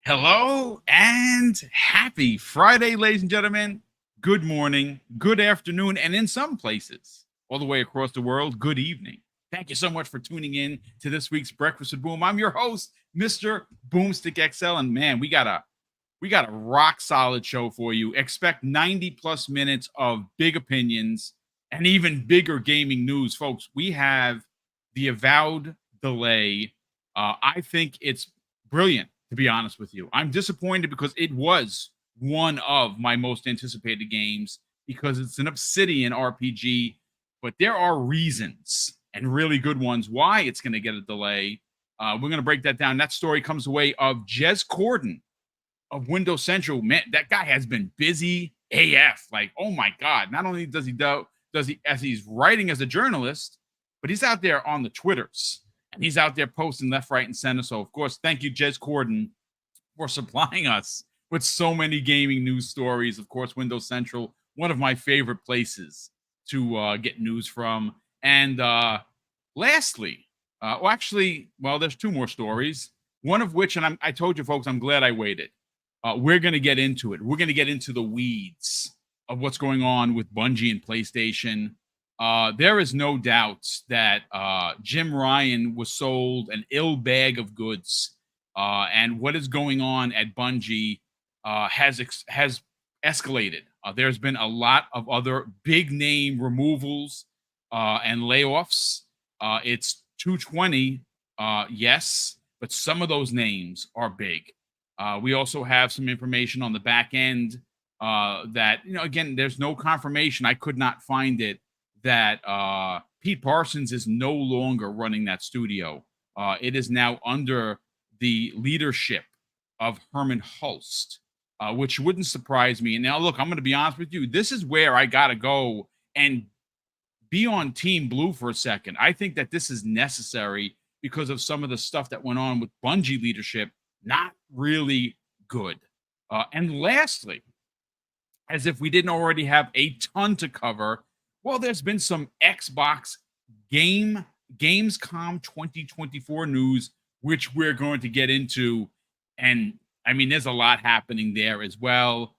Hello and happy Friday, ladies and gentlemen. Good morning, good afternoon, and in some places, all the way across the world, good evening. Thank you so much for tuning in to this week's Breakfast with Boom. I'm your host, Mr. BoomStick XL, and man, we got a rock solid show for you. Expect 90 plus minutes of big opinions and even bigger gaming news, folks. We have the Avowed delay. I think it's brilliant, to be honest with you. I'm disappointed because it was one of my most anticipated games because it's an Obsidian RPG, but there are reasons and really good ones why it's going to get a delay. We're going to break that down. That story comes the way of Jez Corden of Windows Central. Man, that guy has been busy AF. Like, oh my God. Not only does he as he's writing as a journalist, but he's out there on the Twitters and he's out there posting left, right, and center. So, of course, thank you, Jez Corden, for supplying us with so many gaming news stories. Of course, Windows Central, one of my favorite places to get news from. And lastly, there's two more stories. One of which, and I told you folks, I'm glad I waited. We're going to get into it. We're going to get into the weeds of what's going on with Bungie and PlayStation. There is no doubt that Jim Ryan was sold an ill bag of goods. And what is going on at Bungie has escalated. There's been a lot of other big name removals and layoffs. It's 220, yes, but some of those names are big. We also have some information on the back end that, again, there's no confirmation. I could not find it that Pete Parsons is no longer running that studio. It is now under the leadership of Herman Hulst, which wouldn't surprise me. And now, look, I'm going to be honest with you. This is where I got to go and be on Team Blue for a second. I think that this is necessary because of some of the stuff that went on with Bungie leadership. Not really good. And lastly, as if we didn't already have a ton to cover, well, there's been some Xbox Gamescom 2024 news, which we're going to get into. And I mean, there's a lot happening there as well.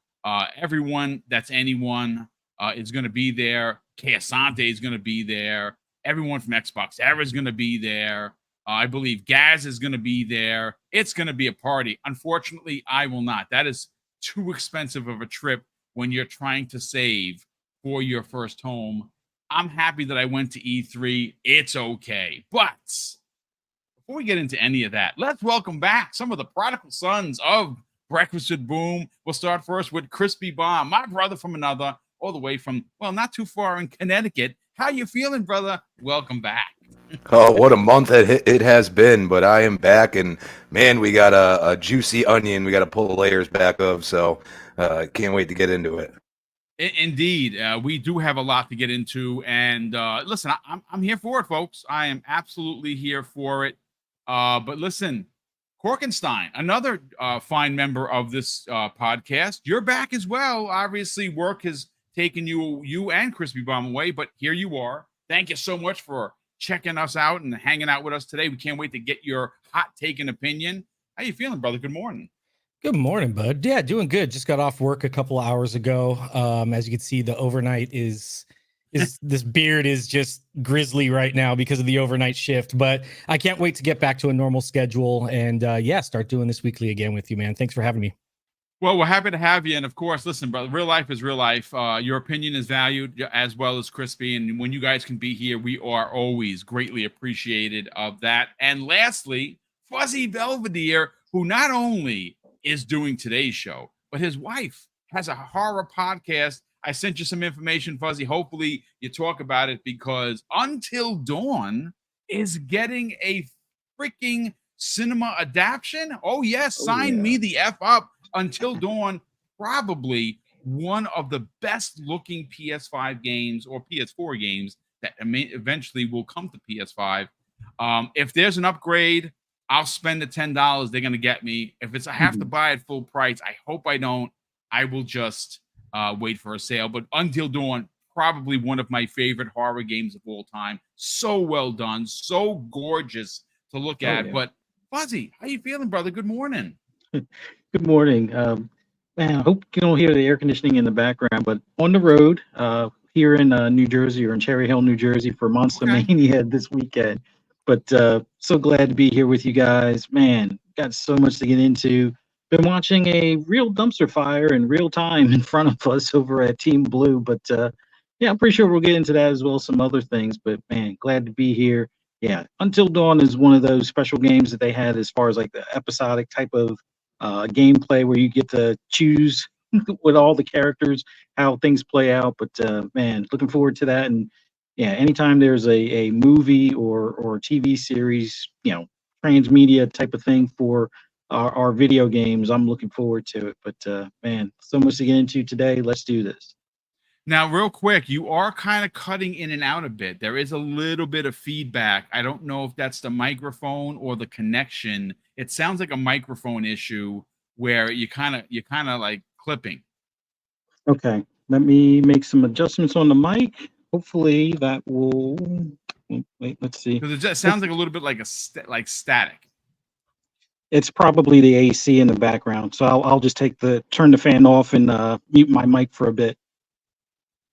Everyone that's anyone is going to be there. Asante is going to be there. Everyone from Xbox Era is going to be there. I believe Gaz is going to be there. It's going to be a party. Unfortunately, I will not. That is too expensive of a trip when you're trying to save for your first home. I'm happy that I went to E3. It's okay. But before we get into any of that, let's welcome back some of the prodigal sons of Breakfast with Boom. We'll start first with Crispy Bomb, my brother from another, all the way from, well, not too far in Connecticut. How you feeling, brother? Welcome back. Oh, what a month it has been, but I am back, and man, we got a juicy onion we got to pull the layers back of, so can't wait to get into it. Indeed, we do have a lot to get into, and listen, I'm here for it, folks. I am absolutely here for it. But listen, Korkenstein, another fine member of this podcast, you're back as well. Obviously, work has taken you and Crispy Bomb away, but here you are. Thank you so much for checking us out and hanging out with us today. We can't wait to get your hot take and opinion. How you feeling, brother? Good morning. Good morning, bud. Yeah, doing good. Just got off work a couple hours ago. As you can see, the overnight is this beard is just grizzly right now because of the overnight shift. But I can't wait to get back to a normal schedule and start doing this weekly again with you, man. Thanks for having me. Well, we're happy to have you. And of course, listen, brother, real life is real life. Your opinion is valued as well as Crispy. And when you guys can be here, we are always greatly appreciated of that. And lastly, Fuzzy Belvedere, who not only is doing today's show, but his wife has a horror podcast. I sent you some information, Fuzzy. Hopefully you talk about it because Until Dawn is getting a freaking cinema adaptation. Oh, yes. Sign me the F up. Until Dawn, probably one of the best looking PS5 games or PS4 games that eventually will come to PS5. If there's an upgrade, I'll spend the $10 they're going to get me. If it's I have to buy it full price, I hope I don't. I will just wait for a sale. But Until Dawn, probably one of my favorite horror games of all time. So well done, so gorgeous to look at. Yeah. But Fuzzy, how you feeling, brother? Good morning. Good morning. Man, I hope you don't hear the air conditioning in the background, but on the road here in New Jersey or in Cherry Hill, New Jersey for Monster Okay. Mania this weekend. But so glad to be here with you guys. Man, got so much to get into. Been watching a real dumpster fire in real time in front of us over at Team Blue. But yeah, I'm pretty sure we'll get into that as well as some other things. But man, glad to be here. Yeah, Until Dawn is one of those special games that they had as far as like the episodic type of gameplay where you get to choose with all the characters how things play out. But man, looking forward to that. And yeah, anytime there's a movie or TV series, transmedia type of thing for our video games, I'm looking forward to it. But man, so much to get into today. Let's do this. Now, real quick, you are kind of cutting in and out a bit. There is a little bit of feedback. I don't know if that's the microphone or the connection. It sounds like a microphone issue where you kind of like clipping. Okay, let me make some adjustments on the mic. Hopefully that will. Wait, let's see. Because it just sounds like a little bit like like static. It's probably the AC in the background, so I'll just turn the fan off and mute my mic for a bit.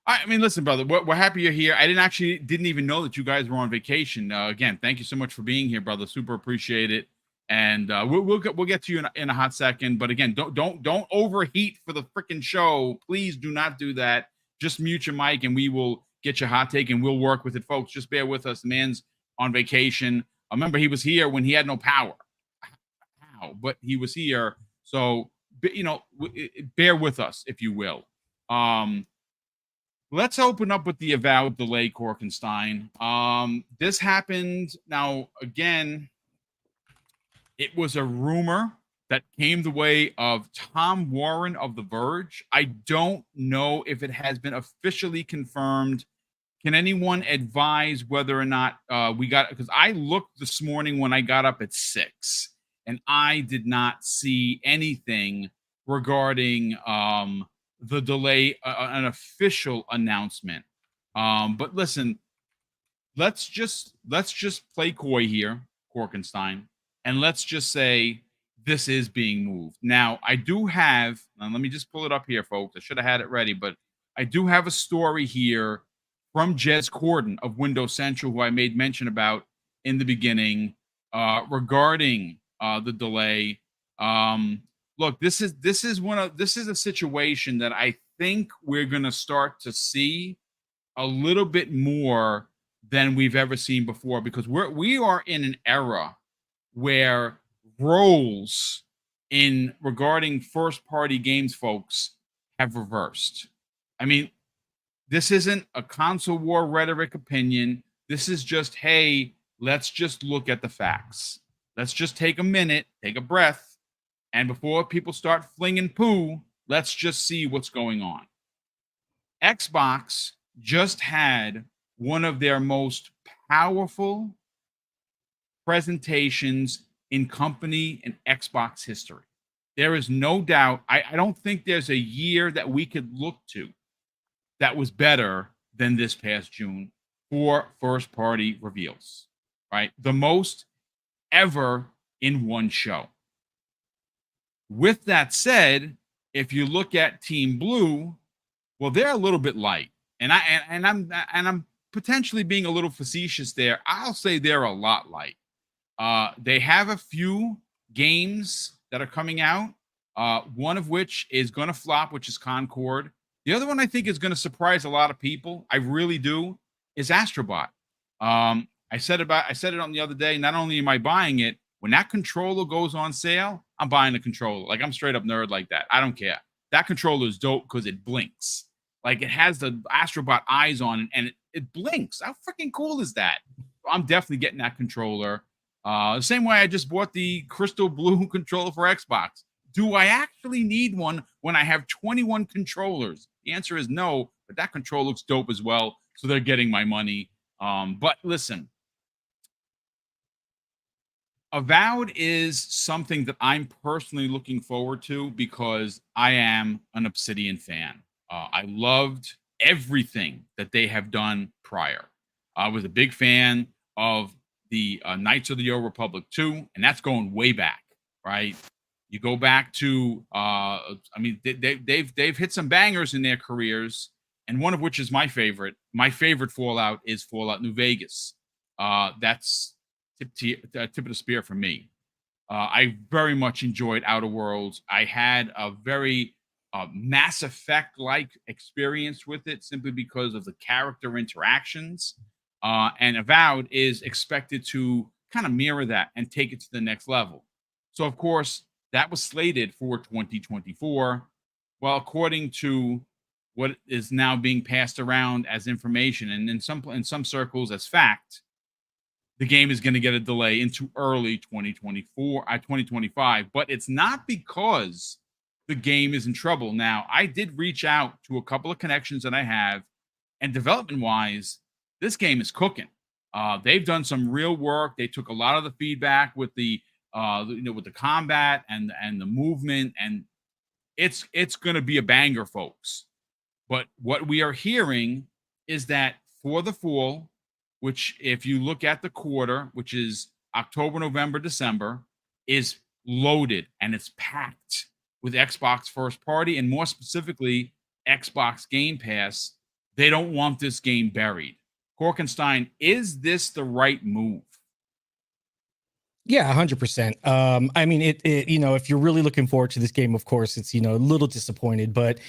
I mean, listen, brother, we're happy you're here. I didn't even know that you guys were on vacation. Again, thank you so much for being here, brother. Super appreciate it. And we'll get to you in a hot second. But again, don't overheat for the freaking show. Please do not do that. Just mute your mic, and we will get your hot take, and we'll work with it, folks. Just bear with us. The man's on vacation. I remember he was here when he had no power. How? But he was here, so bear with us, if you will. Let's open up with the Avowed delay, Korkenstein. This happened. Now, again, it was a rumor that came the way of Tom Warren of The Verge. I don't know if it has been officially confirmed. Can anyone advise whether or not we got, because I looked this morning when I got up at 6, and I did not see anything regarding the delay, an official announcement. But listen, let's just play coy here, Korkenstein, and let's just say this is being moved. Now, I do have, let me just pull it up here, folks. I should have had it ready, but I do have a story here from Jez Corden of Windows Central, who I made mention about in the beginning, regarding the delay. Look, this is a situation that I think we're going to start to see a little bit more than we've ever seen before, because we are in an era where roles in regarding first party games, folks, have reversed. I mean, this isn't a console war rhetoric opinion. This is just, hey, let's just look at the facts. Let's just take a minute, take a breath, and before people start flinging poo, let's just see what's going on. Xbox just had one of their most powerful presentations in company and Xbox history. There is no doubt. I don't think there's a year that we could look to that was better than this past June for first party reveals, right? The most ever in one show. With that said, if you look at Team Blue, well, they're a little bit light, and I'm potentially being a little facetious there. I'll say they're a lot light. They have a few games that are coming out, one of which is going to flop, which is Concord. The other one I think is going to surprise a lot of people. I really do. Is Astrobot. I said it on the other day. Not only am I buying it, when that controller goes on sale, I'm buying the controller. Like, I'm straight up nerd like that. I don't care. That controller is dope because it blinks. Like, it has the Astrobot eyes on it, and it blinks. How freaking cool is that? I'm definitely getting that controller. The same way I just bought the crystal blue controller for Xbox. Do I actually need one when I have 21 controllers? The answer is no, but that controller looks dope as well, so they're getting my money. But listen, Avowed is something that I'm personally looking forward to because I am an Obsidian fan. I loved everything that they have done prior. I was a big fan of the Knights of the Old Republic 2, and that's going way back, right? You go back to, they've hit some bangers in their careers, and one of which is my favorite. My favorite Fallout is Fallout New Vegas. That's tip of the spear for me. I very much enjoyed Outer Worlds. I had a very Mass Effect-like experience with it simply because of the character interactions. And Avowed is expected to kind of mirror that and take it to the next level. So, of course, that was slated for 2024. Well, according to what is now being passed around as information, and in some circles as fact, the game is going to get a delay into early 2025. But it's not because the game is in trouble. Now, I did reach out to a couple of connections that I have, and development-wise, this game is cooking. They've done some real work. They took a lot of the feedback with the with the combat and the movement, and it's going to be a banger, folks. But what we are hearing is that for the fall, which if you look at the quarter, which is October, November, December, is loaded and it's packed with Xbox first party, and more specifically, Xbox Game Pass. They don't want this game buried. Korkenstein, is this the right move? Yeah, 100%. I mean, it, if you're really looking forward to this game, of course, it's, a little disappointed, but,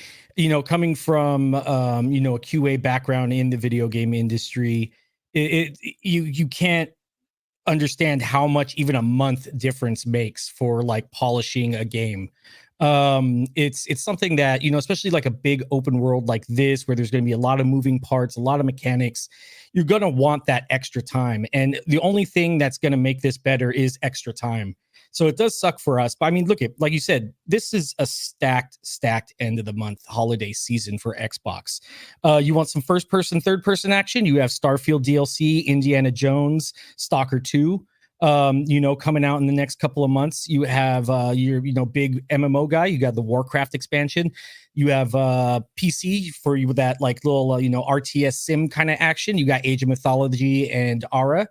coming from, a QA background in the video game industry, you can't understand how much even a month difference makes for like polishing a game. It's something that, especially like a big open world like this, where there's going to be a lot of moving parts, a lot of mechanics, you're going to want that extra time. And the only thing that's going to make this better is extra time. So it does suck for us. But I mean, look, like you said, this is a stacked end of the month holiday season for Xbox. You want some first person, third person action? You have Starfield DLC, Indiana Jones, Stalker 2. Coming out in the next couple of months. You have your big MMO guy. You got the Warcraft expansion. You have PC for you with that like little RTS sim kind of action. You got Age of Mythology and Ara.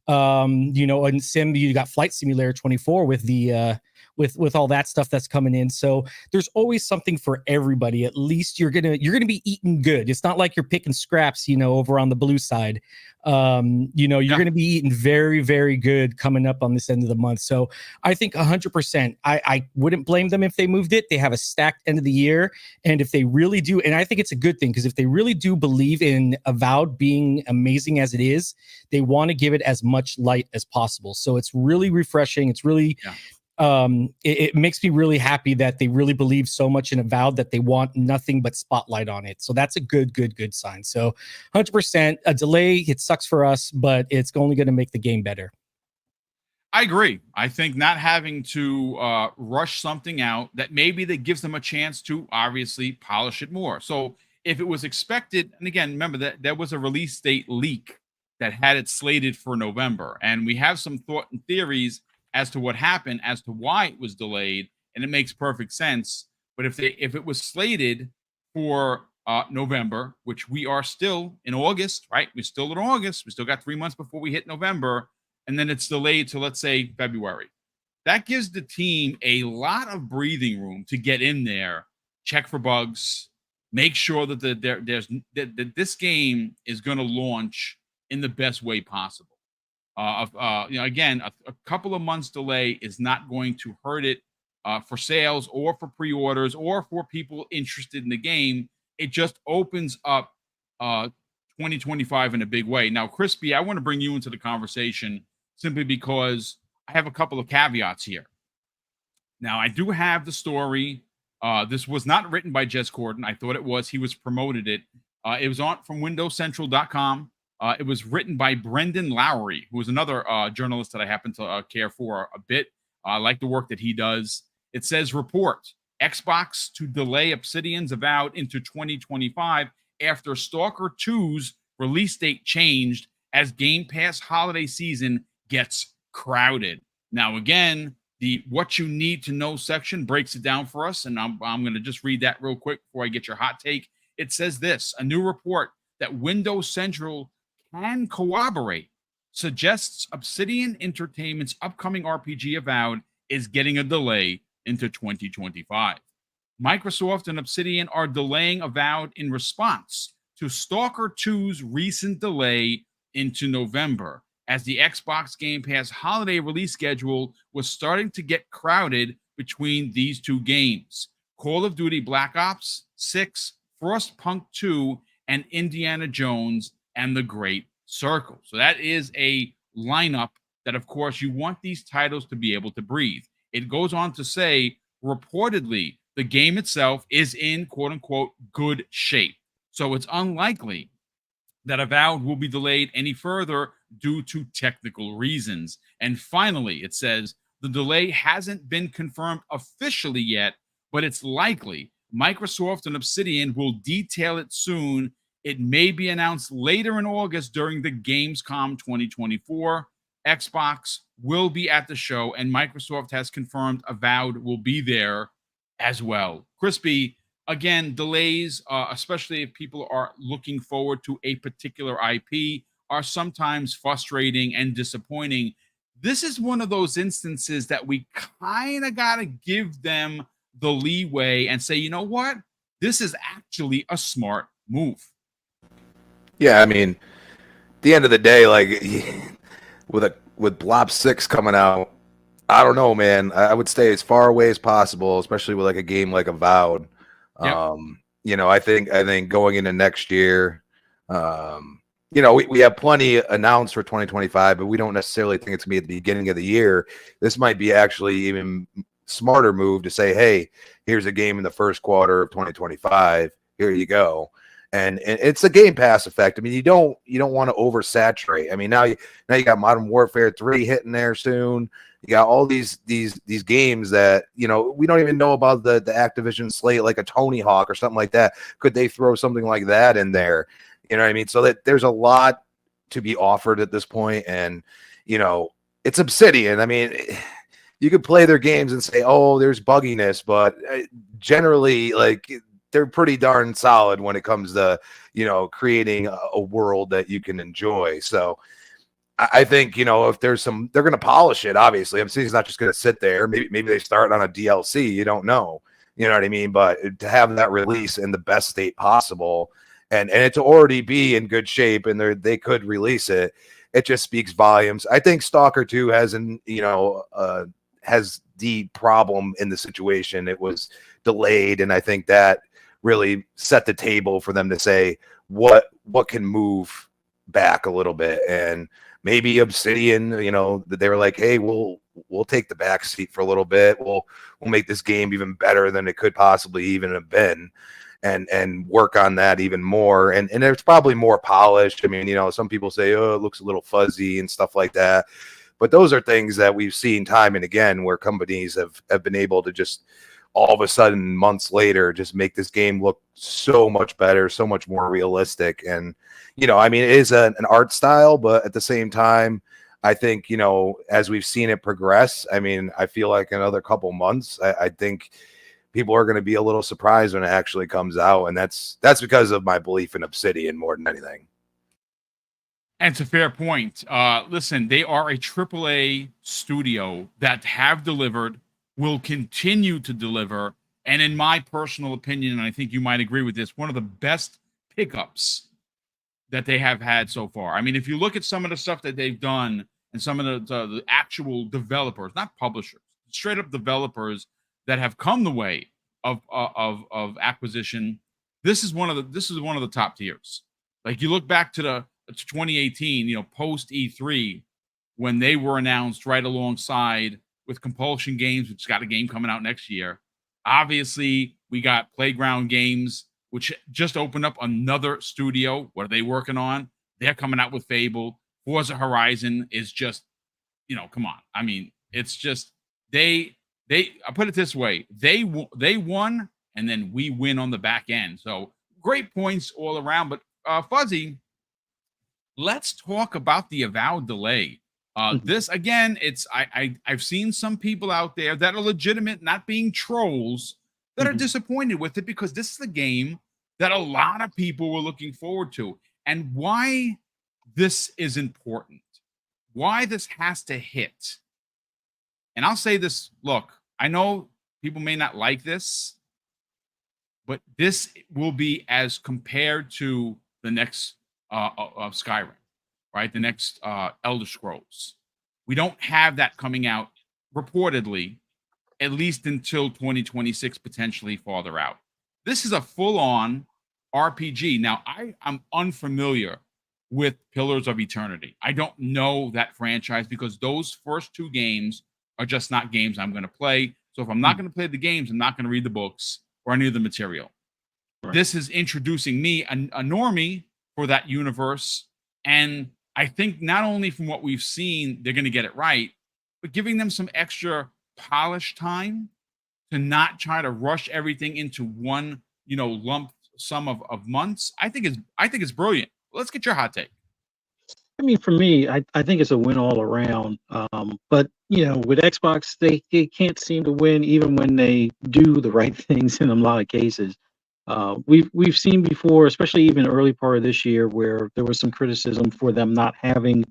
In sim you got Flight Simulator 24 with the with all that stuff that's coming in. So there's always something for everybody. At least you're gonna be eating good. It's not like you're picking scraps, over on the blue side. You're gonna be eating very, very good coming up on this end of the month. So I think 100%. I wouldn't blame them if they moved it. They have a stacked end of the year, and if they really do, and I think it's a good thing, because if they really do believe in Avowed being amazing as it is, they want to give it as much light as possible. So it's really refreshing. It's really it makes me really happy that they really believe so much in Avowed that they want nothing but spotlight on it. So that's a good sign. So 100% a delay. It sucks for us, but it's only going to make the game better. I agree. I think not having to rush something out, that maybe that gives them a chance to obviously polish it more. So if it was expected, and again, remember that there was a release date leak that had it slated for November, and we have some thought and theories as to what happened, as to why it was delayed, and it makes perfect sense. But if it was slated for November, which we are still in August, right? We're still in August. We still got 3 months before we hit November, and then it's delayed to, let's say, February. That gives the team a lot of breathing room to get in there, check for bugs, make sure that that this game is going to launch in the best way possible. Again, a couple of months delay is not going to hurt it for sales or for pre-orders or for people interested in the game. It just opens up 2025 in a big way. Now, Crispy, I want to bring you into the conversation simply because I have a couple of caveats here. Now, I do have the story. This was not written by Jez Corden. I thought it was. He was promoted it. It was from WindowsCentral.com. It was written by Brendan Lowry, who is another journalist that I happen to care for a bit. I like the work that he does. It says, report, Xbox to delay Obsidian's Avowed into 2025 after Stalker 2's release date changed as Game Pass holiday season gets crowded. Now, again, the what you need to know section breaks it down for us, and I'm going to just read that real quick before I get your hot take. It says this: a new report that Windows Central can corroborate suggests Obsidian Entertainment's upcoming RPG Avowed is getting a delay into 2025. Microsoft and Obsidian are delaying Avowed in response to Stalker 2's recent delay into November, as the Xbox Game Pass holiday release schedule was starting to get crowded between these two games: Call of Duty Black Ops 6, Frostpunk 2, and Indiana Jones and the Great Circle. So that is a lineup that, of course, you want these titles to be able to breathe. It goes on to say, reportedly, the game itself is in quote-unquote good shape. So it's unlikely that Avowed will be delayed any further due to technical reasons. And finally, it says, the delay hasn't been confirmed officially yet, but it's likely Microsoft and Obsidian will detail it soon. It may be announced later in August during the Gamescom 2024. Xbox will be at the show, and Microsoft has confirmed Avowed will be there as well. Crispy, again, delays, especially if people are looking forward to a particular IP, are sometimes frustrating and disappointing. This is one of those instances that we kind of got to give them the leeway and say, you know what? This is actually a smart move. Yeah, I mean, at the end of the day, like with Blob 6 coming out, I don't know, man. I would stay as far away as possible, especially with like a game like Avowed. Yep. You know, I think going into next year, you know, we have plenty announced for 2025, but we don't necessarily think it's gonna be at the beginning of the year. This might be actually even smarter move to say, hey, here's a game in the first quarter of 2025. Here you go. And it's a Game Pass effect. I mean, you don't want to oversaturate. I mean, now you got Modern Warfare 3 hitting there soon. You got all these games that, you know, we don't even know about the Activision slate, like a Tony Hawk or something like that. Could they throw something like that in there? You know what I mean? So that there's a lot to be offered at this point, and you know, it's Obsidian. I mean, you could play their games and say, oh, there's bugginess, but generally, like, they're pretty darn solid when it comes to, you know, creating a world that you can enjoy. So I think, you know, if there's some, they're going to polish it. Obviously, Obsidian's not just going to sit there. Maybe they start on a DLC. You don't know. You know what I mean? But to have that release in the best state possible, and it to already be in good shape, and they could release it, it just speaks volumes. I think Stalker 2 has the problem in the situation. It was delayed, and I think that really set the table for them to say what can move back a little bit. And maybe Obsidian, you know, they were like, hey, we'll take the back seat for a little bit. We'll make this game even better than it could possibly even have been, and work on that even more. And it's probably more polished. I mean, you know, some people say, oh, it looks a little fuzzy and stuff like that. But those are things that we've seen time and again where companies have been able to just all of a sudden months later just make this game look so much better, so much more realistic. And, you know, I mean, it is an art style, but at the same time, I think, you know, as we've seen it progress, I mean, I feel like another couple months, I think people are going to be a little surprised when it actually comes out. And that's because of my belief in Obsidian more than anything. And it's a fair point. Listen, they are a AAA studio that have delivered, will continue to deliver, and in my personal opinion, and I think you might agree with this, one of the best pickups that they have had so far. I mean, if you look at some of the stuff that they've done and some of the actual developers, not publishers, straight up developers that have come the way of acquisition, this is one of the top tiers. Like, you look back to 2018, you know, post E3, when they were announced right alongside with Compulsion Games, which got a game coming out next year. Obviously, we got Playground Games, which just opened up another studio. What are they working on? They're coming out with Fable. Forza Horizon is just, you know, come on. I mean, it's just I put it this way: they won, and then we win on the back end. So great points all around. But Fuzzy, let's talk about the Avowed delay. This again, I've seen some people out there that are legitimate, not being trolls, that are disappointed with it, because this is a game that a lot of people were looking forward to. And why this is important, why this has to hit. And I'll say this, look, I know people may not like this, but this will be as compared to the next Skyrim, right? The next Elder Scrolls. We don't have that coming out reportedly, at least until 2026, potentially farther out. This is a full-on RPG. Now, I'm unfamiliar with Pillars of Eternity. I don't know that franchise because those first two games are just not games I'm going to play. So if I'm not going to play the games, I'm not going to read the books or any of the material. Right. This is introducing me, a normie, for that universe. And I think not only from what we've seen, they're going to get it right, but giving them some extra polish time to not try to rush everything into one, lump sum of months. I think it's brilliant. Let's get your hot take. I mean, for me, I think it's a win all around. But with Xbox, they can't seem to win even when they do the right things in a lot of cases. We've seen before, especially even early part of this year, where there was some criticism for them not having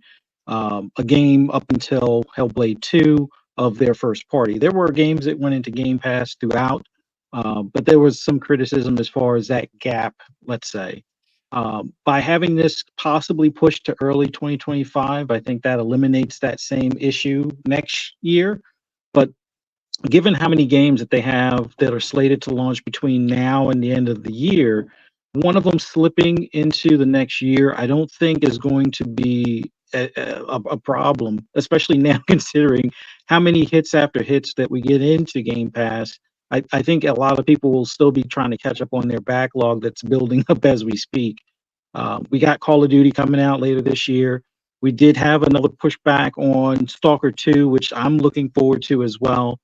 a game up until Hellblade 2 of their first party. There were games that went into Game Pass throughout, but there was some criticism as far as that gap, let's say. By having this possibly pushed to early 2025, I think that eliminates that same issue next year. But given how many games that they have that are slated to launch between now and the end of the year, one of them slipping into the next year, I don't think is going to be a problem, especially now considering how many hits after hits that we get into Game Pass. I think a lot of people will still be trying to catch up on their backlog that's building up as we speak. We got Call of Duty coming out later this year. We did have another pushback on Stalker 2, which I'm looking forward to as well.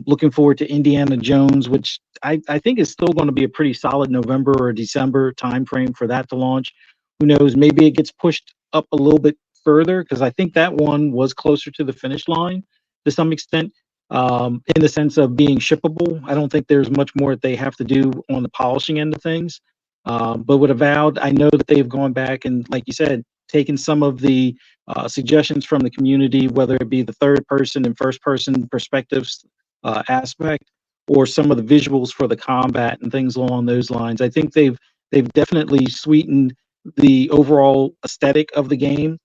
Looking forward to Indiana Jones, which I think is still going to be a pretty solid November or December timeframe for that to launch. Who knows? Maybe it gets pushed up a little bit further because I think that one was closer to the finish line to some extent. In the sense of being shippable. I don't think there's much more that they have to do on the polishing end of things. But with Avowed, I know that they've gone back and, like you said, taken some of the suggestions from the community, whether it be the third person and first person perspectives aspect, or some of the visuals for the combat and things along those lines. I think they've definitely sweetened the overall aesthetic of the game,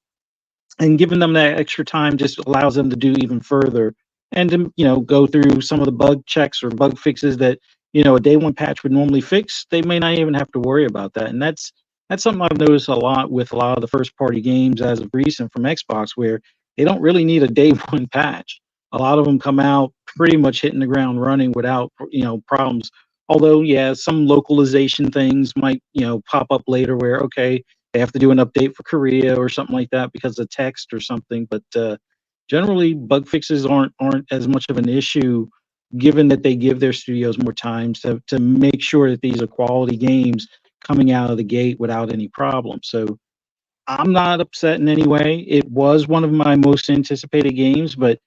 and giving them that extra time just allows them to do even further. And to, go through some of the bug checks or bug fixes that, a day one patch would normally fix. They may not even have to worry about that. And that's something I've noticed a lot with a lot of the first party games as of recent from Xbox, where they don't really need a day one patch. A lot of them come out pretty much hitting the ground running without, problems. Although, yeah, some localization things might, pop up later where, okay, they have to do an update for Korea or something like that because of text or something. But generally, bug fixes aren't as much of an issue, given that they give their studios more time to make sure that these are quality games coming out of the gate without any problems. So I'm not upset in any way. It was one of my most anticipated games, but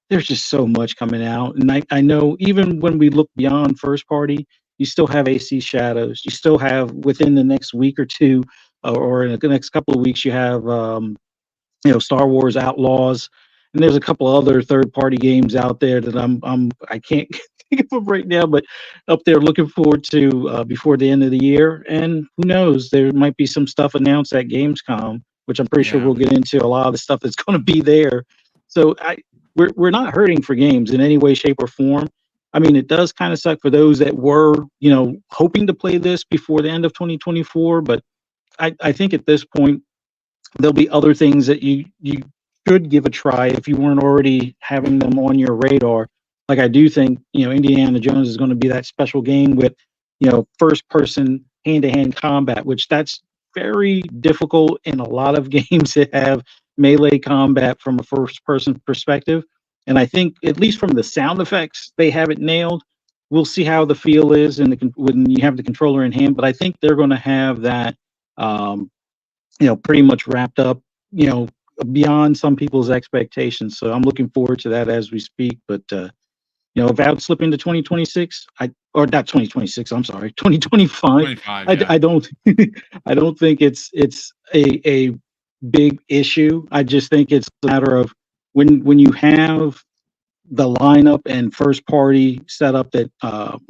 there's just so much coming out. And I know even when we look beyond first party, you still have AC Shadows. You still have, within the next week or two, or in the next couple of weeks, you have Star Wars Outlaws, and there's a couple other third-party games out there that I can't think of them right now, but up there looking forward to before the end of the year. And who knows, there might be some stuff announced at Gamescom, which I'm pretty sure we'll get into a lot of the stuff that's going to be there. So we're not hurting for games in any way, shape, or form. I mean, it does kind of suck for those that were, hoping to play this before the end of 2024, but I think at this point, there'll be other things that you should give a try if you weren't already having them on your radar. Like, I do think, Indiana Jones is going to be that special game with, first person hand-to-hand combat, which that's very difficult in a lot of games that have melee combat from a first person perspective. And I think, at least from the sound effects, they have it nailed. We'll see how the feel is when you have the controller in hand, but I think they're going to have that pretty much wrapped up, beyond some people's expectations. So I'm looking forward to that as we speak. But Avowed slip into 2026, or not 2026, I'm sorry, 2025. I don't I don't think it's a big issue. I just think it's a matter of when you have the lineup and first party setup that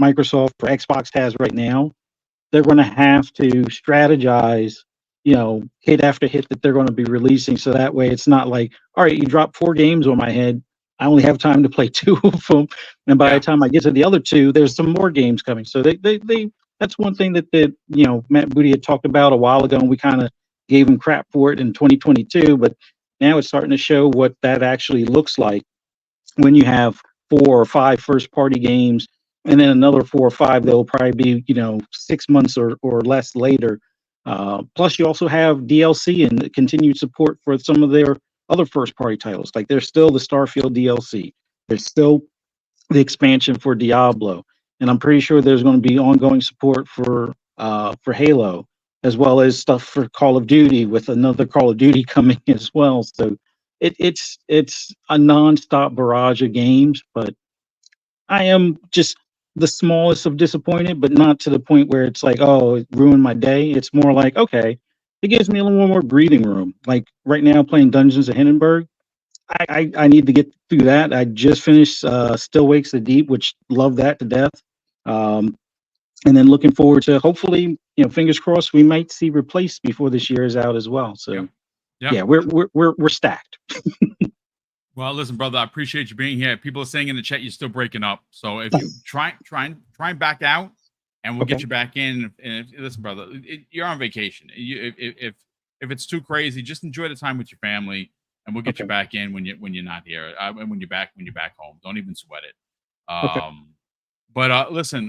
Microsoft for Xbox has right now, they're going to have to strategize, hit after hit that they're going to be releasing. So that way it's not like, all right, you dropped 4 games on my head. I only have time to play 2 of them. And by the time I get to the other 2, there's some more games coming. So they that's one thing that Matt Booty had talked about a while ago, and we kind of gave him crap for it in 2022, but now it's starting to show what that actually looks like when you have 4 or 5 first party games, and then another 4 or 5 that will probably be 6 months or less later. Plus, you also have DLC and continued support for some of their other first party titles. Like there's still the Starfield DLC. There's still the expansion for Diablo, and I'm pretty sure there's going to be ongoing support for Halo, as well as stuff for Call of Duty, with another Call of Duty coming as well. So it's a nonstop barrage of games, but I am just the smallest of disappointed, but not to the point where it's like, oh, it ruined my day. It's more like, okay, it gives me a little more breathing room. Like right now, playing Dungeons of Hindenburg, I need to get through that. I just finished Still Wakes the Deep, which love that to death. And then looking forward to, hopefully, fingers crossed, we might see Replaced before this year is out as well. So yeah, we're stacked. Well, listen, brother, I appreciate you being here. People are saying in the chat you're still breaking up. So if you try and back out, and we'll get you back in. And listen, brother, you're on vacation. If it's too crazy, just enjoy the time with your family, and we'll get you back in when you're not here, and when you're back home. Don't even sweat it. But listen,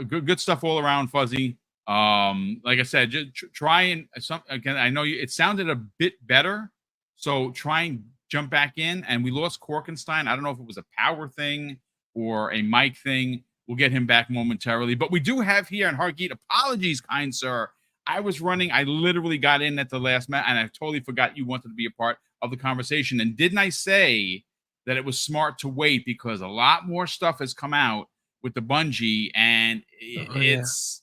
good stuff all around, Fuzzy. Like I said, just try and again. I know it sounded a bit better, so try and jump back in. And we lost Korkenstein. I don't know if it was a power thing or a mic thing. We'll get him back momentarily. But we do have here, and Hargeet, apologies, kind sir. I was running. I literally got in at the last minute, and I totally forgot you wanted to be a part of the conversation. And didn't I say that it was smart to wait, because a lot more stuff has come out with the Bungie, and it's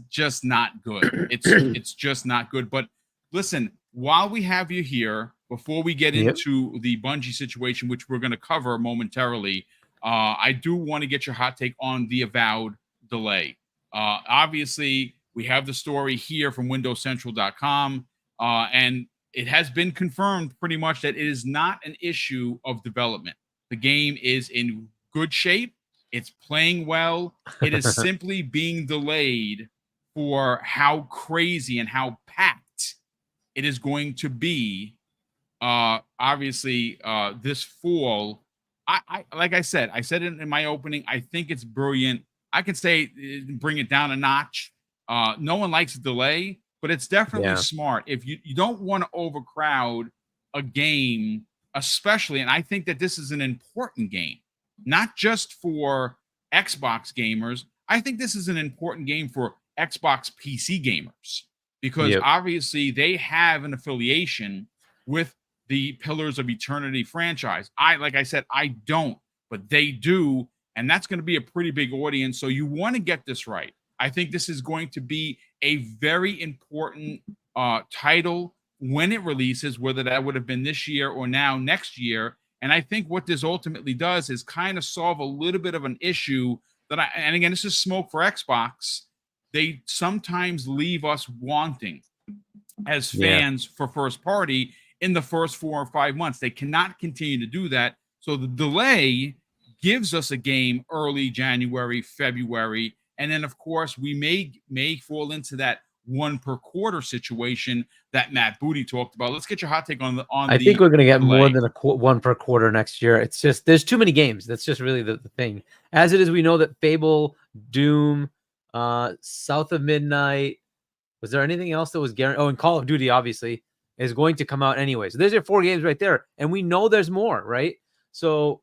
just not good. It's just not good. But listen, while we have you here, before we get into the Bungie situation, which we're going to cover momentarily, I do want to get your hot take on the Avowed delay. Obviously, we have the story here from WindowsCentral.com, and it has been confirmed pretty much that it is not an issue of development. The game is in good shape. It's playing well. It is simply being delayed for how crazy and how packed it is going to be. Obviously, this fall. I like I said it in my opening. I think it's brilliant. I could say bring it down a notch. No one likes a delay, but it's definitely smart. If you don't want to overcrowd a game, especially, and I think that this is an important game, not just for Xbox gamers. I think this is an important game for Xbox PC gamers, because obviously they have an affiliation with the Pillars of Eternity franchise. Like I said, I don't, but they do, and that's going to be a pretty big audience. So you want to get this right. I think this is going to be a very important title when it releases, whether that would have been this year or now next year. And I think what this ultimately does is kind of solve a little bit of an issue and again, this is smoke for Xbox. They sometimes leave us wanting as fans for first party in the first 4 or 5 months. They cannot continue to do that. So the delay gives us a game early January, February. And then, of course, we may fall into that 1 per quarter situation that Matt Booty talked about. Let's get your hot take on I think we're going to get more than 1 per quarter next year. It's just, there's too many games. That's just really the thing. As it is, we know that Fable, Doom, South of Midnight, was there anything else that was guaranteed? Oh, and Call of Duty, obviously, is going to come out anyway. So there's your 4 games right there. And we know there's more, right? So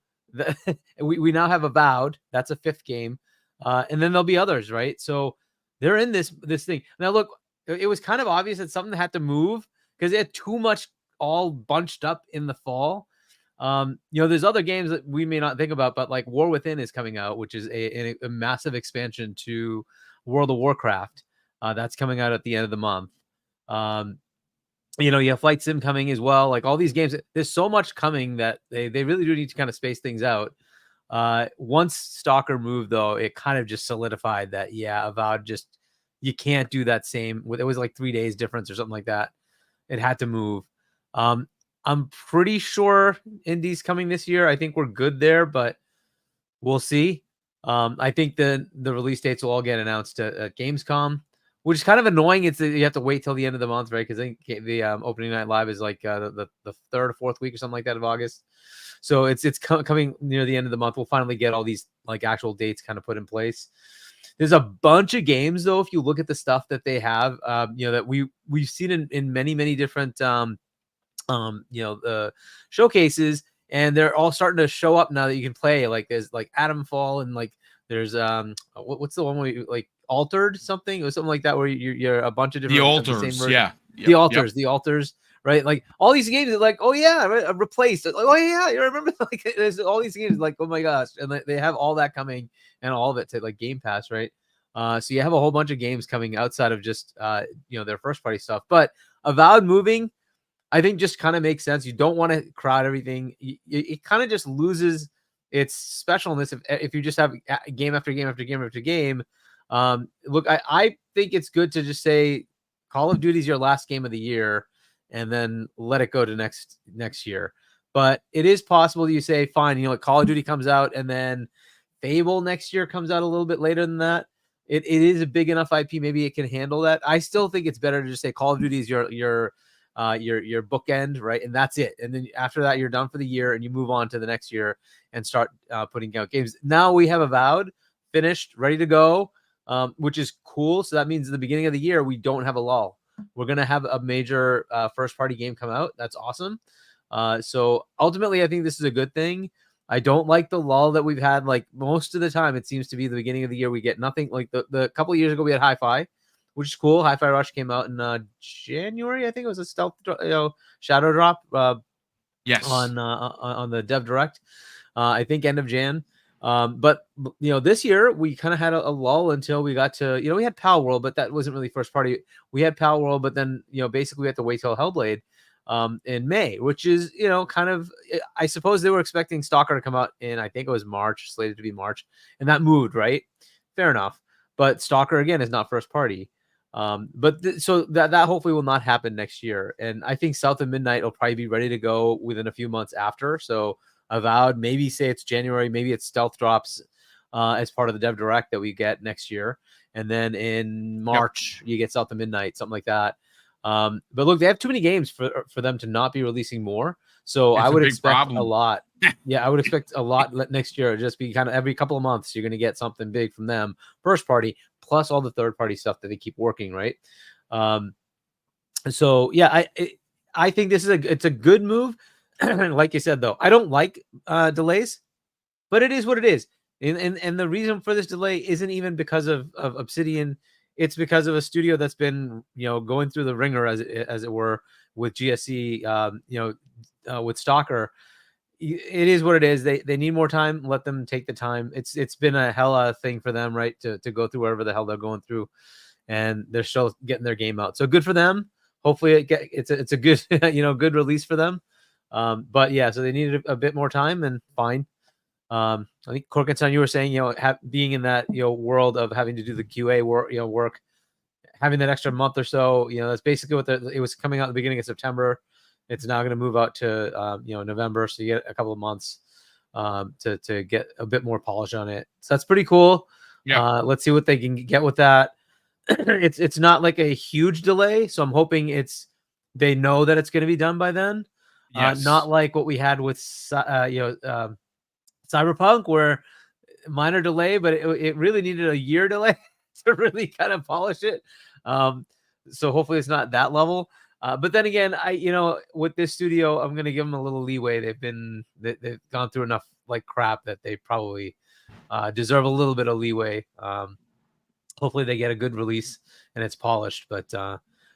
we now have Avowed. That's a 5th game. And then there'll be others, right? So they're in this thing. Now, look, it was kind of obvious that something had to move because they had too much all bunched up in the fall. There's other games that we may not think about, but like War Within is coming out, which is a massive expansion to World of Warcraft. That's coming out at the end of the month. You have Flight Sim coming as well. Like all these games, there's so much coming that they really do need to kind of space things out. Once Stalker moved, though, it kind of just solidified that, yeah, Avowed just, you can't do that same. It was like 3 days difference or something like that. It had to move. I'm pretty sure Indie's coming this year. I think we're good there, but we'll see. I think the release dates will all get announced at Gamescom, which is kind of annoying. It's you have to wait till the end of the month, right? Because I think the opening night live is like the third or fourth week or something like that of August. So it's coming near the end of the month. We'll finally get all these like actual dates kind of put in place. There's a bunch of games though. If you look at the stuff that they have, that we've seen in many different showcases, and they're all starting to show up now that you can play. Like there's like Atomfall, and like there's what's the one where you like Altered something? It was something like that where you're a bunch of different The Alters, yeah. Yep, The Alters, right? Like all these games are like, oh yeah, replaced. Like, oh yeah, you remember like there's all these games like, oh my gosh, and they have all that coming and all of it to like Game Pass, right? So you have a whole bunch of games coming outside of just their first party stuff. But Avowed moving, I think just kind of makes sense. You don't want to crowd everything. It kind of just loses its specialness if you just have game after game after game after game. Look, I think it's good to just say Call of Duty is your last game of the year and then let it go to next year. But it is possible you say, fine, like Call of Duty comes out and then Fable next year comes out a little bit later than that. It is a big enough IP. Maybe it can handle that. I still think it's better to just say Call of Duty is your bookend, right? And that's it. And then after that, you're done for the year and you move on to the next year and start putting out games. Now we have Avowed finished, ready to go, which is cool. So that means at the beginning of the year, we don't have a lull. We're going to have a major first party game come out. That's awesome. So ultimately, I think this is a good thing. I don't like the lull that we've had. Like most of the time, it seems to be the beginning of the year. We get nothing. Like the couple of years ago, we had Hi-Fi, which is cool. Hi-Fi Rush came out in January. I think it was a stealth, shadow drop. Yes. On the Dev Direct. I think end of Jan. But this year we kind of had a lull until we got to we had Pal World, but that wasn't really first party. We had Pal World, but then basically we had to wait till Hellblade in May, which is kind of, I suppose they were expecting Stalker to come out in, I think it was March, slated to be March, and that moved, right? Fair enough. But Stalker again is not first party. So that hopefully will not happen next year. And I think South of Midnight will probably be ready to go within a few months after. So Avowed, maybe say it's January, maybe it's stealth drops as part of the Dev Direct that we get next year. And then in March, you get South of Midnight, something like that. But look, they have too many games for them to not be releasing more. So I would expect a lot. Yeah, I would expect a lot next year. Just be kind of every couple of months, you're going to get something big from them, first party, plus all the third party stuff that they keep working, right? So yeah, I think this is it's a good move. Like you said, though, I don't like delays, but it is what it is. And the reason for this delay isn't even because of Obsidian. It's because of a studio that's been, going through the ringer as it were with GSC, with Stalker. It is what it is. They need more time. Let them take the time. It's been a hella thing for them, right? To go through whatever the hell they're going through, and they're still getting their game out. So good for them. Hopefully it's a good, good release for them. But yeah, so they needed a bit more time, and fine. I think Corkenstein, you were saying, being in that, world of having to do the QA work, having that extra month or so, that's basically what it was coming out at the beginning of September. It's now going to move out to, November. So you get a couple of months, to get a bit more polish on it. So that's pretty cool. Yeah. Let's see what they can get with that. It's not like a huge delay. So I'm hoping they know that it's going to be done by then. Yes. Not like what we had with, Cyberpunk, where minor delay, but it really needed a year delay to really kind of polish it. So hopefully it's not that level. But then again, with this studio, I'm going to give them a little leeway. They've gone through enough like crap that they probably deserve a little bit of leeway. Hopefully they get a good release and it's polished. But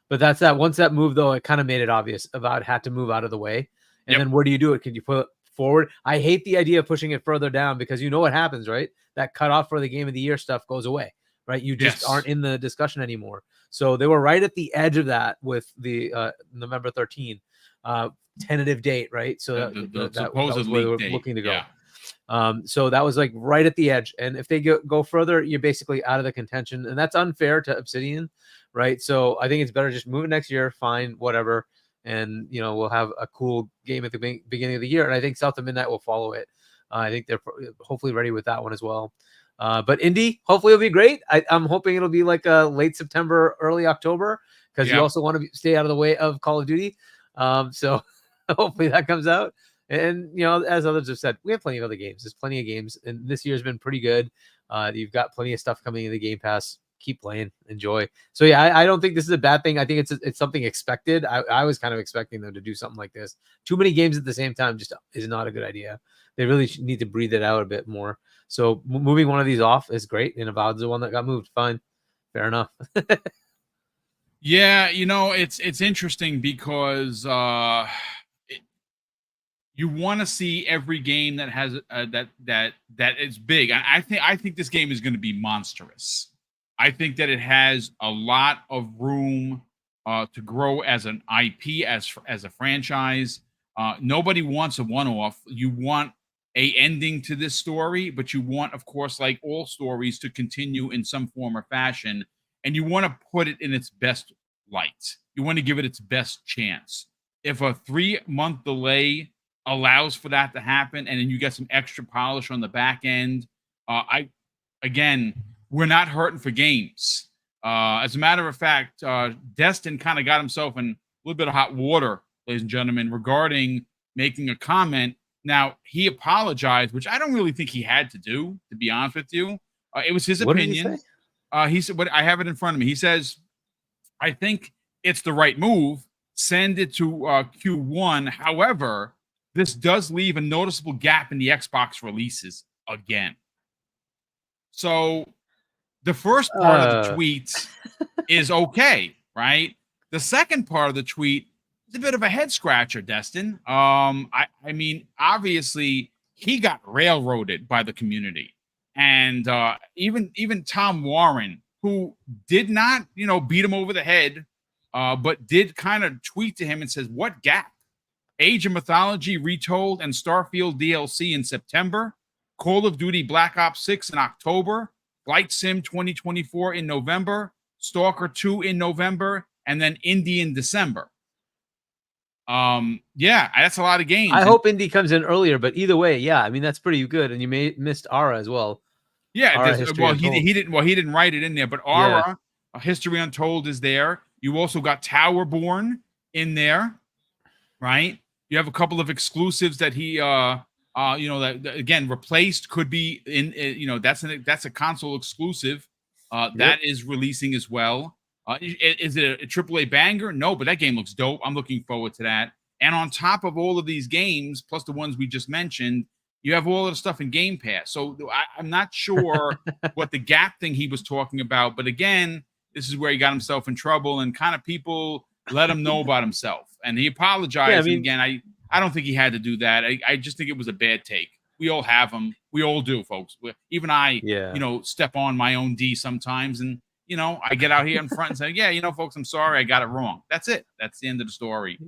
that's that. Once that moved, though, it kind of made it obvious Avowed had to move out of the way. And then where do you do it? Can you put it forward? I hate the idea of pushing it further down, because what happens, right? That cutoff for the game of the year stuff goes away, right? You just aren't in the discussion anymore. So they were right at the edge of that with the November 13 tentative date, right? So that was where they were looking to go. Yeah. So that was like right at the edge. And if they go further, you're basically out of the contention. And that's unfair to Obsidian, right? So I think it's better just move it next year, fine, whatever. And, you know, we'll have a cool game at the beginning of the year. And I think South of Midnight will follow it. I think they're hopefully ready with that one as well. But Indy, hopefully it'll be great. I'm hoping it'll be like a late September, early October, because you also want to stay out of the way of Call of Duty. So hopefully that comes out. And, you know, as others have said, we have plenty of other games. There's plenty of games. And this year's been pretty good. You've got plenty of stuff coming in the Game Pass. Keep playing. Enjoy. So, yeah, I don't think this is a bad thing. I think it's something expected. I was kind of expecting them to do something like this. Too many games at the same time just is not a good idea. They really need to breathe it out a bit more. So moving one of these off is great. And Avowed's the one that got moved. Fine. Fair enough. Yeah, you know, it's interesting because you want to see every game that has that is big. I think this game is going to be monstrous. I think that it has a lot of room to grow as an IP, as a franchise. Nobody wants a one-off. You want a ending to this story, but you want, of course, like all stories, to continue in some form or fashion, and you want to put it in its best light. You want to give it its best chance. If a 3-month delay allows for that to happen, and then you get some extra polish on the back end, we're not hurting for games. As a matter of fact, Destin kind of got himself in a little bit of hot water, ladies and gentlemen, regarding making a comment. Now, he apologized, which I don't really think he had to do, to be honest with you. It was his opinion. He said, "What I have it in front of me." He says, "I think it's the right move. Send it to Q1. However, this does leave a noticeable gap in the Xbox releases again." So the first part of the tweet is okay, right? The second part of the tweet is a bit of a head scratcher, Destin. I mean, obviously he got railroaded by the community, and even Tom Warren, who did not, beat him over the head, but did kind of tweet to him and says, "What gap? Age of Mythology Retold and Starfield DLC in September, Call of Duty Black Ops 6 in October, Flight Sim 2024 in November, Stalker 2 in November, and then Indy in December." Yeah, that's a lot of games. I hope Indy comes in earlier, but either way, yeah, I mean, that's pretty good. And you missed Ara as well. Yeah, he didn't write it in there, but Ara, History Untold, is there. You also got Towerborn in there, right? You have a couple of exclusives that he that again replaced, could be in that's a console exclusive that is releasing as well. Is it a AAA banger? No, but that game looks dope. I'm looking forward to that. And on top of all of these games, plus the ones we just mentioned, you have all of the stuff in Game Pass. So I'm not sure what the gap thing he was talking about. But again, this is where he got himself in trouble, and kind of people let him know about himself. And he apologized. Yeah, and again, I don't think he had to do that. I just think it was a bad take. We all have them. We all do, folks. Even I, step on my own D sometimes. And, I get out here in front and say, yeah, folks, I'm sorry. I got it wrong. That's it. That's the end of the story.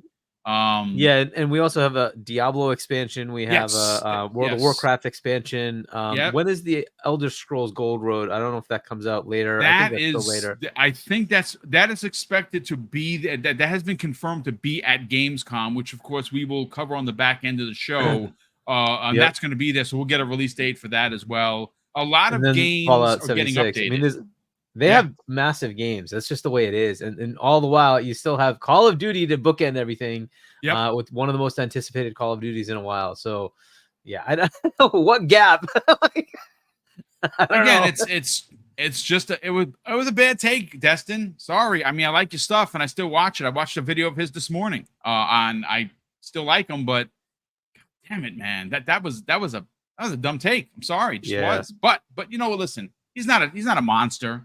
And we also have a Diablo expansion. We have a World of Warcraft expansion. When is the Elder Scrolls Gold Road? I don't know if that comes out later. I think that's still later. I think that is expected to be that has been confirmed to be at Gamescom, which of course we will cover on the back end of the show. That's going to be there, so we'll get a release date for that as well. A lot of games are getting updated. I mean, they have massive games. That's just the way it is. And all the while, you still have Call of Duty to bookend everything with one of the most anticipated Call of Duties in a while. So, yeah, I don't know what gap. Again, it's just it was a bad take, Destin. Sorry. I mean, I like your stuff, and I still watch it. I watched a video of his this morning. I still like him, but God damn it, man, that was a dumb take. I'm sorry, it just was. But listen, he's not a monster.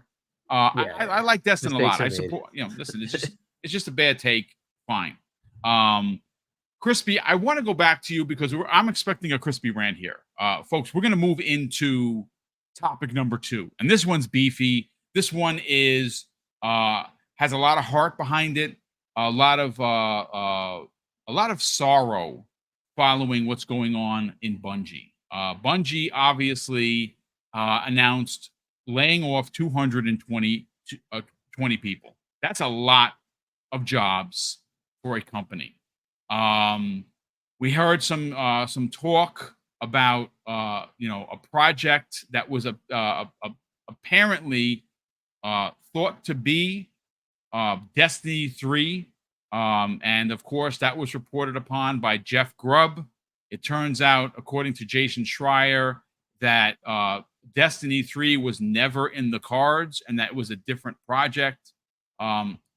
I like Destin a lot. I support. Listen, it's just a bad take. Fine. Crispy, I want to go back to you because I'm expecting a Crispy rant here. Folks, we're going to move into topic number 2, and this one's beefy. This one is has a lot of heart behind it, a lot of sorrow following what's going on in Bungie. Bungie obviously announced laying off 220 20 people. That's a lot of jobs for a company. We heard some talk about a project that was apparently thought to be Destiny 3. And of course, that was reported upon by Jeff Grubb. It turns out, according to Jason Schreier, that Destiny 3 was never in the cards and that it was a different project.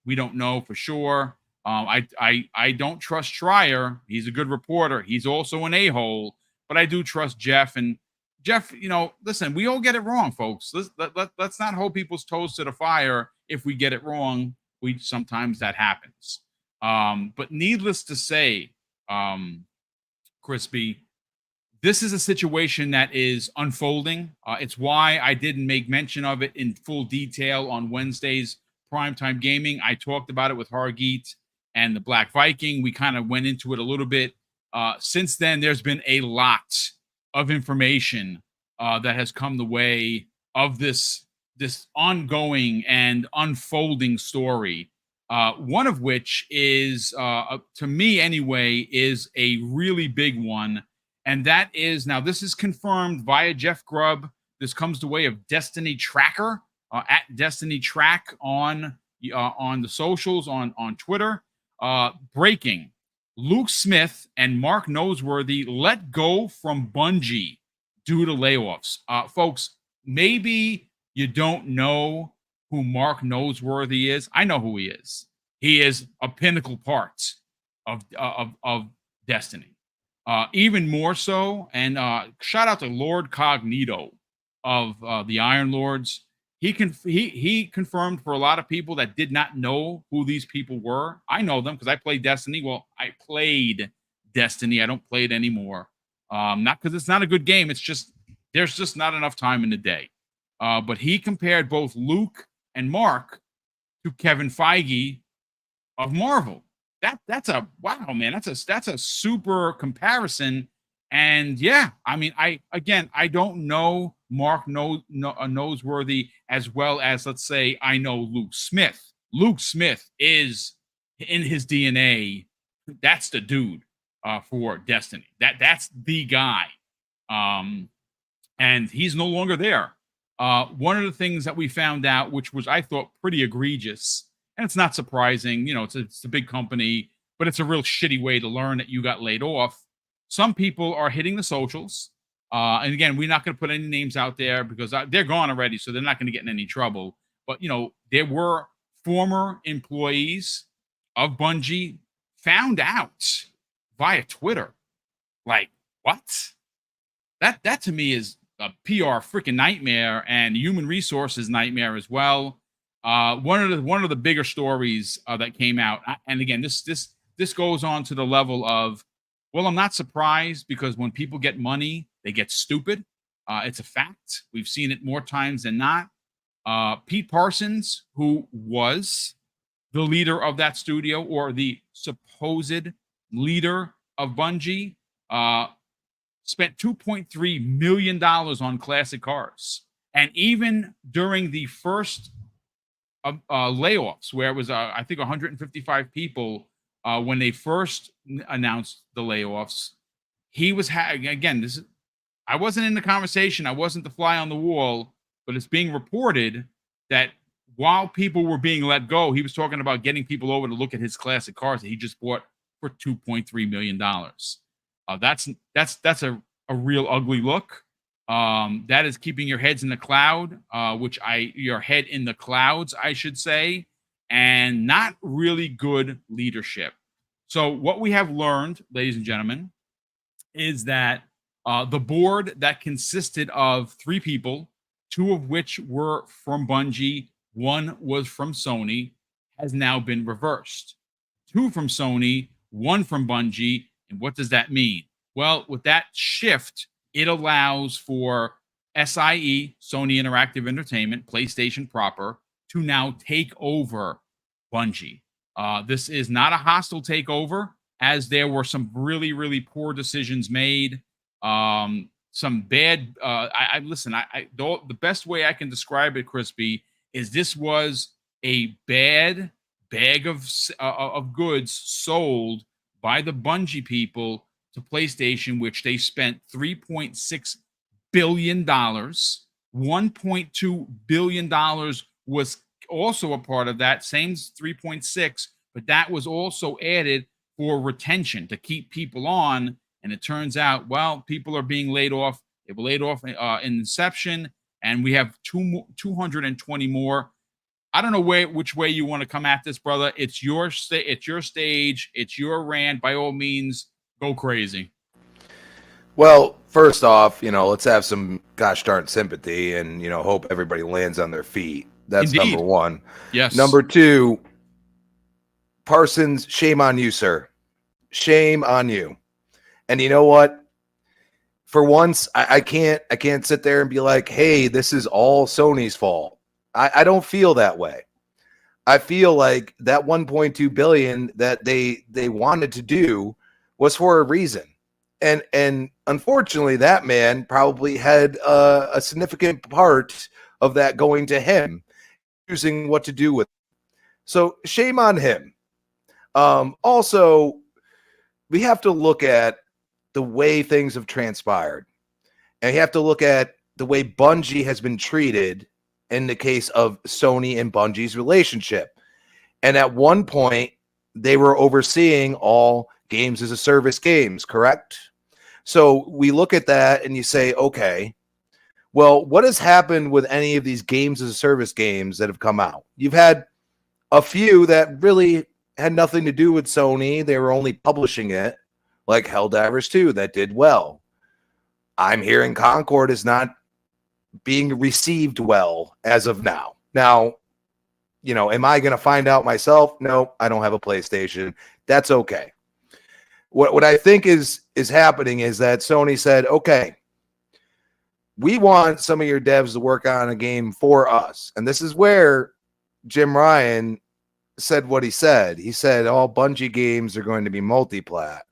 We don't know for sure. I don't trust Schreier. He's a good reporter. He's also an a-hole, but I do trust Jeff. And Jeff, listen, we all get it wrong, folks. Let's not hold people's toes to the fire. If we get it wrong, sometimes that happens. But needless to say, Crispy, this is a situation that is unfolding. It's why I didn't make mention of it in full detail on Wednesday's Primetime Gaming. I talked about it with Hargeet and the Black Viking. We kind of went into it a little bit. Since then, there's been a lot of information that has come the way of this ongoing and unfolding story. One of which is, to me anyway, is a really big one. And that is, now this is confirmed via Jeff Grubb. This comes the way of Destiny Tracker, at Destiny Track on the socials, on Twitter. Breaking: Luke Smith and Mark Noseworthy let go from Bungie due to layoffs. Folks, maybe you don't know who Mark Noseworthy is. I know who he is. He is a pinnacle part of Destiny. Even more so, and shout out to Lord Cognito of the Iron Lords. He confirmed for a lot of people that did not know who these people were. I know them because I played Destiny. Well, I played Destiny. I don't play it anymore. Not because it's not a good game. It's just there's just not enough time in the day. But he compared both Luke and Mark to Kevin Feige of Marvel. That's a wow, man. That's a super comparison. And yeah, I mean, I don't know Mark Noseworthy as well as, let's say, I know Luke Smith. Luke Smith is in his DNA. That's the dude for Destiny. That's the guy. And he's no longer there. One of the things that we found out, which was, I thought, pretty egregious, and it's not surprising, it's a big company, but it's a real shitty way to learn that you got laid off. Some people are hitting the socials. And again, we're not going to put any names out there because they're gone already, so they're not going to get in any trouble. But, there were former employees of Bungie found out via Twitter. Like, what? That to me is a PR freaking nightmare and human resources nightmare as well. One of the bigger stories that came out, and again, this goes on to the level of, well, I'm not surprised because when people get money, they get stupid. It's a fact. We've seen it more times than not. Pete Parsons, who was the leader of that studio or the supposed leader of Bungie, spent $2.3 million on classic cars. And even during the first layoffs, where it was, I think, 155 people, when they first announced the layoffs, he was, again, I wasn't in the conversation. I wasn't the fly on the wall, but it's being reported that while people were being let go, he was talking about getting people over to look at his classic cars that he just bought for $2.3 million. That's a real ugly look. That is keeping your heads in the cloud, your head in the clouds, I should say, and not really good leadership. So what we have learned, ladies and gentlemen, is that the board that consisted of 3 people, 2 of which were from Bungie, 1 was from Sony, has now been reversed. 2 from Sony, 1 from Bungie. And what does that mean? Well, with that shift, it allows for SIE, Sony Interactive Entertainment, PlayStation proper, to now take over Bungie. This is not a hostile takeover, as there were some really, really poor decisions made. Some some bad. I listen. The best way I can describe it, Crispy, is this was a bad bag of goods sold by the Bungie people to PlayStation, which they spent $3.6 billion. $1.2 billion was also a part of that, same 3.6, but that was also added for retention to keep people on. And it turns out, well, people are being laid off. They were laid off in Inception, and we have 220 more. I don't know which way you want to come at this, brother. It's your stage. It's your rant. By all means, go crazy. Well, first off, let's have some gosh darn sympathy and, hope everybody lands on their feet. That's Indeed. number one. Yes. Number two, Parsons, shame on you, sir. Shame on you. And you know what? For once, I can't sit there and be like, hey, this is all Sony's fault. I don't feel that way. I feel like that 1.2 billion that they wanted to do was for a reason. And unfortunately, that man probably had a significant part of that going to him, choosing what to do with it. So shame on him. Also, we have to look at the way things have transpired. And you have to look at the way Bungie has been treated in the case of Sony and Bungie's relationship. And at one point, they were overseeing all games as a service games, correct? So we look at that and you say, okay, well, what has happened with any of these games as a service games that have come out? You've had a few that really had nothing to do with Sony. They were only publishing it, like Helldivers 2, that did well. I'm hearing Concord is not being received well as of now. Now, am I going to find out myself? No, I don't have a PlayStation. That's okay. What I think is happening is that Sony said, okay, we want some of your devs to work on a game for us. And this is where Jim Ryan said what he said. He said all Bungie games are going to be multi-plat.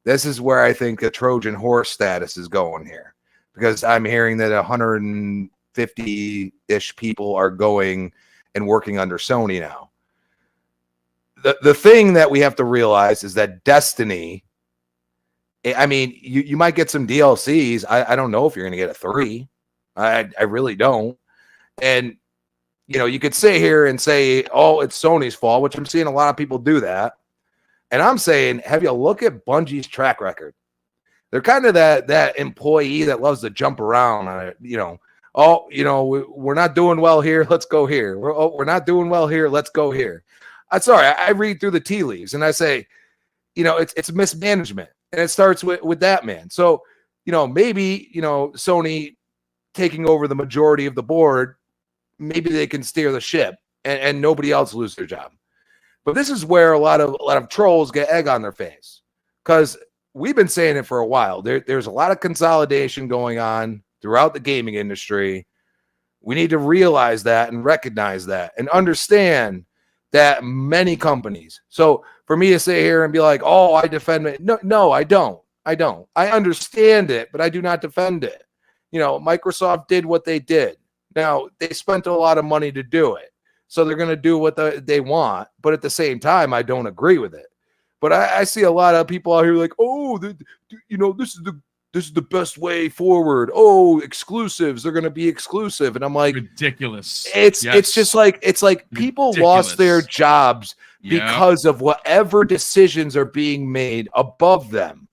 This is where I think a Trojan horse status is going here, because I'm hearing that 150-ish people are going and working under Sony now. The thing that we have to realize is that Destiny, I mean, you might get some DLCs. I don't know if you're going to get a 3. I really don't. And, you could sit here and say, oh, it's Sony's fault, which I'm seeing a lot of people do that. And I'm saying, have you look at Bungie's track record? They're kind of that employee that loves to jump around on it, we're not doing well here, let's go here. We're not doing well here, let's go here. I'm sorry, I read through the tea leaves and I say, it's mismanagement. And it starts with that man. So, maybe, Sony taking over the majority of the board, maybe they can steer the ship and nobody else lose their job. But this is where a lot of trolls get egg on their face, because we've been saying it for a while. There's a lot of consolidation going on throughout the gaming industry. We need to realize that and recognize that and understand that many companies. So for me to sit here and be like, oh, I defend it. No, I don't. I understand it, but I do not defend it. Microsoft did what they did. Now, they spent a lot of money to do it. So they're going to do what they want. But at the same time, I don't agree with it. But I see a lot of people out here like, oh, this is the best way forward. Oh, exclusives, they're going to be exclusive. And I'm like, ridiculous. It's just like, people ridiculous. Lost their jobs because of whatever decisions are being made above them.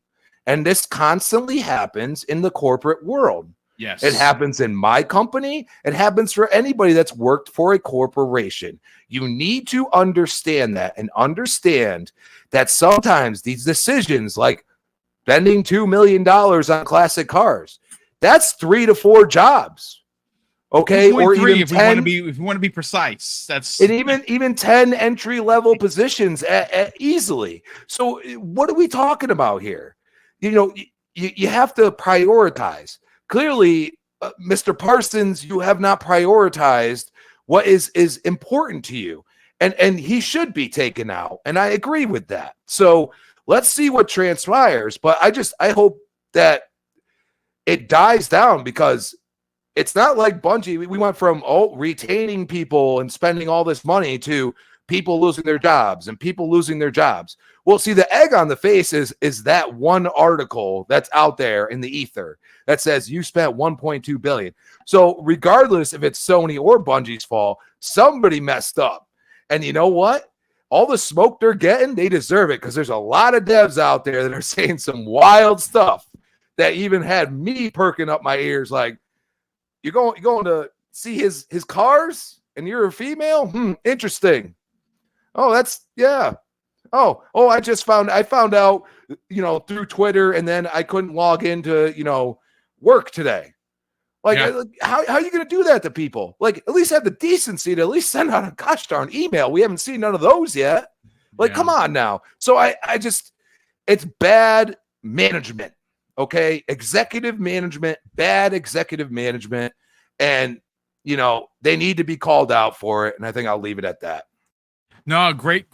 And this constantly happens in the corporate world. Yes. It happens in my company. It happens for anybody that's worked for a corporation. You need to understand that and understand that sometimes these decisions, like spending $2 million on classic cars, that's 3 to 4 jobs. Okay. Or even if 10, we want to be precise, that's and even 10 entry-level positions easily. So what are we talking about here? You have to prioritize. Clearly, Mr. Parsons, you have not prioritized what is important to you. And he should be taken out. And I agree with that. So let's see what transpires. But I hope that it dies down because it's not like Bungie. We went from retaining people and spending all this money to people losing their jobs and people losing their jobs. Well, see, the egg on the face is that one article that's out there in the ether that says you spent 1.2 billion. So regardless if it's Sony or Bungie's fault, somebody messed up. And you know what? All the smoke they're getting, they deserve it, because there's a lot of devs out there that are saying some wild stuff that even had me perking up my ears like, you're going to see his cars and you're a female? Interesting. Oh, that's, yeah. Oh, I found out, through Twitter, and then I couldn't log into, work today. Like, yeah. How are you going to do that to people? Like, at least have the decency to at least send out a gosh darn email. We haven't seen none of those yet. Like, come on now. So I just, it's bad management. Okay. Executive management, bad executive management. And, they need to be called out for it. And I think I'll leave it at that. No, great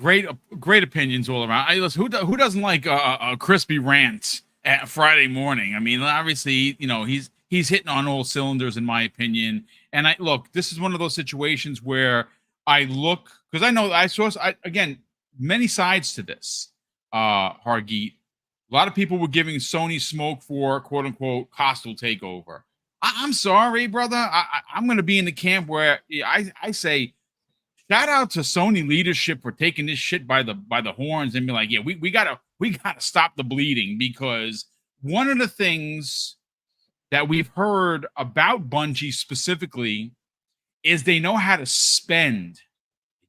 opinions all around. Listen, who doesn't like a crispy rant at Friday morning? I mean, obviously, he's hitting on all cylinders, in my opinion. And this is one of those situations where I look, because I know again, many sides to this. Hargeet, a lot of people were giving Sony smoke for quote unquote hostile takeover. I'm sorry, brother. I'm going to be in the camp where I say, shout out to Sony leadership for taking this shit by the horns and be like, yeah, we gotta stop the bleeding, because one of the things that we've heard about Bungie specifically is they know how to spend,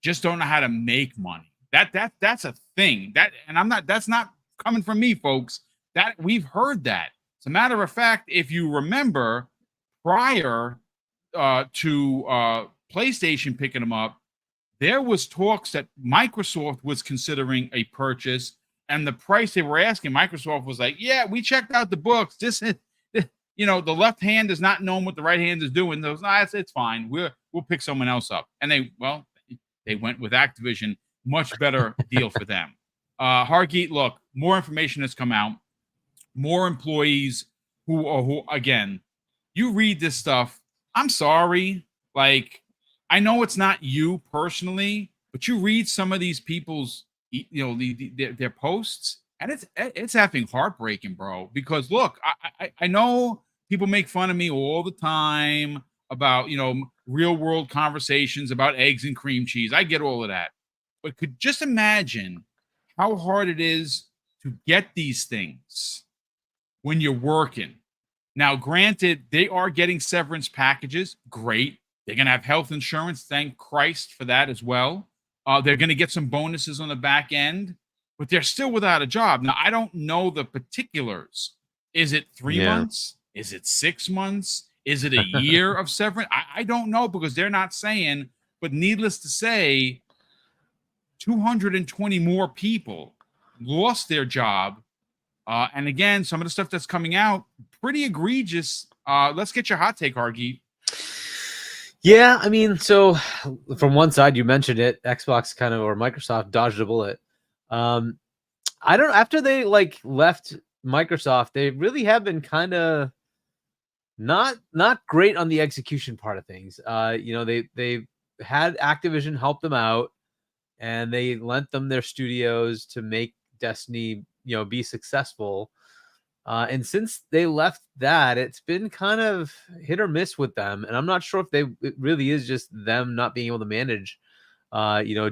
just don't know how to make money. That's a thing. That's not coming from me, folks. That we've heard that. As a matter of fact, if you remember, prior to PlayStation picking them up, there was talks that Microsoft was considering a purchase, and the price they were asking, Microsoft was like, yeah, we checked out the books. This is, the left hand is not knowing what the right hand is doing. Those, it's fine. We'll pick someone else up. And they went with Activision. Much better deal for them. Hargeet, look, more information has come out. More employees who again, you read this stuff. I'm sorry. Like, I know it's not you personally, but you read some of these people's, their posts, and it's effing heartbreaking, bro. Because look, I know people make fun of me all the time about, real world conversations about eggs and cream cheese. I get all of that, but could just imagine how hard it is to get these things when you're working. Now, granted, they are getting severance packages. Great. They're going to have health insurance. Thank Christ for that as well. They're going to get some bonuses on the back end, but they're still without a job. Now, I don't know the particulars. Is it 3 months? Is it 6 months? Is it a year of severance? I don't know, because they're not saying, but needless to say, 220 more people lost their job. And again, some of the stuff that's coming out, pretty egregious. Let's get your hot take, Hargeet. Yeah, I mean, so from one side, you mentioned it, Xbox or Microsoft dodged a bullet. After they left Microsoft, they really have been kind of not great on the execution part of things. They had Activision help them out, and they lent them their studios to make Destiny, be successful. And since they left that, it's been kind of hit or miss with them. And I'm not sure if it really is just them not being able to manage,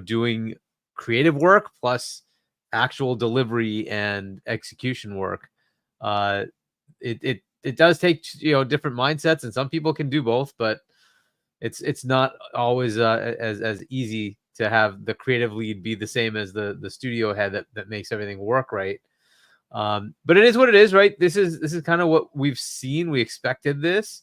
doing creative work plus actual delivery and execution work. It does take, different mindsets, and some people can do both, but it's not always as easy to have the creative lead be the same as the studio head that makes everything work right. But it is what it is, right? This is kind of what we've seen. We expected this.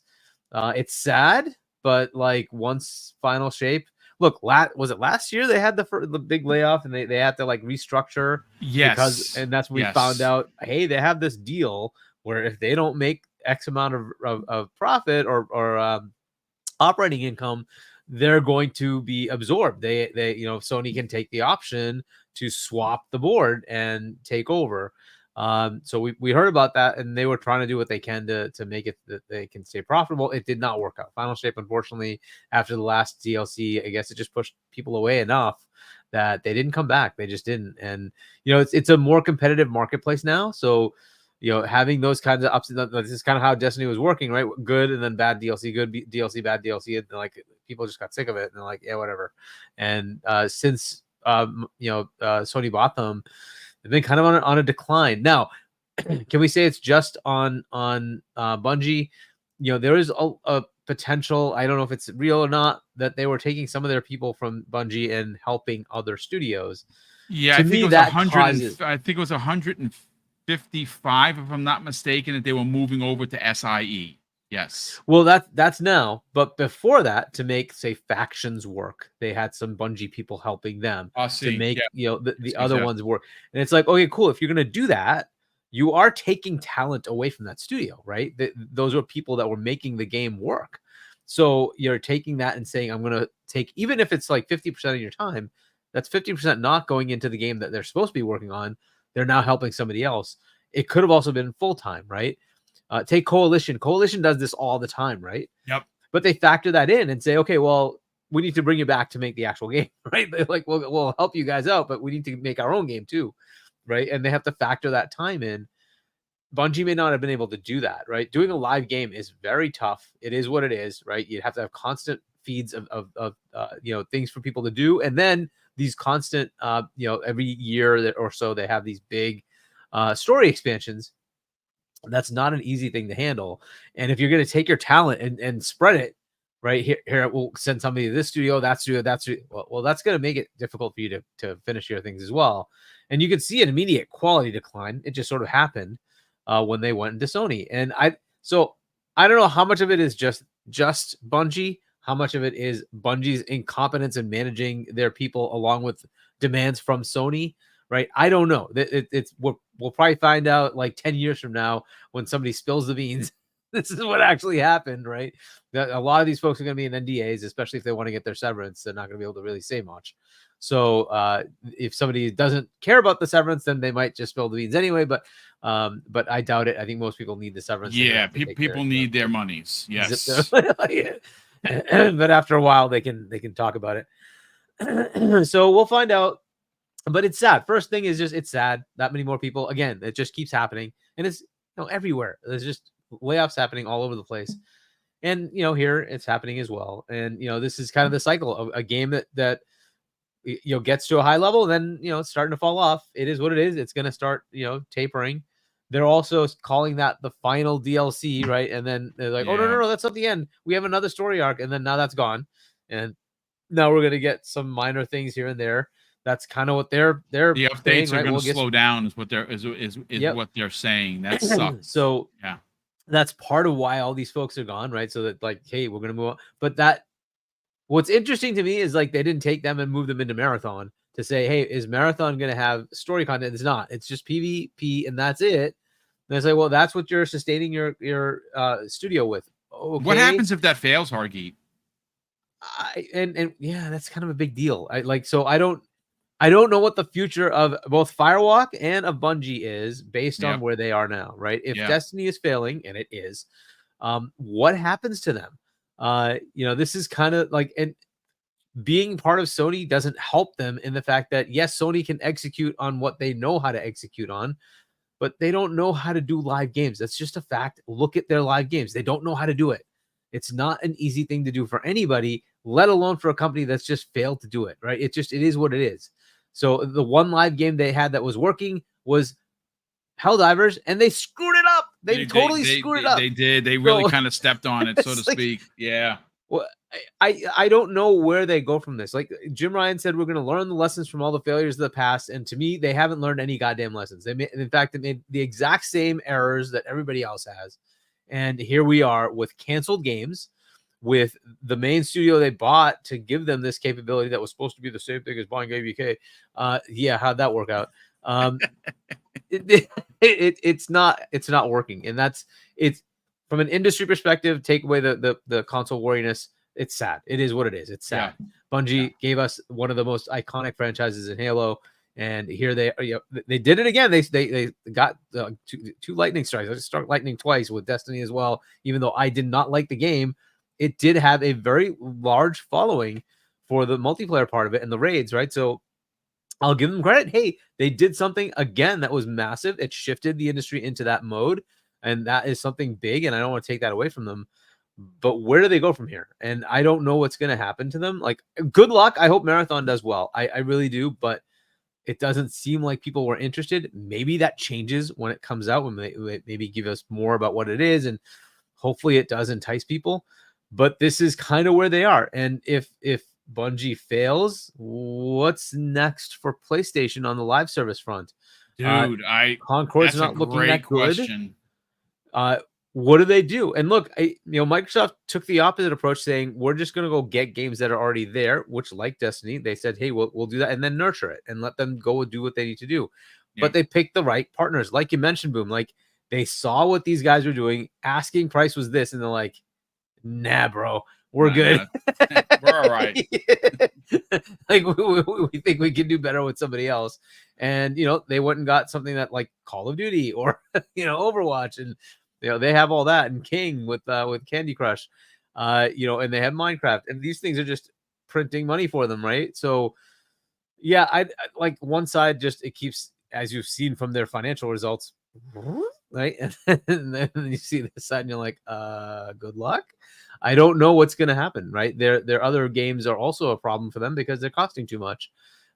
It's sad, but once final shape. Look, was it last year they had the big layoff, and they had to restructure? Yes, and that's when we found out. Hey, they have this deal where if they don't make X amount of profit or operating income, they're going to be absorbed. They Sony can take the option to swap the board and take over. So we heard about that, and they were trying to do what they can to make it that they can stay profitable. It did not work out. Final Shape, unfortunately, after the last DLC, I guess it just pushed people away enough that they didn't come back. They just didn't. And it's a more competitive marketplace now. So having those kinds of ups and downs, this is kind of how Destiny was working, right? Good and then bad DLC, good DLC, bad DLC, and like people just got sick of it, and they're like, yeah, whatever. And since Sony bought them, they've been kind of on a decline. Now, can we say it's just on Bungie? There is a potential, I don't know if it's real or not, that they were taking some of their people from Bungie and helping other studios. Yeah, I think it was 100. I think it was 155, if I'm not mistaken, that they were moving over to SIE. Yes. Well, that's now, but before that, to make say factions work, they had some Bungie people helping them to make the other ones work. And it's like, okay, cool. If you're gonna do that, you are taking talent away from that studio, right? Those are people that were making the game work. So you're taking that and saying, I'm gonna take, even if it's like 50% of your time, that's 50% not going into the game that they're supposed to be working on. They're now helping somebody else. It could have also been full time, right? Take Coalition. Coalition does this all the time, right? Yep. But they factor that in and say, okay, well, we need to bring you back to make the actual game, right? They're like, we'll help you guys out, but we need to make our own game too, right? And they have to factor that time in. Bungie may not have been able to do that, right? Doing a live game is very tough. It is what it is, right? You have to have constant feeds of things for people to do, and then these constant, every year or so they have these big story expansions. That's not an easy thing to handle. And if you're going to take your talent and spread it, right, here we'll send somebody to this studio, that studio, that studio. Well, that's going to make it difficult for you to finish your things as well. And you can see an immediate quality decline. It just sort of happened when they went into Sony. And I don't know how much of it is just Bungie, how much of it is Bungie's incompetence in managing their people along with demands from Sony. Right. I don't know. We'll probably find out like 10 years from now when somebody spills the beans. This is what actually happened. Right. A lot of these folks are going to be in NDAs, especially if they want to get their severance. They're not going to be able to really say much. So if somebody doesn't care about the severance, then they might just spill the beans anyway. But I doubt it. I think most people need the severance. Yeah. People need their monies. Yes. But after a while, they can talk about it. So we'll find out. But it's sad. First thing is just, it's sad that many more people, again, it just keeps happening, and it's everywhere. There's just layoffs happening all over the place. And here it's happening as well. And this is kind of the cycle of a game that gets to a high level, and then it's starting to fall off. It is what it is. It's going to start tapering. They're also calling that the final DLC, right? And then they're like, oh no, that's not the end. We have another story arc, and then now that's gone, and now we're going to get some minor things here and there. That's kind of what the updates saying, are right? going to slow down. Is what what they're saying. That sucks. So yeah, that's part of why all these folks are gone, right? So that like, hey, we're going to move on. But what's interesting to me is like they didn't take them and move them into Marathon to say, hey, is Marathon going to have story content? It's not. It's just PvP, and that's it. And it's like, well, that's what you're sustaining your studio with. Okay. What happens if that fails, Hargeet? And yeah, that's kind of a big deal. I don't know what the future of both Firewalk and of Bungie is based on where they are now, right? If Destiny is failing, and it is, what happens to them? This is kind of like, and being part of Sony doesn't help them in the fact that, yes, Sony can execute on what they know how to execute on, but they don't know how to do live games. That's just a fact. Look at their live games. They don't know how to do it. It's not an easy thing to do for anybody, let alone for a company that's just failed to do it, right? It is what it is. So the one live game they had that was working was Helldivers, and they screwed it up. They totally screwed it up. They did. They really kind of stepped on it, so to speak. Yeah. Well, I don't know where they go from this. Like Jim Ryan said, we're going to learn the lessons from all the failures of the past. And to me, they haven't learned any goddamn lessons. They made the exact same errors that everybody else has. And here we are with canceled games, with the main studio they bought to give them this capability that was supposed to be the same thing as buying ABK. How'd that work out? It's not working. And it's from an industry perspective, take away the console wariness. It's sad. It is what it is. It's sad. Yeah. Bungie gave us one of the most iconic franchises in Halo. And here they did it again. They got two lightning strikes. I just struck lightning twice with Destiny as well. Even though I did not like the game, it did have a very large following for the multiplayer part of it and the raids, right? So I'll give them credit. Hey, they did something again that was massive. It shifted the industry into that mode, and that is something big. And I don't want to take that away from them. But where do they go from here? And I don't know what's going to happen to them. Like, good luck. I hope Marathon does well. I really do. But it doesn't seem like people were interested. Maybe that changes when it comes out, when they maybe give us more about what it is, and hopefully it does entice people. But this is kind of where they are. And if Bungie fails, what's next for PlayStation on the live service front? Dude, Concord's not looking that good. Question. What do they do? And look, Microsoft took the opposite approach, saying we're just going to go get games that are already there, which, like Destiny, they said, hey, we'll do that, and then nurture it and let them go and do what they need to do. Yeah. But they picked the right partners, like you mentioned, Boom. Like, they saw what these guys were doing. Asking price was this, and they're like, nah, bro, we're good. We're all right. Like, we think we can do better with somebody else. And they went and got something that, like, Call of Duty or Overwatch, and they have all that, and King with Candy Crush, and they have Minecraft, and these things are just printing money for them, right? So, yeah, I like one side, just it keeps, as you've seen from their financial results, right? And then you see this side, and you're like, good luck. I don't know what's going to happen, right? Their other games are also a problem for them because they're costing too much,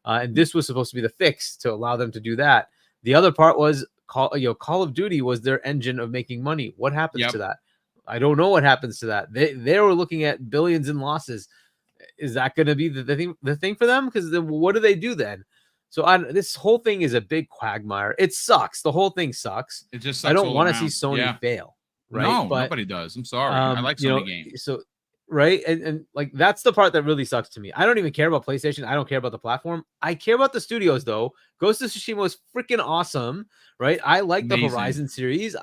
and this was supposed to be the fix to allow them to do that. The other part was Call of Duty was their engine of making money. What happens to that? I don't know what happens to that. They were looking at billions in losses. Is that going to be the thing for them? Because then what do they do then? So this whole thing is a big quagmire. It sucks. The whole thing sucks. It just sucks. I don't want to see Sony fail. Right? No, but nobody does. I'm sorry. I like Sony games. So right, and like that's the part that really sucks to me. I don't even care about PlayStation. I don't care about the platform. I care about the studios, though. Ghost of Tsushima was freaking awesome, right? I like the Horizon series.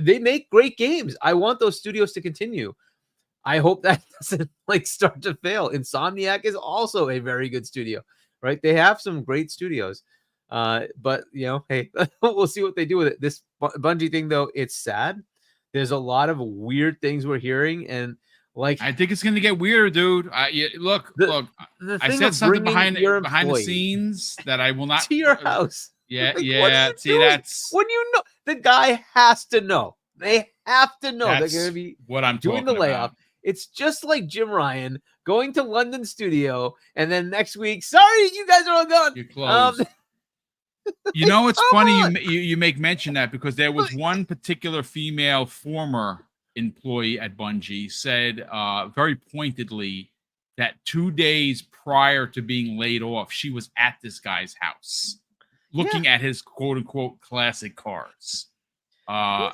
They make great games. I want those studios to continue. I hope that doesn't start to fail. Insomniac is also a very good studio, right? They have some great studios. But hey, we'll see what they do with it. This Bungie thing, though, it's sad. There's a lot of weird things we're hearing, and I think it's gonna get weirder, dude. Look. I said something behind the scenes that I will not to your house. Yeah. See, that's when the guy has to know. They have to know they're gonna be what I'm doing the layoff. About. It's just like Jim Ryan going to London studio, and then next week, sorry, you guys are all gone. You're closed. It's funny you make mention that, because there was one particular female former employee at Bungie said very pointedly that 2 days prior to being laid off, she was at this guy's house looking at his quote unquote classic cars. You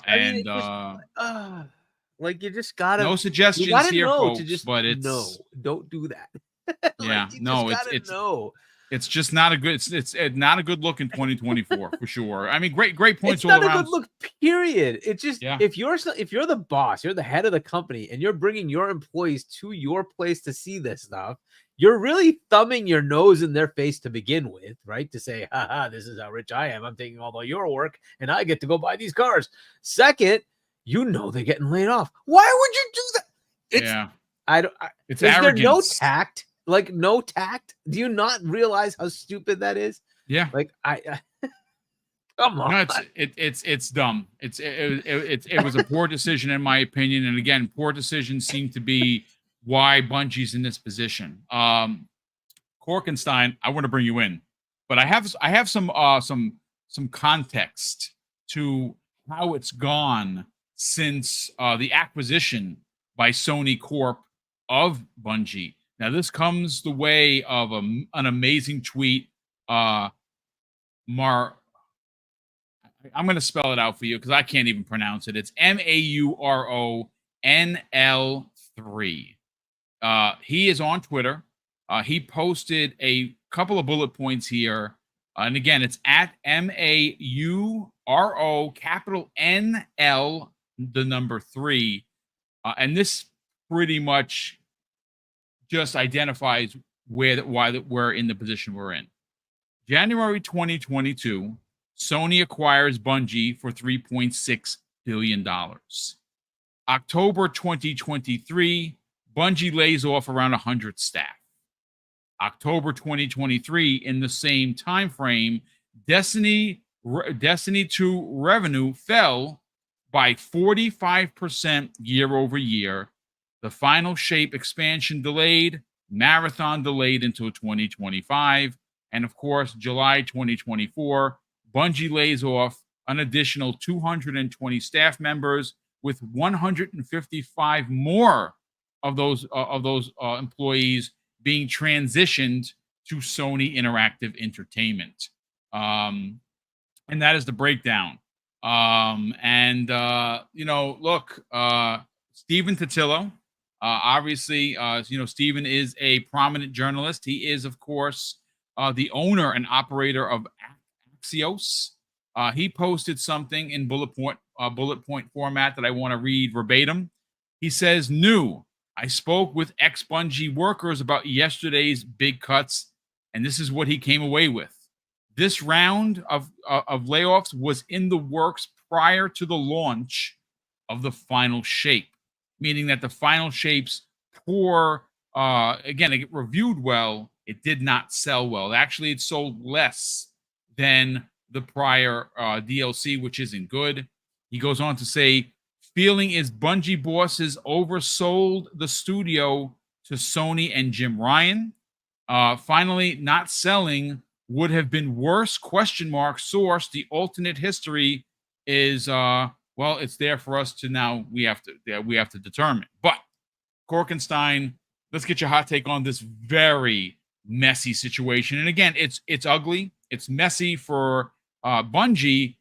just gotta, no suggestions here, folks, but it's don't do that. It's just not a good. It's not a good look in 2024 for sure. I mean, great points it's not all around. A good look, period. It's just if you're the boss, you're the head of the company, and you're bringing your employees to your place to see this stuff, you're really thumbing your nose in their face to begin with, right? To say, haha, this is how rich I am. I'm taking all of your work, and I get to go buy these cars. Second, they're getting laid off. Why would you do that? It's is arrogance. There no tact? No tact? Do you not realize how stupid that is? Yeah. Come on. No, it's dumb. It was a poor decision in my opinion, and again, poor decisions seem to be why Bungie's in this position. Korkenstein, I want to bring you in, but I have some context to how it's gone since the acquisition by Sony Corp of Bungie. Now, this comes the way of an amazing tweet. I'm going to spell it out for you because I can't even pronounce it. It's MAURONL3. He is on Twitter. He posted a couple of bullet points here. And again, it's at MAURO capital NL, the number 3. And this pretty much just identifies why we're in the position we're in. January 2022, Sony acquires Bungie for $3.6 billion. October 2023, Bungie lays off around 100 staff. October 2023, in the same time frame, Destiny 2 revenue fell by 45% year over year. The Final Shape expansion delayed, Marathon delayed until 2025, and of course, July 2024, Bungie lays off an additional 220 staff members, with 155 more of those employees being transitioned to Sony Interactive Entertainment. And that is the breakdown. Look, Stephen Totillo, obviously, Stephen is a prominent journalist. He is, of course, the owner and operator of Axios. He posted something in bullet point format that I want to read verbatim. He says, "New. I spoke with ex-Bungie workers about yesterday's big cuts, and this is what he came away with. This round of layoffs was in the works prior to the launch of the Final Shape, meaning that the Final Shape's poor, again, it reviewed well. It did not sell well. Actually, it sold less than the prior DLC, which isn't good." He goes on to say, "Feeling is Bungie bosses oversold the studio to Sony and Jim Ryan. Finally, not selling would have been worse, ? Source, the alternate history is, it's there for us to now, we have to determine. But Korkenstein, let's get your hot take on this very messy situation. And again, it's ugly. It's messy for Bungie,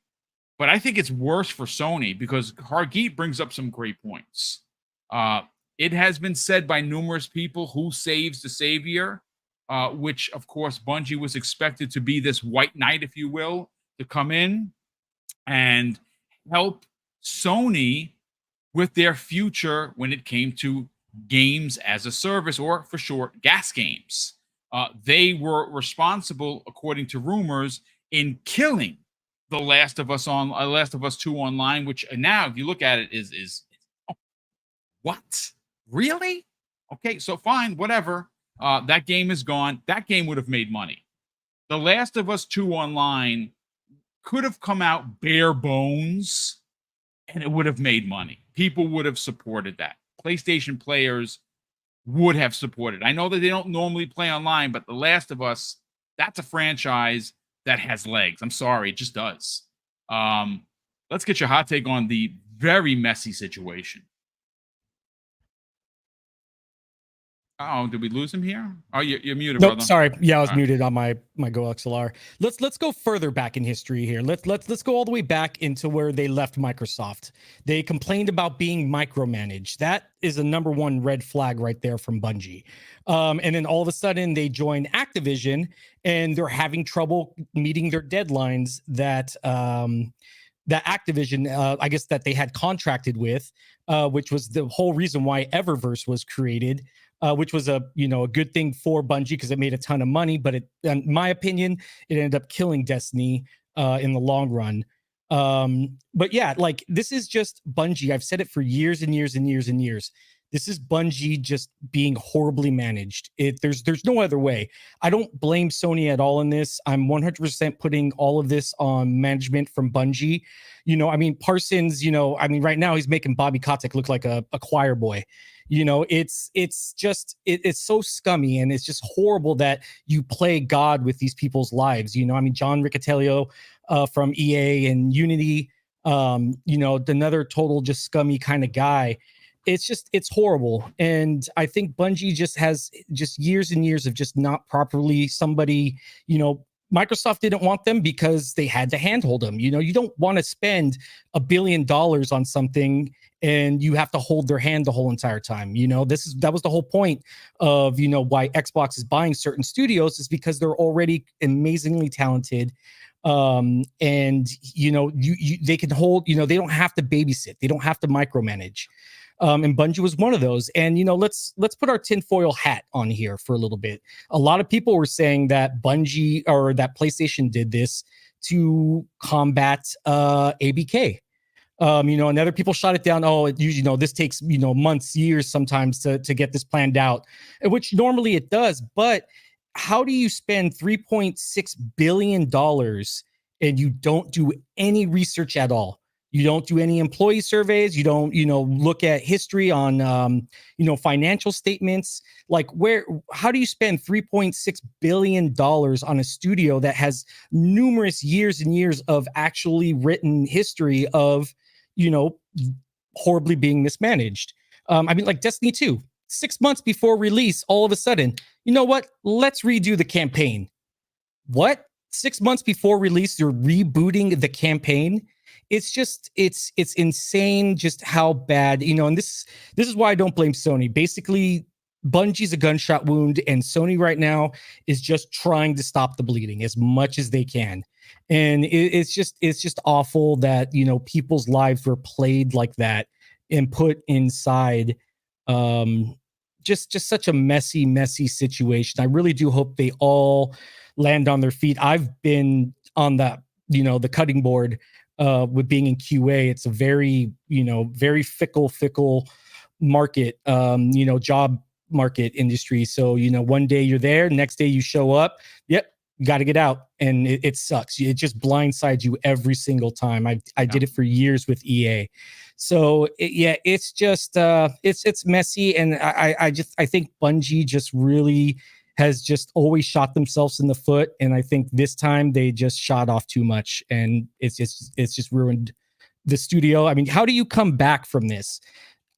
but I think it's worse for Sony because Hargeet brings up some great points. It has been said by numerous people, who saves the savior, which, of course, Bungie was expected to be this white knight, if you will, to come in and help Sony with their future when it came to games as a service, or for short, gas games. They were responsible, according to rumors, in killing The Last of Us 2 online, which now, if you look at it, is what? Really? Okay, so fine, whatever. That game is gone. That game would have made money. The Last of Us 2 online could have come out bare bones, and it would have made money. People would have supported that. PlayStation players would have supported. I know that they don't normally play online, but The Last of Us, that's a franchise that has legs. I'm sorry, it just does. Let's get your hot take on the very messy situation. Oh, did we lose him here? Oh, you're muted, nope, brother. Sorry. Yeah, I was muted on my Go XLR. Let's go further back in history here. Let's go all the way back into where they left Microsoft. They complained about being micromanaged. That is a number one red flag right there from Bungie. And then all of a sudden they join Activision, and they're having trouble meeting their deadlines that Activision, I guess, that they had contracted with, which was the whole reason why Eververse was created. Which was a good thing for Bungie because it made a ton of money, but in my opinion, it ended up killing Destiny in the long run. But yeah, like, this is just Bungie. I've said it for years and years and years and years. This is Bungie just being horribly managed. There's no other way. I don't blame Sony at all in this. I'm 100% putting all of this on management from Bungie. Parsons, right now he's making Bobby Kotick look like a choir boy. It's so scummy, and it's just horrible that you play God with these people's lives. John Riccatello from EA and Unity, another total just scummy kind of guy. It's horrible. And I think Bungie just has years and years of just not properly somebody, Microsoft didn't want them because they had to handhold them. You don't want to spend $1 billion on something and you have to hold their hand the whole entire time. That was the whole point of, why Xbox is buying certain studios, is because they're already amazingly talented. And they can hold, they don't have to babysit. They don't have to micromanage. And Bungie was one of those. And let's put our tinfoil hat on here for a little bit. A lot of people were saying that Bungie or that PlayStation did this to combat ABK. And other people shot it down. Oh, it usually, this takes, months, years sometimes to get this planned out, which normally it does. But how do you spend $3.6 billion and you don't do any research at all? You don't do any employee surveys. You don't, look at history on, financial statements. Like how do you spend $3.6 billion on a studio that has numerous years and years of actually written history of, horribly being mismanaged? Like Destiny 2, 6 months before release, all of a sudden, you know what? Let's redo the campaign. What? 6 months before release, you're rebooting the campaign? It's insane just how bad, and this is why I don't blame Sony. Basically, Bungie's a gunshot wound, and Sony right now is just trying to stop the bleeding as much as they can. And it's just awful that, people's lives were played like that and put inside just such a messy situation. I really do hope they all land on their feet. I've been on that, the cutting board with being in QA. It's a very, very fickle market, job market industry. So, one day you're there, next day you show up. Yep. Got to get out, and it sucks. It just blindsides you every single time. I did it for years with EA, so it's just it's messy, and I think Bungie just really has just always shot themselves in the foot, and I think this time they just shot off too much, and it's just ruined the studio. I mean, how do you come back from this?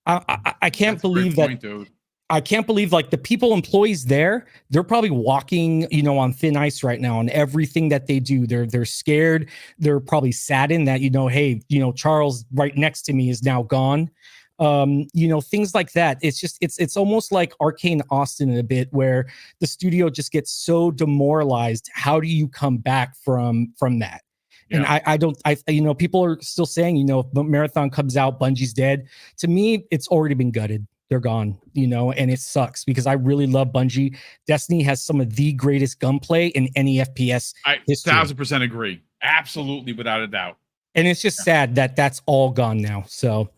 I can't believe that. Dude. I can't believe like the employees there, they're probably walking, on thin ice right now on everything that they do. They're scared. They're probably saddened that, hey, Charles right next to me is now gone. Things like that. It's just, it's almost like Arcane Austin in a bit where the studio just gets so demoralized. How do you come back from that? Yeah. And people are still saying, if Marathon comes out, Bungie's dead. To me, it's already been gutted. They're gone, and it sucks because I really love Bungie. Destiny has some of the greatest gunplay in any FPS history. 1000% agree. Absolutely, without a doubt. And it's just sad that that's all gone now. So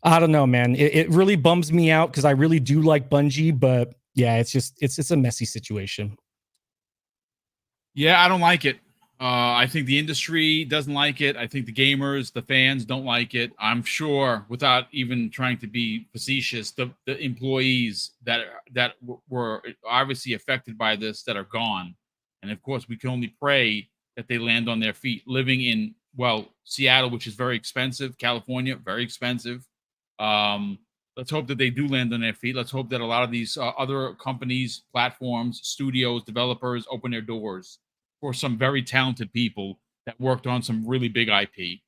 I don't know, man. It really bums me out because I really do like Bungie, but yeah, it's a messy situation. Yeah, I don't like it. I think the industry doesn't like it. I think the gamers, the fans don't like it. I'm sure, without even trying to be facetious, the employees that were obviously affected by this that are gone. And of course, we can only pray that they land on their feet. Living in, Seattle, which is very expensive, California, very expensive. Let's hope that they do land on their feet. Let's hope that a lot of these other companies, platforms, studios, developers open their doors for some very talented people that worked on some really big IP,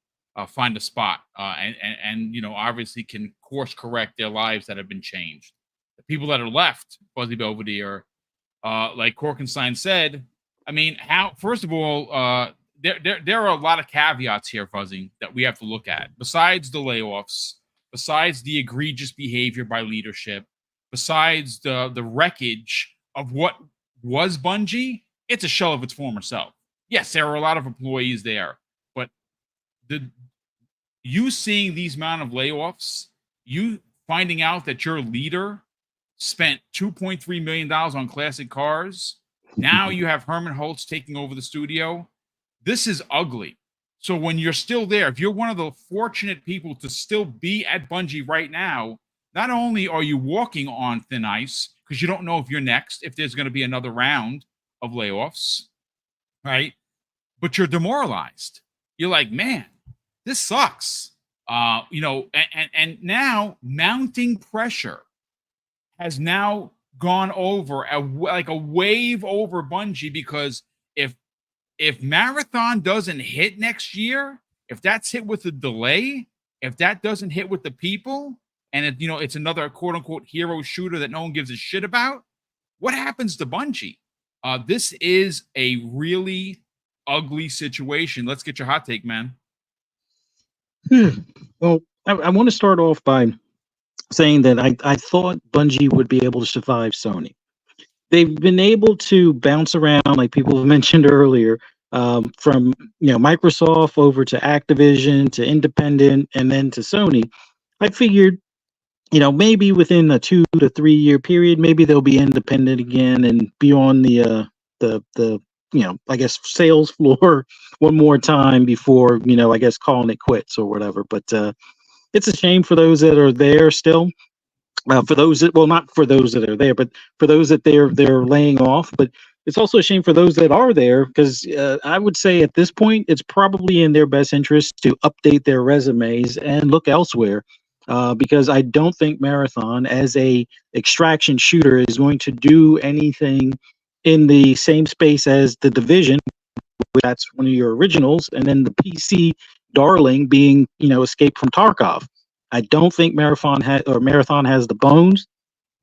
find a spot and obviously can course correct their lives that have been changed. The people that are left, Fuzzy Belvedere, like Korkenstein said, I mean, first of all, there are a lot of caveats here, Fuzzy, that we have to look at. Besides the layoffs, besides the egregious behavior by leadership, besides the wreckage of what was Bungie, it's a shell of its former self. Yes, there are a lot of employees there, but you seeing these amount of layoffs, you finding out that your leader spent $2.3 million on classic cars. Now you have Herman Holtz taking over the studio. This is ugly. So when you're still there, if you're one of the fortunate people to still be at Bungie right now, not only are you walking on thin ice, because you don't know if you're next, if there's going to be another round of layoffs, right? But you're demoralized. You're like, man, this sucks. And now mounting pressure has now gone over like a wave over Bungie, because if Marathon doesn't hit next year, if that's hit with a delay, if that doesn't hit with the people, and it's another quote unquote hero shooter that no one gives a shit about, what happens to Bungie? This is a really ugly situation. Let's get your hot take, man. Well, I want to start off by saying that I thought Bungie would be able to survive Sony. They've been able to bounce around, like people have mentioned earlier, from Microsoft over to Activision to independent and then to Sony. I figured, maybe within a 2 to 3 year period, maybe they'll be independent again and be on the I guess sales floor one more time before I guess calling it quits or whatever. But it's a shame for those that are there still. For those that, well, not for those that are there, but for those that they're laying off. But it's also a shame for those that are there, because I would say at this point it's probably in their best interest to update their resumes and look elsewhere, because I don't think Marathon as a extraction shooter is going to do anything in the same space as the Division. That's one of your originals, and then the PC darling being Escape from Tarkov. I don't think Marathon has the bones.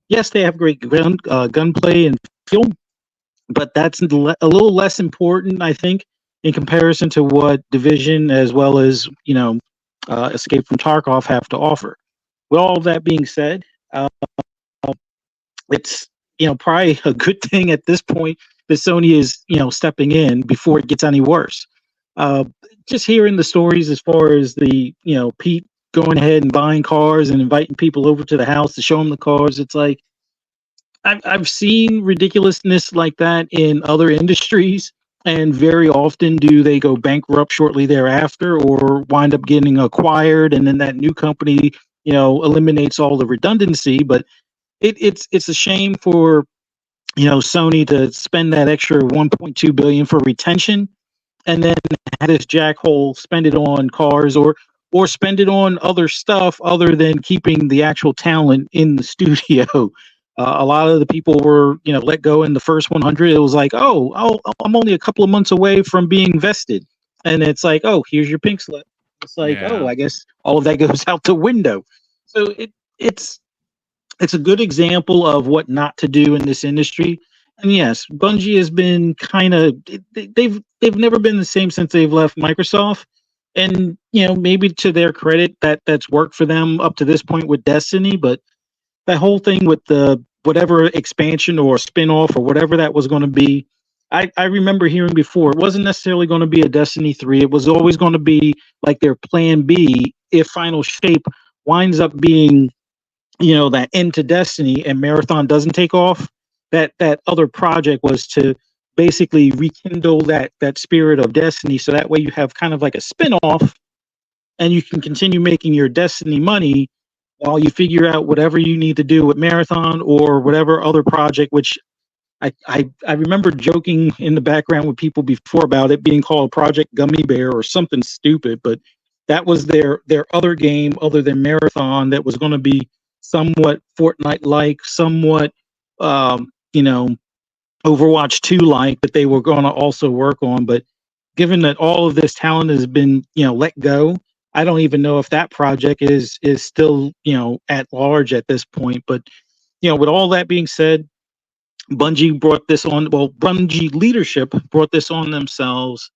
Yes, they have great gunplay and feel, but that's a little less important, I think, in comparison to what Division as well as Escape from Tarkov have to offer. With all of that being said, it's probably a good thing at this point that Sony is stepping in before it gets any worse. Just hearing the stories as far as the Pete going ahead and buying cars and inviting people over to the house to show them the cars. It's like, I've seen ridiculousness like that in other industries, and very often do they go bankrupt shortly thereafter or wind up getting acquired, and then that new company eliminates all the redundancy. But it's a shame for Sony to spend that extra 1.2 billion for retention, and then have this jackhole spend it on cars or spend it on other stuff other than keeping the actual talent in the studio. A lot of the people were, let go in the first 100. It was like, oh, I'm only a couple of months away from being vested. And it's like, oh, here's your pink slip. It's like, oh, I guess all of that goes out the window. So it's a good example of what not to do in this industry. And yes, Bungie has been kind of, they've never been the same since they've left Microsoft. And maybe to their credit, that's worked for them up to this point with Destiny. But that whole thing with the whatever expansion or spinoff or whatever that was going to be, I remember hearing before, it wasn't necessarily going to be a Destiny 3. It was always going to be like their plan B if Final Shape winds up being that end to Destiny and Marathon doesn't take off. That other project was to basically rekindle that spirit of Destiny, so that way you have kind of like a spin-off and you can continue making your Destiny money while you figure out whatever you need to do with Marathon or whatever other project, which I remember joking in the background with people before about it being called Project Gummy Bear or something stupid, but that was their other game other than Marathon that was going to be somewhat Fortnite-like, somewhat Overwatch 2-like, that they were going to also work on. But given that all of this talent has been let go, I don't even know if that project is still at large at this point. But with all that being said, Bungie brought this on. Well, Bungie leadership brought this on themselves.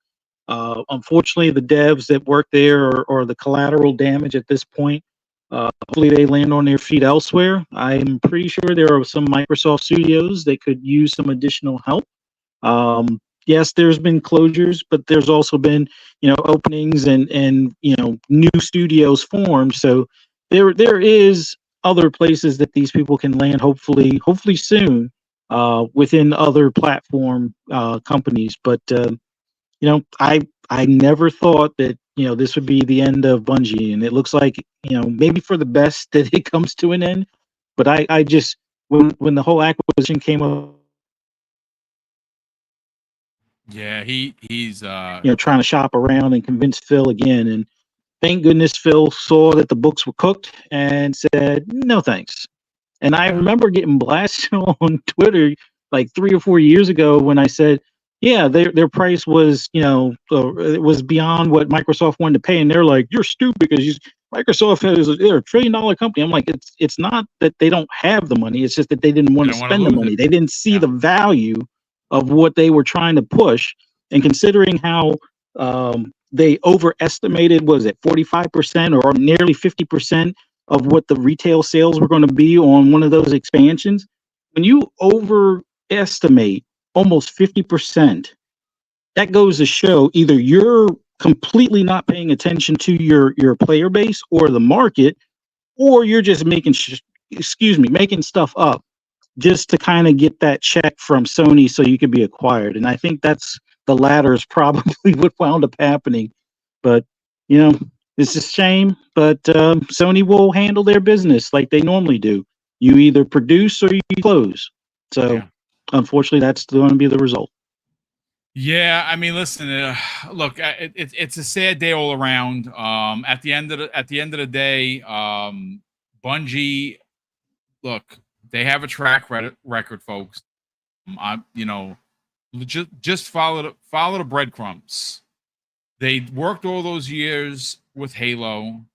Unfortunately, the devs that work there are the collateral damage at this point. Hopefully they land on their feet elsewhere. I'm pretty sure there are some Microsoft studios that could use some additional help. Yes, there's been closures, but there's also been, openings and new studios formed. So there is other places that these people can land, hopefully soon, within other platform companies. But I never thought that this would be the end of Bungie, and it looks like maybe for the best that it comes to an end. But I just when the whole acquisition came up, he's trying to shop around and convince Phil again, and thank goodness Phil saw that the books were cooked and said no thanks. And I remember getting blasted on Twitter like 3 or 4 years ago when I said, yeah, their price was, it was beyond what Microsoft wanted to pay. And they're like, you're stupid because Microsoft they're $1 trillion company. I'm like, it's not that they don't have the money. It's just that they didn't want to spend the money. They didn't see the value of what they were trying to push. And considering how they overestimated, was it 45% or nearly 50% of what the retail sales were going to be on one of those expansions, when you overestimate almost 50%, that goes to show either you're completely not paying attention to your player base or the market, or you're just making making stuff up just to kind of get that check from Sony so you could be acquired. And I think that's the latter is probably what wound up happening. But you know, it's a shame, but Sony will handle their business like they normally do. You either produce or you close. So Yeah. unfortunately, that's going to be the result. Yeah, I mean, listen. Look, it's a sad day all around. At the end of the day, Bungie, look, they have a track record, folks. Just follow the breadcrumbs. They worked all those years with Halo,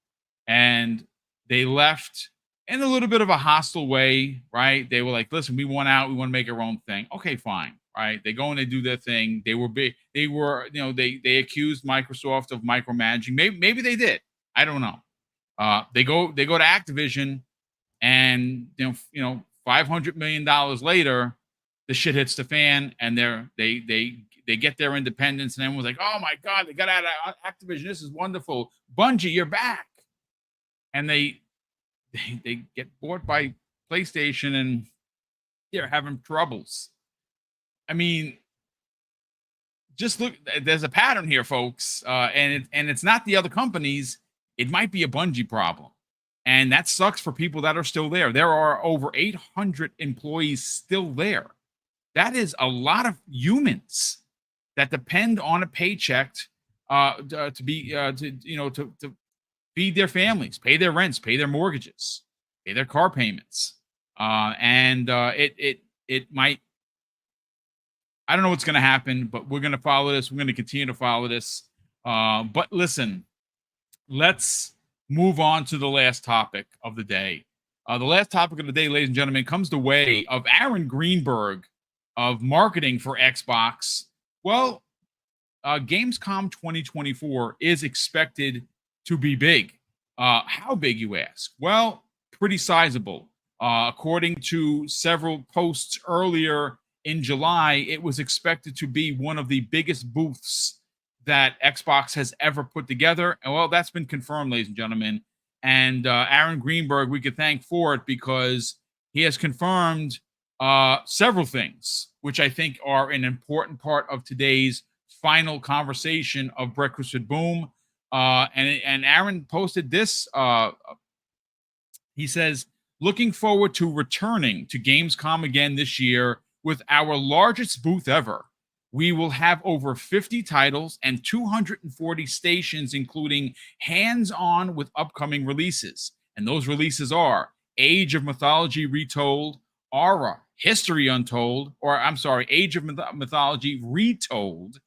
and they left in a little bit of a hostile way, right? They were like, "Listen, we want out. We want to make our own thing." Okay, fine. Right, they go and they do their thing. They were big. They were, they accused Microsoft of micromanaging. Maybe they did. I don't know. They go to Activision, and $500 million later, the shit hits the fan, and they get their independence, and everyone's like, "Oh my god, they got out of Activision. This is wonderful. Bungie, you're back." And they get bought by PlayStation, and they're having troubles. I mean, just look. There's a pattern here, folks, and it's not the other companies. It might be a Bungie problem, and that sucks for people that are still there. There are over 800 employees still there. That is a lot of humans that depend on a paycheck to feed their families, pay their rents, pay their mortgages, pay their car payments, and it might. I don't know what's going to happen, but we're going to follow this. We're going to continue to follow this. But listen, let's move on to the last topic of the day. The last topic of the day, ladies and gentlemen, comes the way of Aaron Greenberg of marketing for Xbox. Well, Gamescom 2024 is expected to be big. How big, you ask? Well, pretty sizable. According to several posts earlier in July, it was expected to be one of the biggest booths that Xbox has ever put together. And well, that's been confirmed, ladies and gentlemen. And Aaron Greenberg, we could thank for it, because he has confirmed several things, which I think are an important part of today's final conversation of Breakfast with Boom. And Aaron posted this. He says, "Looking forward to returning to Gamescom again this year with our largest booth ever. We will have over 50 titles and 240 stations, including hands-on with upcoming releases. And those releases are Age of Mythology Retold, Aura, History Untold, Age of Mythology Retold,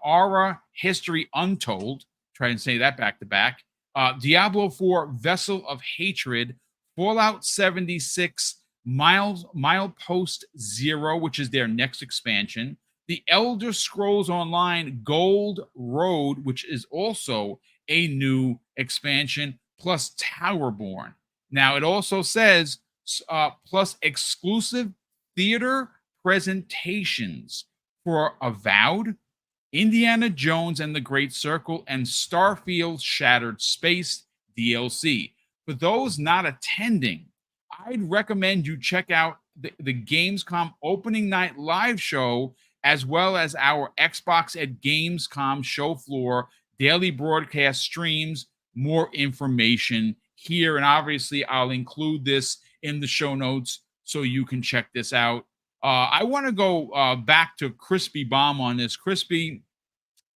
Aura, History Untold," try and say that back to back, Diablo 4, Vessel of Hatred, Fallout 76, Milepost Zero, which is their next expansion, The Elder Scrolls Online Gold Road, which is also a new expansion, plus Towerborn. Now, it also says, plus exclusive theater presentations for Avowed, Indiana Jones and the Great Circle, and Starfield Shattered Space DLC. For those not attending, I'd recommend you check out the Gamescom opening night live show, as well as our Xbox at Gamescom show floor daily broadcast streams. More information here, and obviously I'll include this in the show notes so you can check this out. I want to go back to Crispy Bomb on this. Crispy,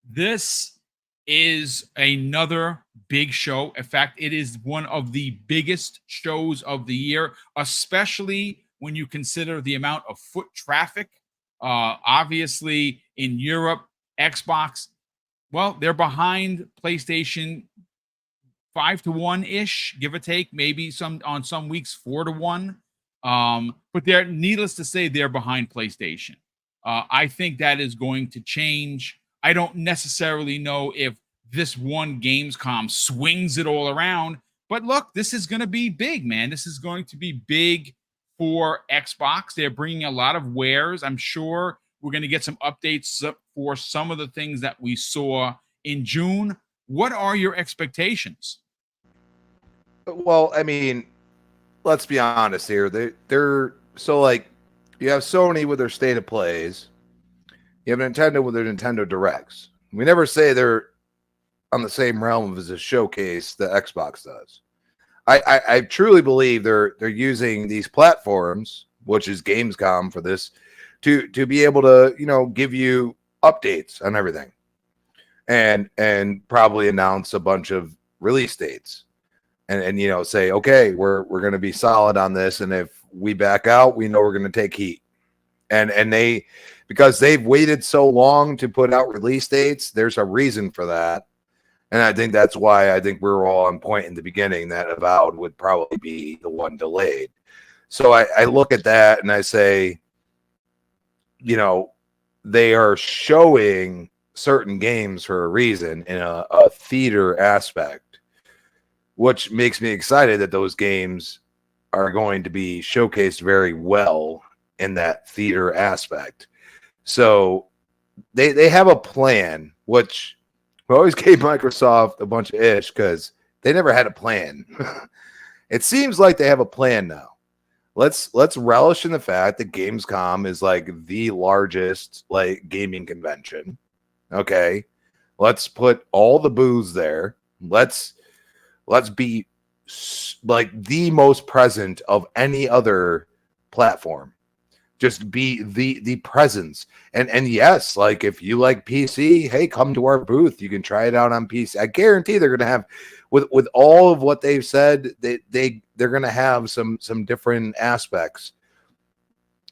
this is another big show. In fact, it is one of the biggest shows of the year, especially when you consider the amount of foot traffic. Obviously, in Europe, Xbox, well, they're behind PlayStation 5-1 ish, give or take, maybe on some weeks 4-1. But they're, needless to say, they're behind PlayStation. I think that is going to change. I don't necessarily know if this one Gamescom swings it all around, But look, this is going to be big, man. This is going to be big for Xbox. They're bringing a lot of wares. I'm sure we're going to get some updates for some of the things that we saw in June. What are your expectations? Well, I mean, let's be honest here. They're so like you have Sony with their state of plays. You have Nintendo with their Nintendo Directs. We never say they're on the same realm as a showcase that Xbox does. I truly believe they're using these platforms, which is Gamescom for this, to be able to give you updates on everything, and probably announce a bunch of release dates, and say, okay, we're going to be solid on this, and if we back out, we know we're going to take heat, and they, because they've waited so long to put out release dates, there's a reason for that. And I think that's why I think we were all on point in the beginning that Avowed would probably be the one delayed. So I look at that and I say, they are showing certain games for a reason in a theater aspect, which makes me excited that those games are going to be showcased very well in that theater aspect. So they have a plan, which we always gave Microsoft a bunch of ish because they never had a plan. It seems like they have a plan now. Let's relish in the fact that Gamescom is like the largest like gaming convention. Okay, let's put all the booths there. Let's be like the most present of any other platform. Just be the presence. And yes, like if you like PC, hey, come to our booth. You can try it out on PC. I guarantee they're gonna have with all of what they've said, they're gonna have some different aspects.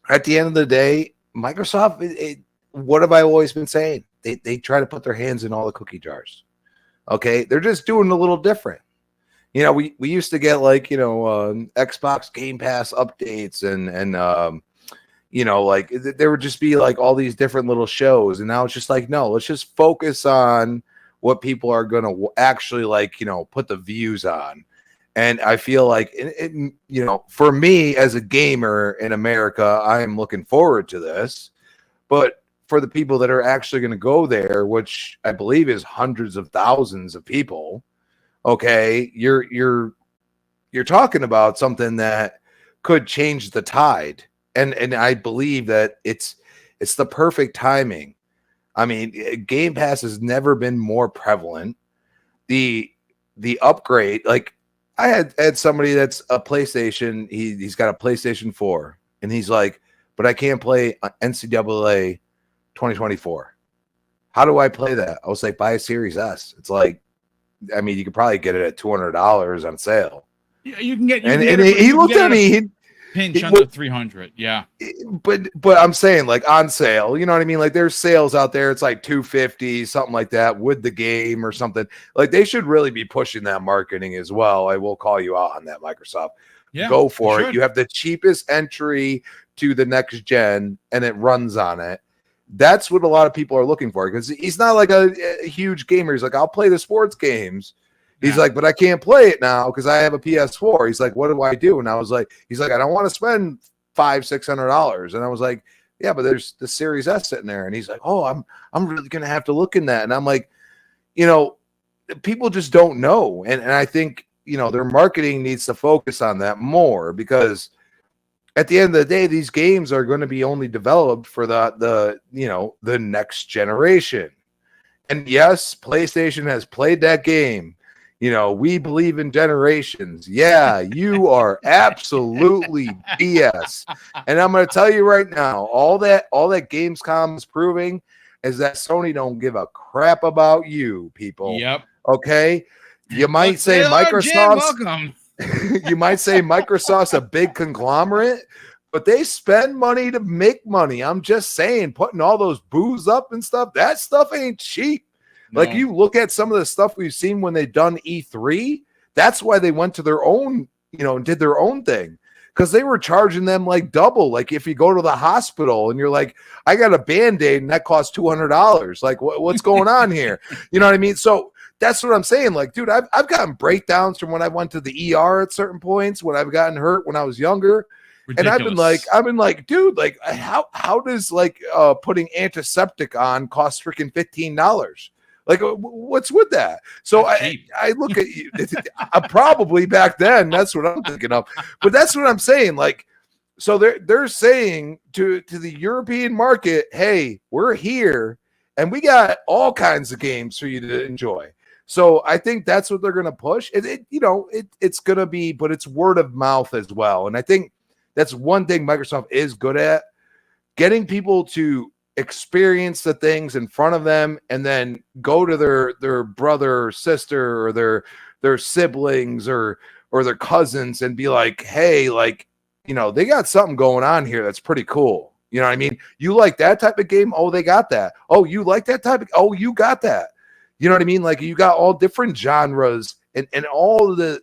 At the end of the day, Microsoft, what have I always been saying? They try to put their hands in all the cookie jars. Okay, they're just doing a little different. We used to get like Xbox Game Pass updates and like there would just be like all these different little shows, and now it's just like, no, let's just focus on what people are going to actually like, put the views on. And I feel like, for me as a gamer in America, I am looking forward to this, but for the people that are actually going to go there, which I believe is hundreds of thousands of people, okay, you're talking about something that could change the tide. And I believe that it's the perfect timing. I mean, Game Pass has never been more prevalent. The upgrade, like I had somebody that's a PlayStation, he's got a PlayStation 4, and he's like, but I can't play NCAA 2024. How do I play that? I was like, buy a Series S. It's like, I mean, you could probably get it at $200 on sale. Yeah, you can get. He looked at me. Pinch under 300, yeah. But I'm saying like on sale, you know what I mean? Like there's sales out there. It's like $250, something like that, with the game or something. Like they should really be pushing that marketing as well. I will call you out on that, Microsoft. Yeah, go for it. You have the cheapest entry to the next gen, and it runs on it. That's what a lot of people are looking for, because he's not like a huge gamer. He's like, I'll play the sports games. He's like, but I can't play it now because I have a PS4. He's like, what do I do? And I was like, he's like, I don't want to spend $500-$600. And I was like, yeah, but there's the Series S sitting there. And he's like, oh, I'm really gonna have to look in that. And I'm like, people just don't know. And I think their marketing needs to focus on that more, because at the end of the day, these games are going to be only developed for the next generation. And yes, PlayStation has played that game. We believe in generations. Yeah, you are absolutely BS. And I'm going to tell you right now, all that Gamescom is proving is that Sony don't give a crap about you, people. Yep. Okay? You might say Microsoft's welcome. You might say Microsoft's a big conglomerate, but they spend money to make money. I'm just saying, putting all those booths up and stuff, that stuff ain't cheap. No. Like you look at some of the stuff we've seen when they've done E3, that's why they went to their own, did their own thing, because they were charging them like double. Like if you go to the hospital and you're like, I got a Band-Aid and that costs $200. Like what's going on here? You know what I mean? So that's what I'm saying. Like, dude, I've gotten breakdowns from when I went to the ER at certain points, when I've gotten hurt when I was younger. Ridiculous. And I've been like, dude, like how does like putting antiseptic on cost freaking $15? Like, what's with that? So I look at you, probably back then, that's what I'm thinking of. But that's what I'm saying. Like, so they're saying to the European market, hey, we're here and we got all kinds of games for you to enjoy. So I think that's what they're going to push. It's going to be, but it's word of mouth as well. And I think that's one thing Microsoft is good at, getting people to experience the things in front of them and then go to their brother or sister or their siblings or their cousins and be like, hey, like, they got something going on here that's pretty cool. You know what I mean? You like that type of game? Oh, they got that. Oh, you like that type of, oh, you got that. You know what I mean? Like, you got all different genres and all the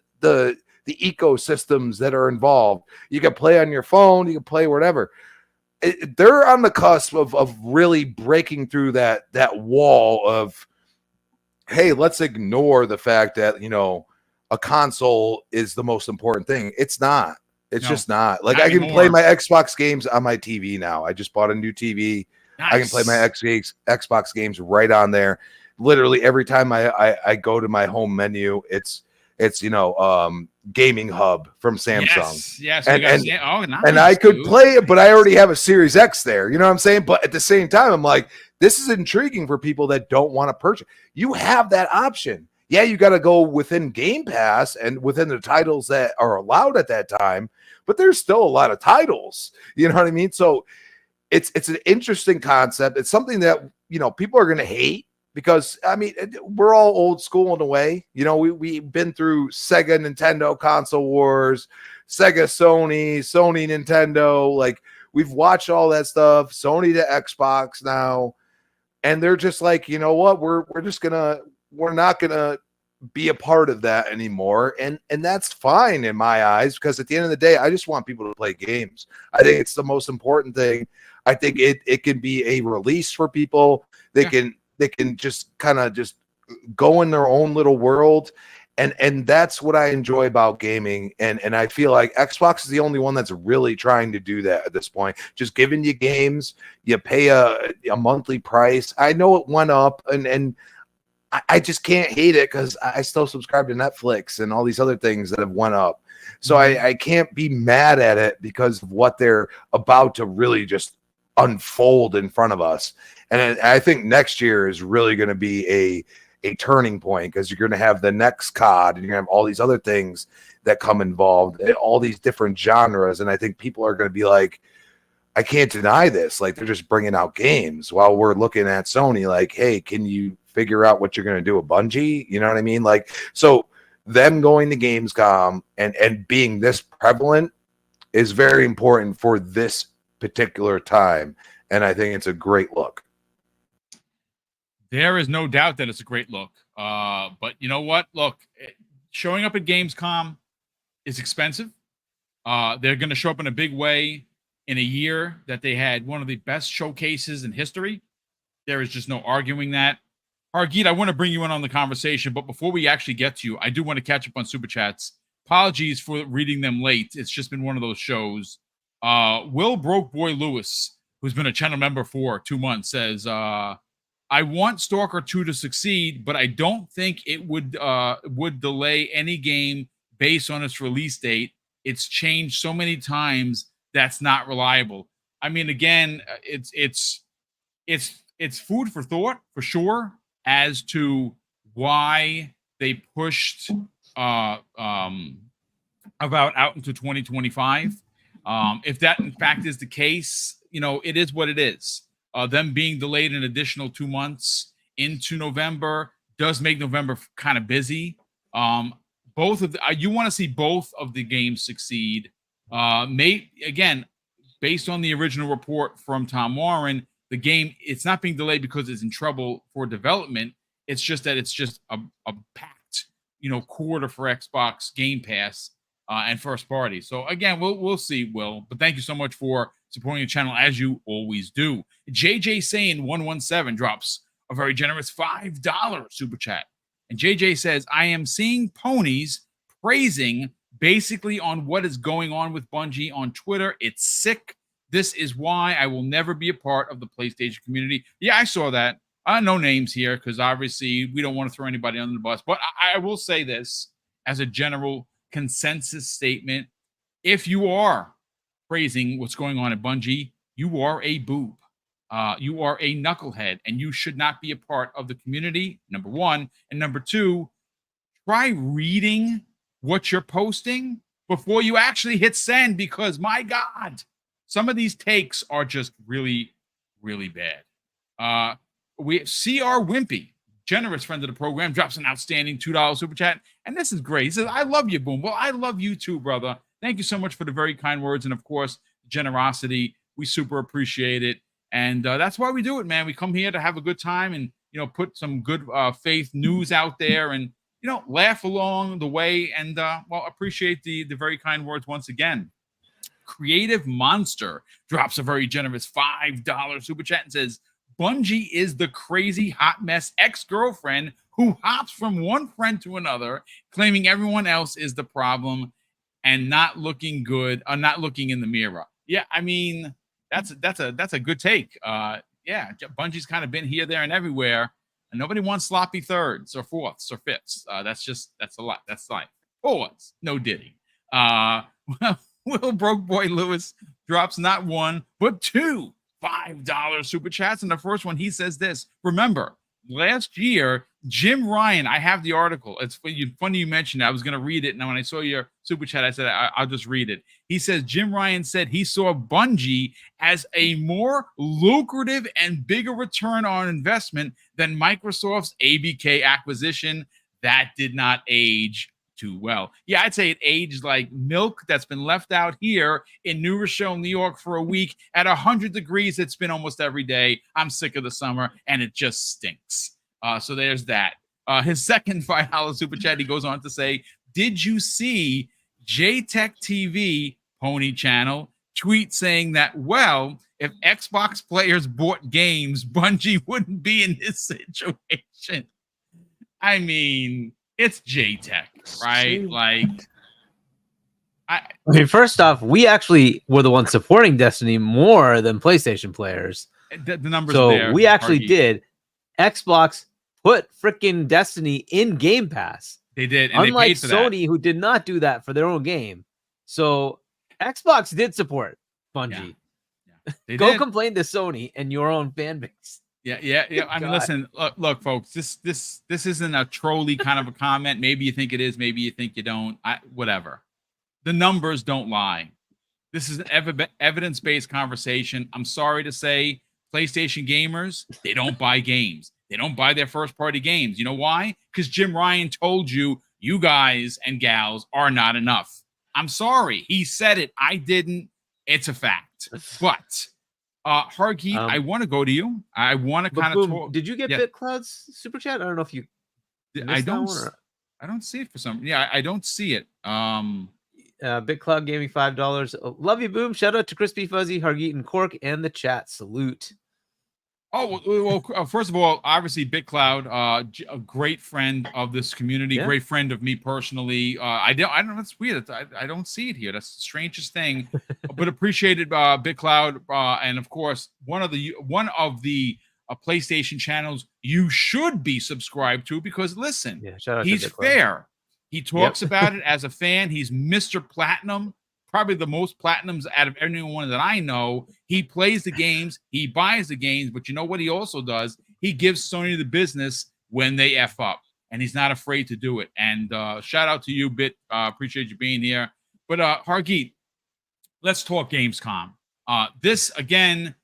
ecosystems that are involved. You can play on your phone, you can play whatever. They're on the cusp of really breaking through that wall of, hey, let's ignore the fact that a console is the most important thing. It's not. It's just not. Like, I can play my Xbox games on my TV now. I just bought a new TV. Nice. I can play my Xbox games right on there. Literally every time I go to my home menu, it's gaming hub from Samsung. Yes. Nice, and I could play it, but I already have a Series X there. You know what I'm saying? But at the same time, I'm like, this is intriguing for people that don't want to purchase. You have that option. Yeah, you got to go within Game Pass and within the titles that are allowed at that time, but there's still a lot of titles. You know what I mean? So it's an interesting concept. It's something that people are going to hate. Because, I mean, we're all old school in a way. We've been through Sega, Nintendo, console wars, Sega, Sony, Nintendo. Like, we've watched all that stuff, Sony to Xbox now. And they're just like, you know what? We're not going to be a part of that anymore. And that's fine in my eyes, because at the end of the day, I just want people to play games. I think it's the most important thing. I think it can be a release for people. They can just kind of just go in their own little world. And that's what I enjoy about gaming. And I feel like Xbox is the only one that's really trying to do that at this point. Just giving you games, you pay a monthly price. I know it went up and I just can't hate it because I still subscribe to Netflix and all these other things that have went up. So I can't be mad at it because of what they're about to really just unfold in front of us. And I think next year is really going to be a turning point, because you're going to have the next COD and you're going to have all these other things that come involved, all these different genres. And I think people are going to be like, I can't deny this. Like, they're just bringing out games while we're looking at Sony like, hey, can you figure out what you're going to do with Bungie? You know what I mean? Like, so them going to Gamescom and being this prevalent is very important for this particular time. And I think it's a great look. There is no doubt that it's a great look. But you know what? Look, showing up at Gamescom is expensive. They're going to show up in a big way in a year that they had one of the best showcases in history. There is just no arguing that. Hargeet, I want to bring you in on the conversation, but before we actually get to you, I do want to catch up on Super Chats. Apologies for reading them late. It's just been one of those shows. Will Broke Boy Lewis, who's been a channel member for 2 months, says, I want Stalker 2 to succeed, but I don't think it would delay any game based on its release date. It's changed so many times that's not reliable. I mean, again, it's food for thought for sure as to why they pushed Avowed out into 2025. If that in fact is the case, it is what it is. Them being delayed an additional 2 months into November does make November kind of busy. Both of you want to see both of the games succeed. Again, based on the original report from Tom Warren, the game, it's not being delayed because it's in trouble for development. It's just that it's just a packed, quarter for Xbox Game Pass and first party. So again, we'll see, Will. But thank you so much for supporting the channel as you always do. JJ Sane 117 drops a very generous $5 super chat And JJ says, I am seeing ponies praising basically on what is going on with Bungie on Twitter. It's sick. This is why I will never be a part of the PlayStation community. Yeah, I saw that. No names here because obviously we don't want to throw anybody under the bus. But I will say this as a general consensus statement. If you are praising what's going on at Bungie, you are a boob. You are a knucklehead, and you should not be a part of the community, number one. And number two, try reading what you're posting before you actually hit send, because my God, some of these takes are just really, really bad. We CR Wimpy, generous friend of the program, drops an outstanding $2 super chat. And this is great. He says, I love you, Boom. Well, I love you too, brother. Thank you so much for the very kind words. And of course, generosity. We super appreciate it. And that's why we do it, man. We come here to have a good time and, put some good faith news out there and, laugh along the way. And, appreciate the very kind words once again. Creative Monster drops a very generous $5 super chat and says, Bungie is the crazy hot mess ex-girlfriend who hops from one friend to another, claiming everyone else is the problem and not looking good, or not looking in the mirror. Yeah, I mean, that's a good take. Yeah, Bungie's kind of been here, there, and everywhere, and nobody wants sloppy thirds or fourths or fifths. That's a lot. That's life. Pause. No Diddy. Will Broke Boy Lewis drops not one but two $5 super chats. And the first one, he says this. Remember, last year, Jim Ryan, I have the article. It's funny you mentioned it. I was going to read it. And when I saw your super chat, I said, I'll just read it. He says, Jim Ryan said he saw Bungie as a more lucrative and bigger return on investment than Microsoft's ABK acquisition. That did not age too well. Yeah, I'd say it aged like milk that's been left out here in New Rochelle, New York for a week at 100 degrees. It's been almost every day. I'm sick of the summer and it just stinks. So there's that. His second $5 super chat, he goes on to say, did you see JTech TV Pony Channel tweet saying that, well, if Xbox players bought games, Bungie wouldn't be in this situation? I mean, it's JTech, right? Like, I mean, first off, we actually were the ones supporting Destiny more than PlayStation players. The numbers so there. We actually did. Xbox put freaking Destiny in Game Pass. They did. And unlike they paid for Sony, that. Who did not do that for their own game. So Xbox did support Bungie. Yeah. Go complain to Sony and your own fan base. Yeah. I mean, listen, look, folks. This isn't a trolley kind of a comment. Maybe you think it is. Maybe you think you don't. Whatever. The numbers don't lie. This is an evidence-based conversation. I'm sorry to say, PlayStation gamers, they don't buy games. They don't buy their first-party games. You know why? Because Jim Ryan told you, you guys and gals are not enough. I'm sorry. He said it. I didn't. It's a fact. But Hargeet, I want to go to you. I want to kind of talk. Did you get BitCloud's super chat? I don't know if you. I don't see it for some. Yeah, I don't see it. BitCloud Gaming $5. Love you, Boom. Shout out to Crispy Fuzzy, Hargeet, and Cork, and the chat. Salute. Oh, well, first of all, obviously BitCloud, a great friend of this community, great friend of me personally. I don't know. That's weird. I don't see it here. That's the strangest thing, but appreciated BitCloud, and of course one of the PlayStation channels you should be subscribed to, because listen, he's fair. He talks about it as a fan. He's Mr. Platinum. Probably the most platinums out of anyone that I know. He plays the games, he buys the games, but you know what he also does? He gives Sony the business when they F up, and he's not afraid to do it. And shout out to you, Bit. Appreciate you being here. But Hargeet, let's talk Gamescom. This, again,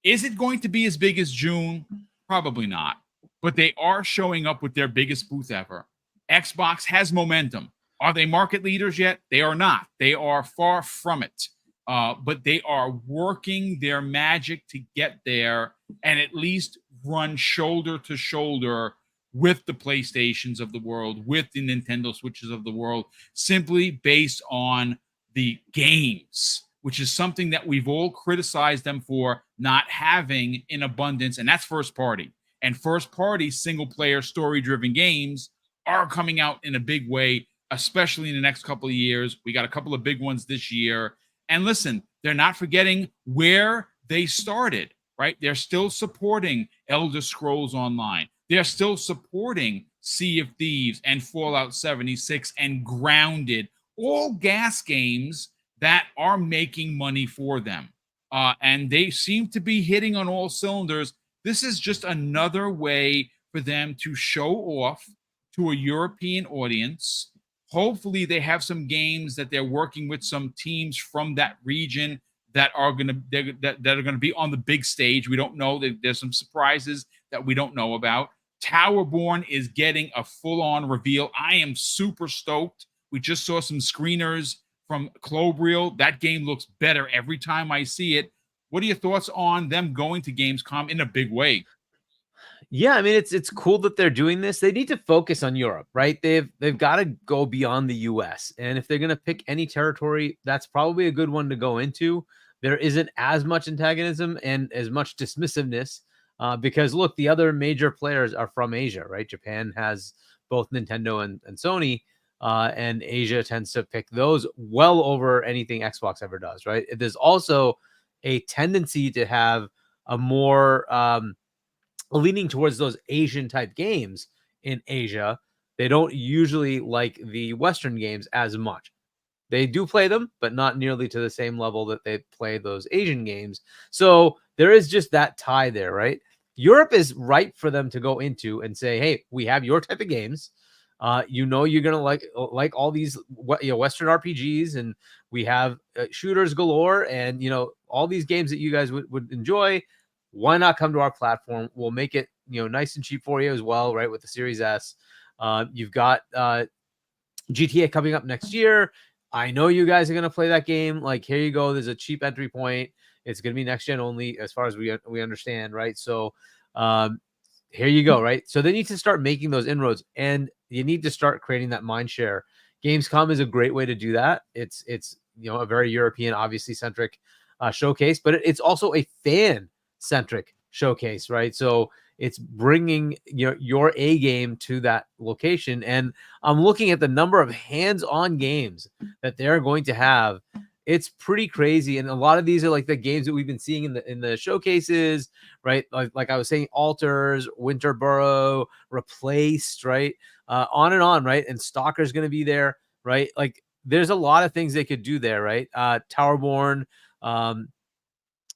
is it going to be as big as June? Probably not. But they are showing up with their biggest booth ever. Xbox has momentum. Are they market leaders yet? They are not. They are far from it. But they are working their magic to get there and at least run shoulder to shoulder with the PlayStations of the world, with the Nintendo Switches of the world, simply based on the games, which is something that we've all criticized them for not having in abundance, and that's first party. And first party single-player story-driven games are coming out in a big way, especially in the next couple of years. We got a couple of big ones this year. And listen, they're not forgetting where they started, right? They're still supporting Elder Scrolls Online. They're still supporting Sea of Thieves and Fallout 76 and Grounded, all gas games that are making money for them. And they seem to be hitting on all cylinders. This is just another way for them to show off to a European audience. Hopefully they have some games that they're working with some teams from that region that are going to be on the big stage. We don't know. There's some surprises that we don't know about. Towerborn is getting a full-on reveal. I am super stoked. We just saw some screeners from Clobreel. That game looks better every time I see it. What are your thoughts on them going to Gamescom in a big way? Yeah, I mean, it's cool that they're doing this. They need to focus on Europe, right? They've got to go beyond the US. And if they're going to pick any territory, that's probably a good one to go into. There isn't as much antagonism and as much dismissiveness because, look, the other major players are from Asia, right? Japan has both Nintendo and Sony, and Asia tends to pick those well over anything Xbox ever does, right? There's also a tendency to have a more leaning towards those Asian type games in Asia. They don't usually like the Western games as much. They do play them, but not nearly to the same level that they play those Asian games. So there is just that tie there, right? Europe is ripe for them to go into and say, hey, we have your type of games. You're going to like all these Western RPGs, and we have shooters galore, and all these games that you guys would enjoy. Why not come to our platform? We'll make it nice and cheap for you as well, right? With the Series S. You've got GTA coming up next year. I know you guys are going to play that game. Like, here you go. There's a cheap entry point. It's going to be next gen only, as far as we understand, right? So here you go, right? So they need to start making those inroads, and you need to start creating that mind share. Gamescom is a great way to do that. It's a very European, obviously centric showcase, but it's also a fan-centric showcase, right? So it's bringing your A game to that location. And I'm looking at the number of hands-on games that they're going to have. It's pretty crazy. And a lot of these are like the games that we've been seeing in the showcases, right? Like I was saying, Alters, Winterborough, Replaced, right? On and on, right? And Stalker's going to be there, right? Like, there's a lot of things they could do there, right? Towerborn,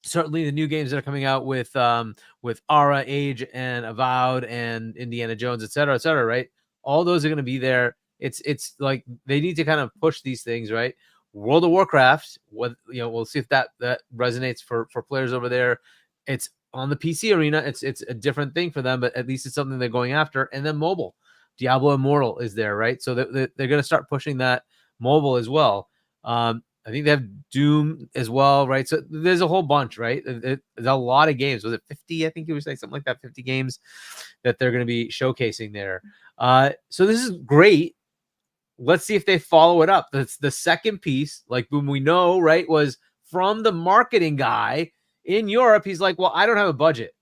certainly the new games that are coming out with Ara, Age, and Avowed, and Indiana Jones, et cetera, right? All those are going to be there. It's like they need to kind of push these things, right? World of Warcraft, we'll see if that resonates for players over there. It's on the PC arena. It's a different thing for them, but at least it's something they're going after. And then mobile, Diablo Immortal is there, right? So they're going to start pushing that mobile as well. I think they have Doom as well, right? So there's a whole bunch, right? There's a lot of games. Was it 50? I think you were saying something like that, 50 games that they're going to be showcasing there. So this is great. Let's see if they follow it up. That's the second piece, like Boom, we know, right, was from the marketing guy in Europe. He's like, well, I don't have a budget,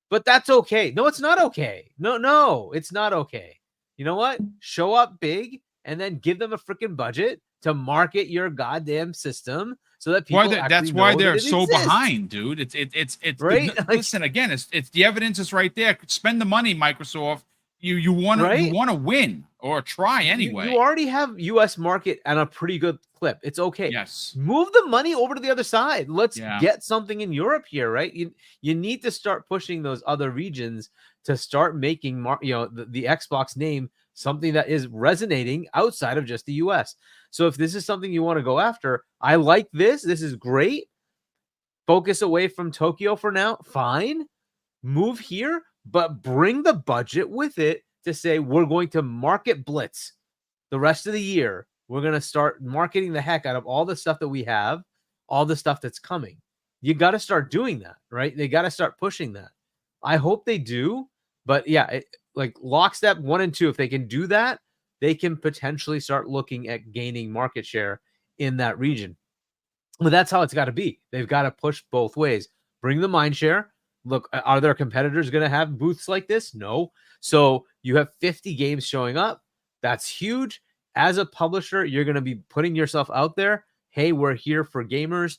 but that's okay. No, it's not okay. No, it's not okay. You know what? Show up big and then give them a freaking budget to market your goddamn system so that people that's why they're so exists. Behind, dude. It's right. Listen, again, it's the evidence is right there. Spend the money, Microsoft. You want to win or try anyway. You already have U.S. market at a pretty good clip. It's okay. Yes. Move the money over to the other side. Let's get something in Europe here, right? You need to start pushing those other regions to start making the Xbox name something that is resonating outside of just the U.S. So if this is something you want to go after, I like this. This is great. Focus away from Tokyo for now. Fine. Move here, but bring the budget with it to say we're going to market blitz the rest of the year. We're going to start marketing the heck out of all the stuff that we have, all the stuff that's coming. You got to start doing that, right? They got to start pushing that. I hope they do, but yeah, like lockstep 1 and 2, if they can do that, they can potentially start looking at gaining market share in that region. But that's how it's got to be. They've got to push both ways. Bring the mind share. Look, are their competitors going to have booths like this? No. So you have 50 games showing up. That's huge. As a publisher, you're going to be putting yourself out there. Hey, we're here for gamers.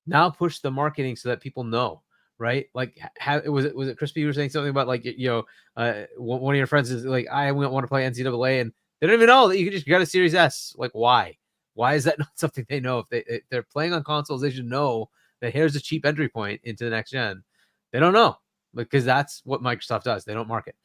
Now push the marketing so that people know, right? Like, was it Crispy? You were saying something about, like, one of your friends is like, I want to play NCAA, and they don't even know that you got a Series S. Like, why? Why is that not something they know? If they're playing on consoles, they should know that here's a cheap entry point into the next gen. They don't know, because that's what Microsoft does. They don't market.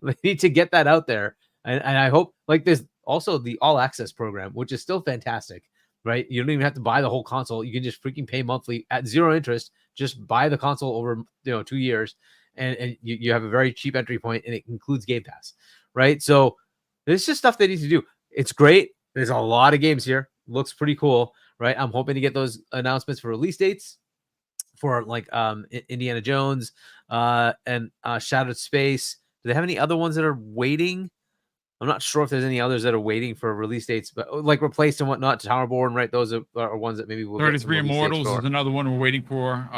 They need to get that out there. And I hope, like, there's also the All Access program, which is still fantastic, right? You don't even have to buy the whole console. You can just freaking pay monthly at 0 interest. Just buy the console over 2 years, and you have a very cheap entry point, and it includes Game Pass, right? So there's just stuff they need to do. It's great. There's a lot of games here. Looks pretty cool, right? I'm hoping to get those announcements for release dates for, like, Indiana Jones and Shattered Space. Do they have any other ones that are waiting? I'm not sure if there's any others that are waiting for release dates, but like replaced and whatnot. Towerborn, right? Those are ones that maybe we'll 33 Immortals is another one we're waiting for.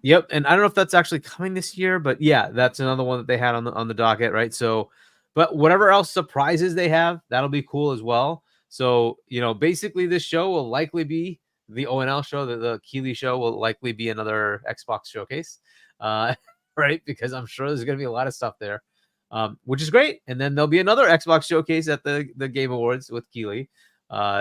Yep, and I don't know if that's actually coming this year, but yeah, that's another one that they had on the docket, right? So, but whatever else surprises they have, that'll be cool as well. So, basically this show will likely be the ONL show, the Keighley show will likely be another Xbox showcase, right? Because I'm sure there's going to be a lot of stuff there. Which is great. And then there'll be another Xbox showcase at the Game Awards with Keighley.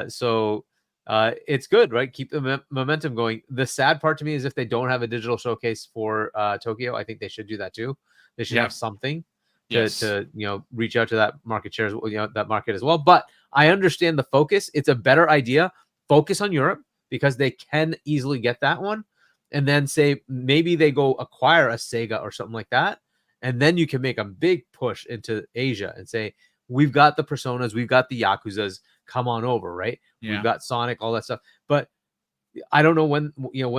So it's good, right? Keep the momentum going. The sad part to me is if they don't have a digital showcase for Tokyo, I think they should do that too. They should have something to reach out to that market share, that market as well. But I understand the focus. It's a better idea. Focus on Europe because they can easily get that one. And then say maybe they go acquire a Sega or something like that. And then you can make a big push into Asia and say, we've got the Personas, we've got the Yakuzas, come on over, right? Yeah. We've got Sonic, all that stuff. But I don't know when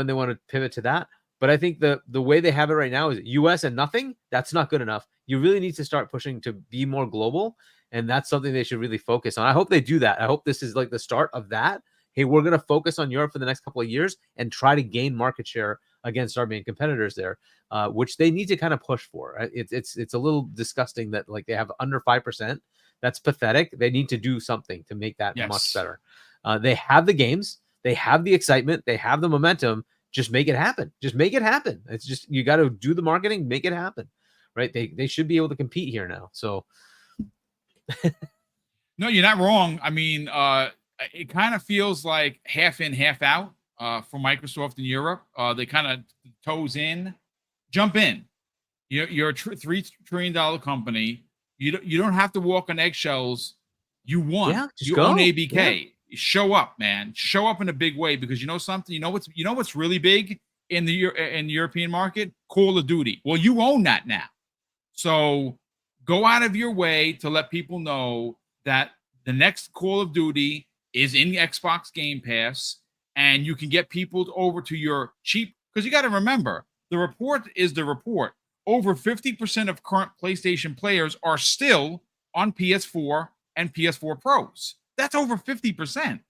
they want to pivot to that. But I think the way they have it right now is US and nothing. That's not good enough. You really need to start pushing to be more global. And that's something they should really focus on. I hope they do that. I hope this is like the start of that. Hey, we're going to focus on Europe for the next couple of years and try to gain market share against our main competitors there, which they need to kind of push for. It's a little disgusting that, like, they have under 5%. That's pathetic. They need to do something to make that much better. They have the games, they have the excitement, they have the momentum. Just make it happen. Just make it happen. It's just, you got to do the marketing, make it happen, right? They should be able to compete here now. So, no, you're not wrong. I mean, it kind of feels like half in, half out. For Microsoft in Europe, they kind of toes in, jump in. You're a $3 trillion company. You don't have to walk on eggshells. You won. Yeah, you own ABK. Yeah. You show up, man. Show up in a big way, because you know something. You know what's really big in the European market? Call of Duty. Well, you own that now. So go out of your way to let people know that the next Call of Duty is in Xbox Game Pass. And you can get people over to your cheap, because you got to remember, the report is the report. Over 50% of current PlayStation players are still on PS4 and PS4 Pros. That's over 50%.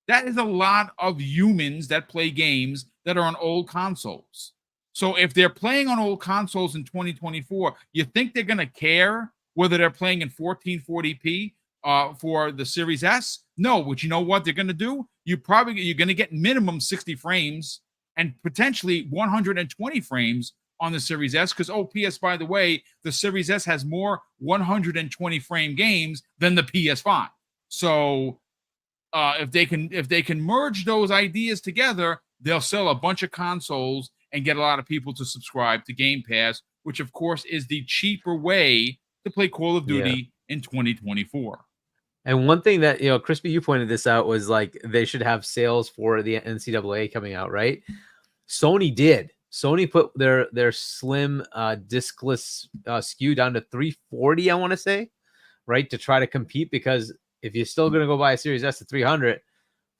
That is a lot of humans that play games that are on old consoles. So if they're playing on old consoles in 2024, you think they're going to care whether they're playing in 1440p for the Series S? No, but you know what they're going to do? You're going to get minimum 60 frames and potentially 120 frames on the Series S, because PS, by the way, the Series S has more 120 frame games than the PS5. So if they can merge those ideas together, they'll sell a bunch of consoles and get a lot of people to subscribe to Game Pass, which of course is the cheaper way to play Call of Duty in 2024. And one thing that, Crispy, you pointed this out, was like they should have sales for the NCAA coming out, right? Sony did. Sony put their slim discless SKU down to 340, I want to say, right, to try to compete, because if you're still going to go buy a Series S at 300,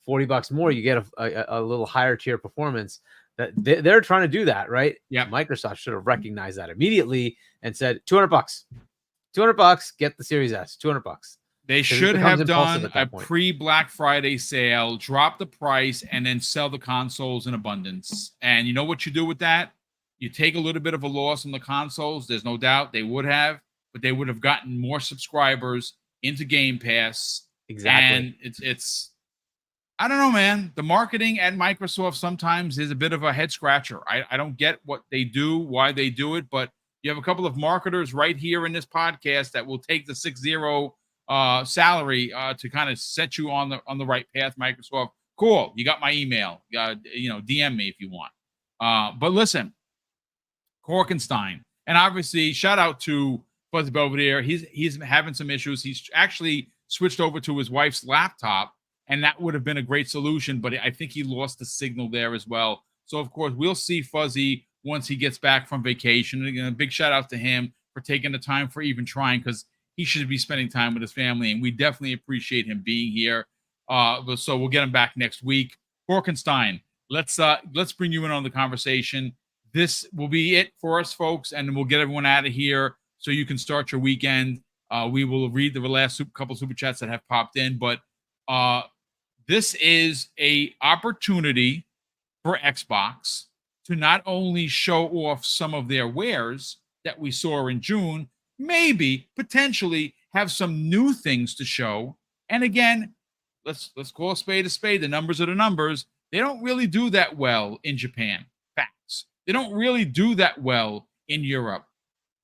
$40 more, you get a little higher tier performance. That they're trying to do that, right? Yeah. Microsoft should have recognized that immediately and said $200, get the Series S, $200. They should have done a pre-Black Friday sale, drop the price, and then sell the consoles in abundance. And you know what you do with that? You take a little bit of a loss on the consoles. There's no doubt they would have, but they would have gotten more subscribers into Game Pass. Exactly. And it's I don't know, man. The marketing at Microsoft sometimes is a bit of a head scratcher. I don't get what they do, why they do it, but you have a couple of marketers right here in this podcast that will take the 6-0 salary to kind of set you on the right path. Microsoft, cool. You got my email. DM me if you want. But listen, Korkenstein, and obviously shout out to Fuzzy Belvedere. He's having some issues. He's actually switched over to his wife's laptop, and that would have been a great solution, but I think he lost the signal there as well. So, of course, we'll see Fuzzy once he gets back from vacation. And again, a big shout out to him for taking the time for even trying, because he should be spending time with his family, and we definitely appreciate him being here. So we'll get him back next week. Korkenstein, let's bring you in on the conversation. This will be it for us, folks, and we'll get everyone out of here so you can start your weekend. We will read the last couple super chats that have popped in, but this is a opportunity for Xbox to not only show off some of their wares that we saw in June, maybe potentially have some new things to show. And again, let's call a spade a spade. The numbers are the numbers. They don't really do that well in Japan. Facts. They don't really do that well in Europe.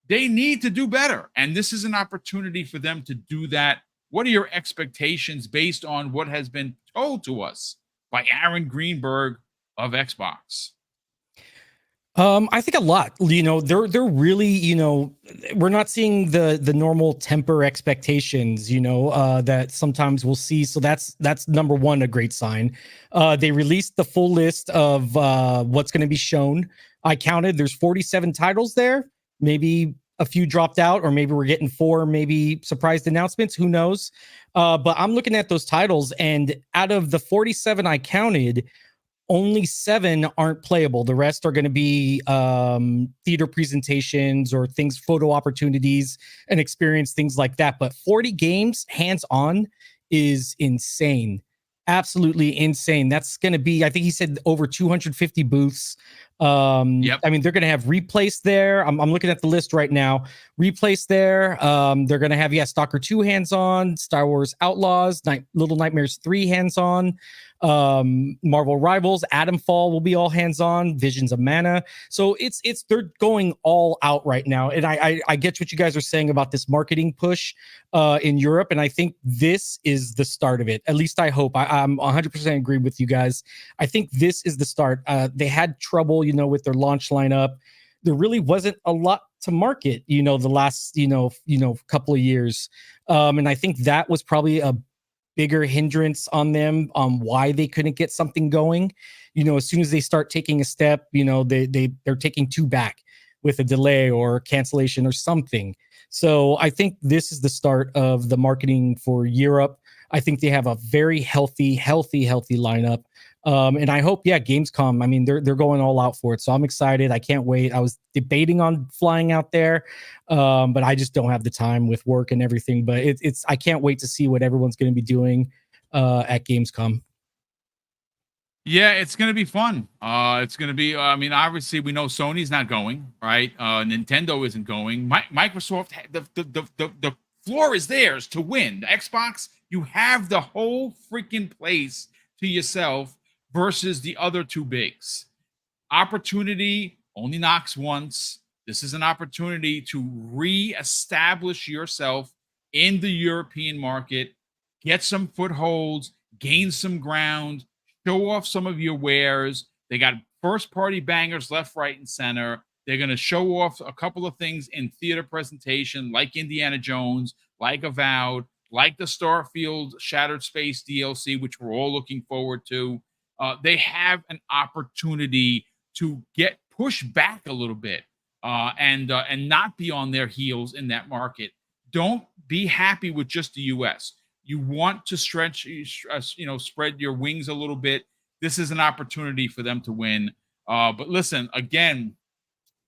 They need to do better. And this is an opportunity for them to do that. What are your expectations based on what has been told to us by Aaron Greenberg of Xbox? I think a lot. They're really, we're not seeing the normal temper expectations, that sometimes we'll see. So that's number one, a great sign. They released the full list of what's going to be shown. I counted. There's 47 titles there. Maybe a few dropped out, or maybe we're getting 4 maybe surprised announcements. Who knows? But I'm looking at those titles, and out of the 47 I counted, only 7 aren't playable. The rest are going to be theater presentations or things, photo opportunities, and experience, things like that. But 40 games hands-on is insane. Absolutely insane. That's going to be, I think he said, over 250 booths. Yep. I mean, they're going to have Replace there. I'm looking at the list right now. Replace there. They're going to have, Stalker 2 hands-on, Star Wars Outlaws, Little Nightmares 3 hands-on, Marvel Rivals, Atomfall will be all hands-on, Visions of Mana. So they're going all out right now. And I get what you guys are saying about this marketing push in Europe, and I think this is the start of it. At least I hope. I'm 100% agree with you guys. I think this is the start. They had trouble, with their launch lineup. There really wasn't a lot to market, the last, couple of years. And I think that was probably a bigger hindrance on them on why they couldn't get something going. As soon as they start taking a step, they're taking 2 back with a delay or cancellation or something. So I think this is the start of the marketing for Europe. I think they have a very healthy lineup. And I hope, Gamescom, I mean, they're going all out for it. So I'm excited. I can't wait. I was debating on flying out there, but I just don't have the time with work and everything. But I can't wait to see what everyone's going to be doing at Gamescom. Yeah, it's going to be fun. It's going to be, obviously we know Sony's not going, right? Nintendo isn't going. Microsoft, the floor is theirs to win. The Xbox, you have the whole freaking place to yourself versus the other 2 bigs. Opportunity only knocks once. This is an opportunity to reestablish yourself in the European market, get some footholds, gain some ground, show off some of your wares. They got first-party bangers left, right, and center. They're going to show off a couple of things in theater presentation, like Indiana Jones, like Avowed, like the Starfield Shattered Space DLC, which we're all looking forward to. They have an opportunity to get pushed back a little bit and not be on their heels in that market. Don't be happy with just the U.S. You want to stretch, spread your wings a little bit. This is an opportunity for them to win. But listen, again,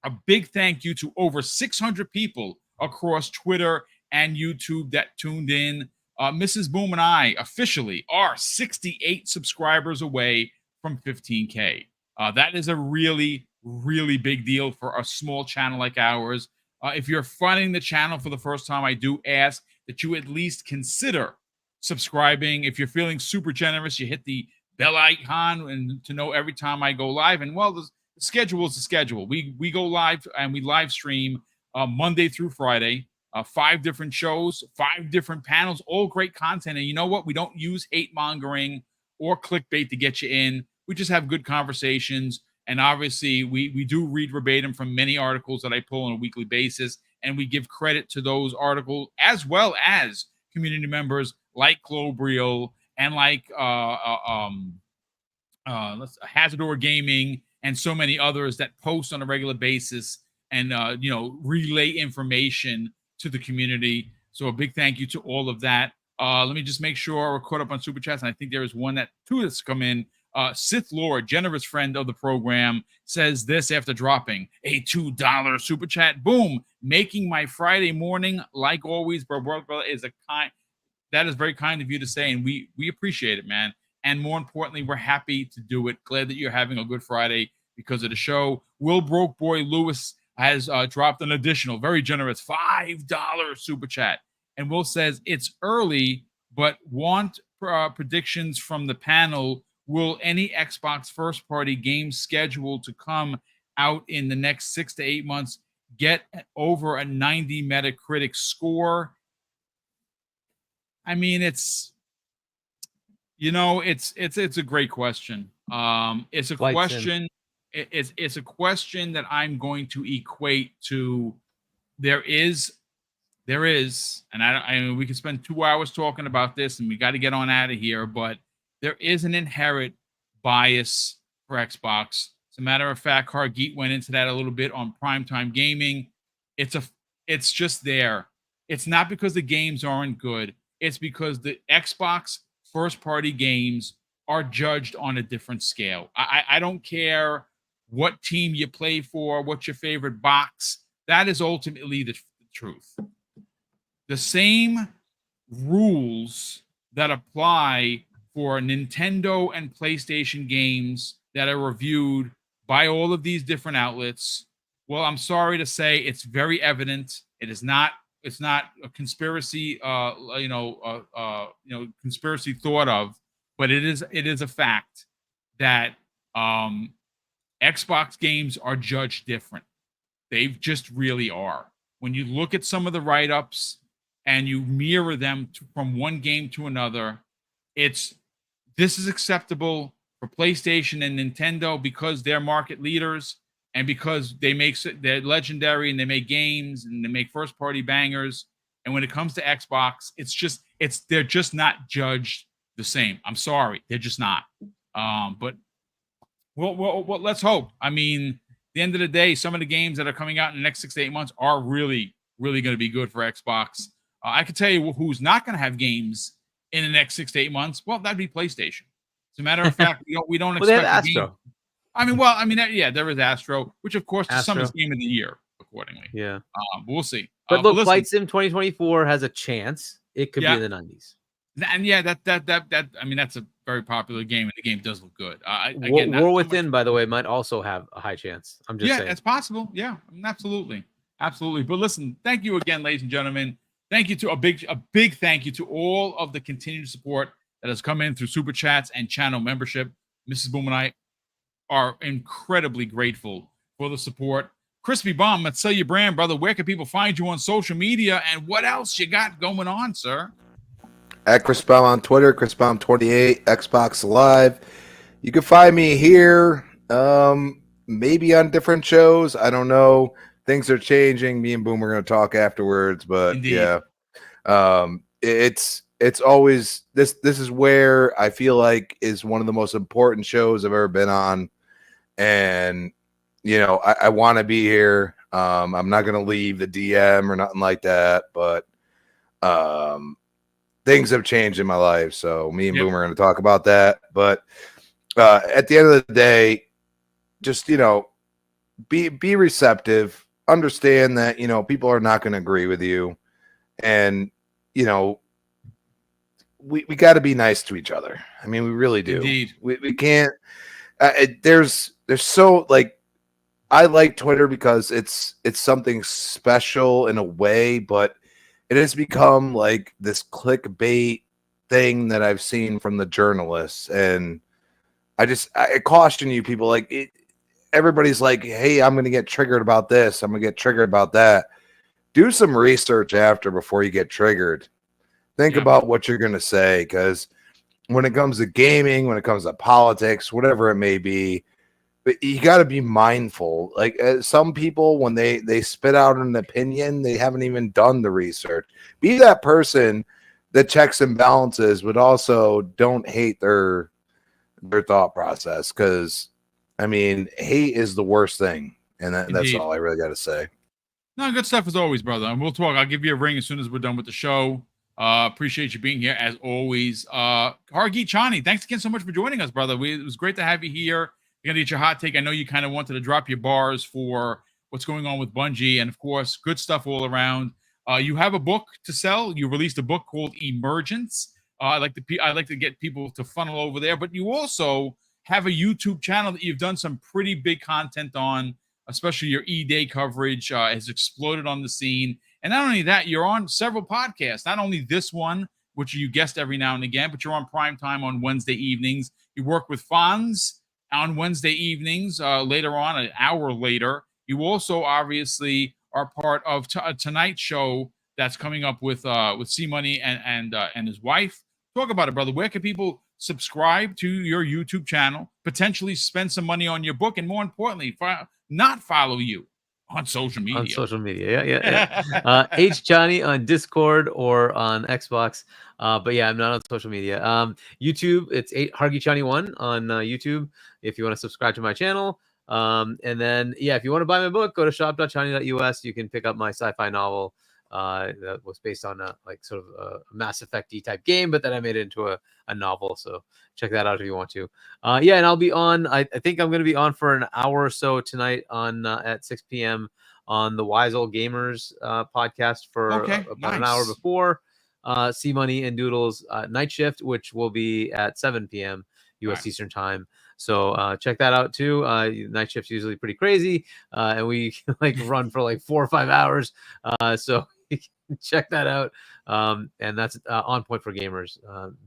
a big thank you to over 600 people across Twitter and YouTube that tuned in. Mrs. Boom and I officially are 68 subscribers away from 15K. That is a really, really big deal for a small channel like ours. If you're finding the channel for the first time, I do ask that you at least consider subscribing. If you're feeling super generous, you hit the bell icon and to know every time I go live. And well, the schedule is the schedule. We go live and we live stream Monday through Friday, 5 different shows, 5 different panels, all great content. And you know what? We don't use hate mongering or clickbait to get you in. We just have good conversations. And obviously, we do read verbatim from many articles that I pull on a weekly basis, and we give credit to those articles as well as community members like Clobriel and like Hazardor Gaming and so many others that post on a regular basis and relay information to the community. So a big thank you to all of that. Let me just make sure we're caught up on super chats, and I think there is two that's come in. Sith Lord, generous friend of the program, says this after dropping a $2 super chat. Boom, making my Friday morning like always, bro. That is very kind of you to say, and we appreciate it, man. And more importantly, we're happy to do it. Glad that you're having a good Friday because of the show. Will Broke Boy Lewis has dropped an additional, very generous $5 super chat. And Will says, it's early, but want predictions from the panel. Will any Xbox first-party games scheduled to come out in the next 6 to 8 months get over a 90 Metacritic score? I mean, it's a great question. It's a question. It's a question that I'm going to equate to. There is, and we can spend 2 hours talking about this, and we got to get on out of here. But there is an inherent bias for Xbox. As a matter of fact, Hargeet went into that a little bit on Primetime Gaming. It's just there. It's not because the games aren't good. It's because the Xbox first-party games are judged on a different scale. I don't care what team you play for, what's your favorite box. That is ultimately the truth. The same rules that apply for Nintendo and PlayStation games that are reviewed by all of these different outlets. Well, I'm sorry to say it's very evident. It's not a conspiracy, conspiracy thought of, but it is a fact that Xbox games are judged different. They just really are. When you look at some of the write-ups and you mirror them from one game to another, this is acceptable for PlayStation and Nintendo because they're market leaders and because they're legendary and they make games and they make first-party bangers. And when it comes to Xbox, they're just not judged the same. I'm sorry, they're just not. But well, let's hope. I mean, at the end of the day, some of the games that are coming out in the next 6 to 8 months are really, really going to be good for Xbox. I can tell you who's not going to have games in the next 6 to 8 months. Well, that'd be PlayStation. As a matter of fact, we don't expect they have Astro. There is Astro, which of course to some is game of the year accordingly. Yeah, we'll see. But look, Flight Sim 2024 has a chance. It could be in the 90s. And that's a very popular game, and the game does look good. War Within, by the way, might also have a high chance. I'm just saying. It's possible. Yeah, absolutely. But listen, thank you again, ladies and gentlemen. Thank you to a big thank you to all of the continued support that has come in through super chats and channel membership. Mrs. Boom and I are incredibly grateful for the support. Crispy Bomb, let's sell your brand, brother. Where can people find you on social media, and what else you got going on, sir? At Chris Baum on Twitter, Chris Baum 28, Xbox Live. You can find me here, maybe on different shows. I don't know. Things are changing. Me and Boom are going to talk afterwards, but Indeed. Yeah, it's always this is where I feel like is one of the most important shows I've ever been on, and I want to be here. I'm not going to leave the DM or nothing like that, but things have changed in my life, so me and Boom are going to talk about that. But at the end of the day, just be receptive. Understand that people are not going to agree with you, and we got to be nice to each other. I mean, we really do. Indeed. We can't. There's so I like Twitter because it's something special in a way, but it has become like this clickbait thing that I've seen from the journalists, and I caution you people, like everybody's like, hey, I'm going to get triggered about this, I'm going to get triggered about that. Do some research after before you get triggered. Think about what you're going to say, because when it comes to gaming, when it comes to politics, whatever it may be, but you got to be mindful. Like some people, when they spit out an opinion, they haven't even done the research. Be that person that checks and balances, but also don't hate their thought process. Because I mean, hate is the worst thing, and that's all I really got to say. No, good stuff as always, brother. And we'll talk. I'll give you a ring as soon as we're done with the show. Appreciate you being here as always. Hargi Chani, thanks again so much for joining us, brother. It was great to have you here. You're gonna get your hot take. I know you kind of wanted to drop your bars for what's going on with Bungie, and of course, good stuff all around. You have a book to sell. You released a book called Emergence. I like to get people to funnel over there, but you also have a YouTube channel that you've done some pretty big content on, especially your E-Day coverage has exploded on the scene. And not only that, you're on several podcasts. Not only this one, which you guest every now and again, but you're on primetime on Wednesday evenings. You work with Fonz on Wednesday evenings, later on, an hour later. You also obviously are part of tonight's show that's coming up with C-Money and his wife. Talk about it, brother. Where can people subscribe to your YouTube channel, potentially spend some money on your book, and more importantly, not follow you on social media? On social media, yeah. H Johnny on Discord or on Xbox. But yeah, I'm not on social media. YouTube, it's Hargi Chani 1 on YouTube if you want to subscribe to my channel. And then if you want to buy my book, go to shop.chani.us. You can pick up my sci-fi novel that was based on a sort of a Mass Effect-y type game, but then I made it into a novel. So check that out if you want to. And I'll be on. I think I'm going to be on for an hour or so tonight on at 6 p.m. on the Wise Old Gamers podcast for about an hour before C-Money and Doodles night shift, which will be at 7 p.m. U.S. Eastern time. So check that out too. Night shift's usually pretty crazy, and we run for 4 or 5 hours. So you can check that out. And that's On Point for Gamers.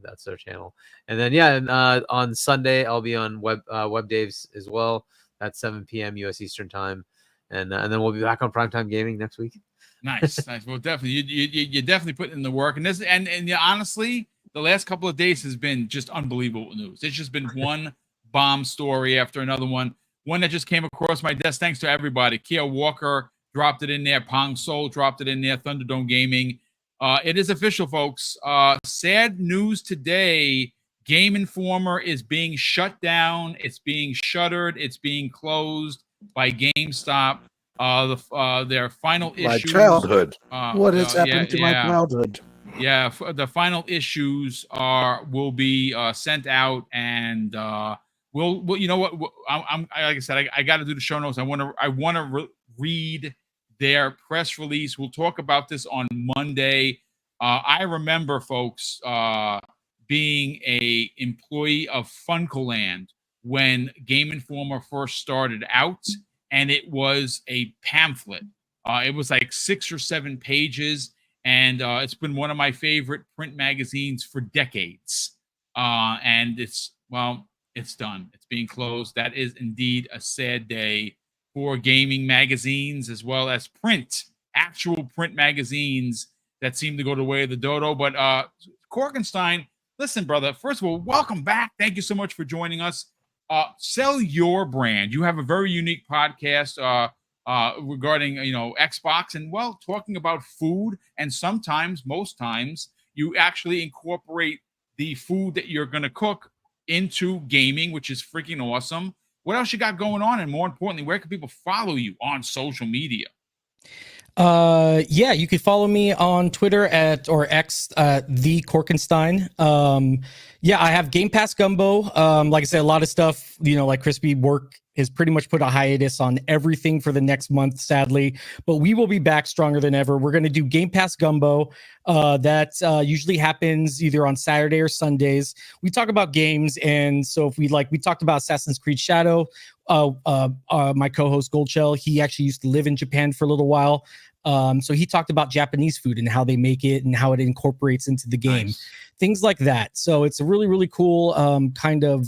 That's their channel. And then on Sunday I'll be on Web Daves as well at 7 p.m. U.S. Eastern time, and then we'll be back on Primetime Gaming next week. Nice. Well, definitely, you definitely put in the work, and honestly, the last couple of days has been just unbelievable news. It's just been one bomb story after another one. One that just came across my desk. Thanks to everybody. Kia Walker dropped it in there. Pong Soul dropped it in there. Thunderdome Gaming. It is official, folks. Sad news today. Game Informer is being shut down. It's being shuttered. It's being closed by GameStop. Their final issues. My childhood. What has happened to my childhood? Yeah, the final issues will be sent out, and we'll you know what? I'm like I said, I got to do the show notes. I want to read their press release. We'll talk about this on Monday. I remember, folks, being a employee of Funcoland when Game Informer first started out, and it was a pamphlet. It was 6 or 7 pages. And it's been one of my favorite print magazines for decades. And it's done. It's being closed. That is indeed a sad day for gaming magazines as well as actual print magazines that seem to go the way of the dodo. But Korkenstein, listen, brother, first of all, welcome back. Thank you so much for joining us. Sell your brand. You have a very unique podcast regarding Xbox and talking about food, and most times you actually incorporate the food that you're going to cook into gaming, which is freaking awesome. What else you got going on, and more importantly, where can people follow you on social media? You could follow me on Twitter or X, the Korkenstein. Yeah, I have Game Pass Gumbo. Like I said, a lot of stuff, like Crispy work has pretty much put a hiatus on everything for the next month, sadly. But we will be back stronger than ever. We're going to do Game Pass Gumbo. That usually happens either on Saturday or Sundays. We talk about games, and so if we talked about Assassin's Creed Shadow. My co-host Goldshell, he actually used to live in Japan for a little while. So he talked about Japanese food and how they make it and how it incorporates into the game. Nice. Things like that. So it's a really, really cool kind of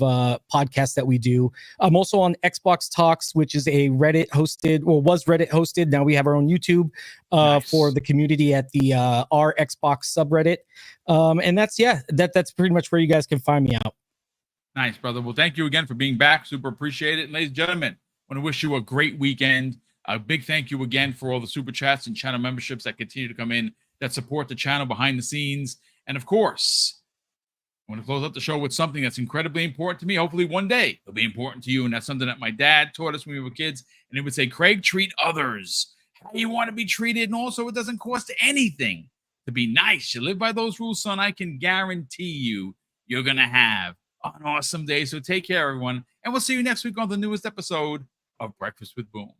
podcast that we do. I'm also on Xbox Talks, which is a Reddit hosted, or was Reddit hosted. Now we have our own YouTube Nice. for the community at the our Xbox subreddit. And that's pretty much where you guys can find me out. Nice, brother. Well, thank you again for being back. Super appreciate it. And ladies and gentlemen, I want to wish you a great weekend. A big thank you again for all the super chats and channel memberships that continue to come in that support the channel behind the scenes. And of course, I want to close up the show with something that's incredibly important to me. Hopefully one day it'll be important to you. And that's something that my dad taught us when we were kids. And he would say, Craig, treat others how you want to be treated. And also it doesn't cost anything to be nice. You live by those rules, son. I can guarantee you're going to have an awesome day. So take care, everyone. And we'll see you next week on the newest episode of Breakfast with Boom.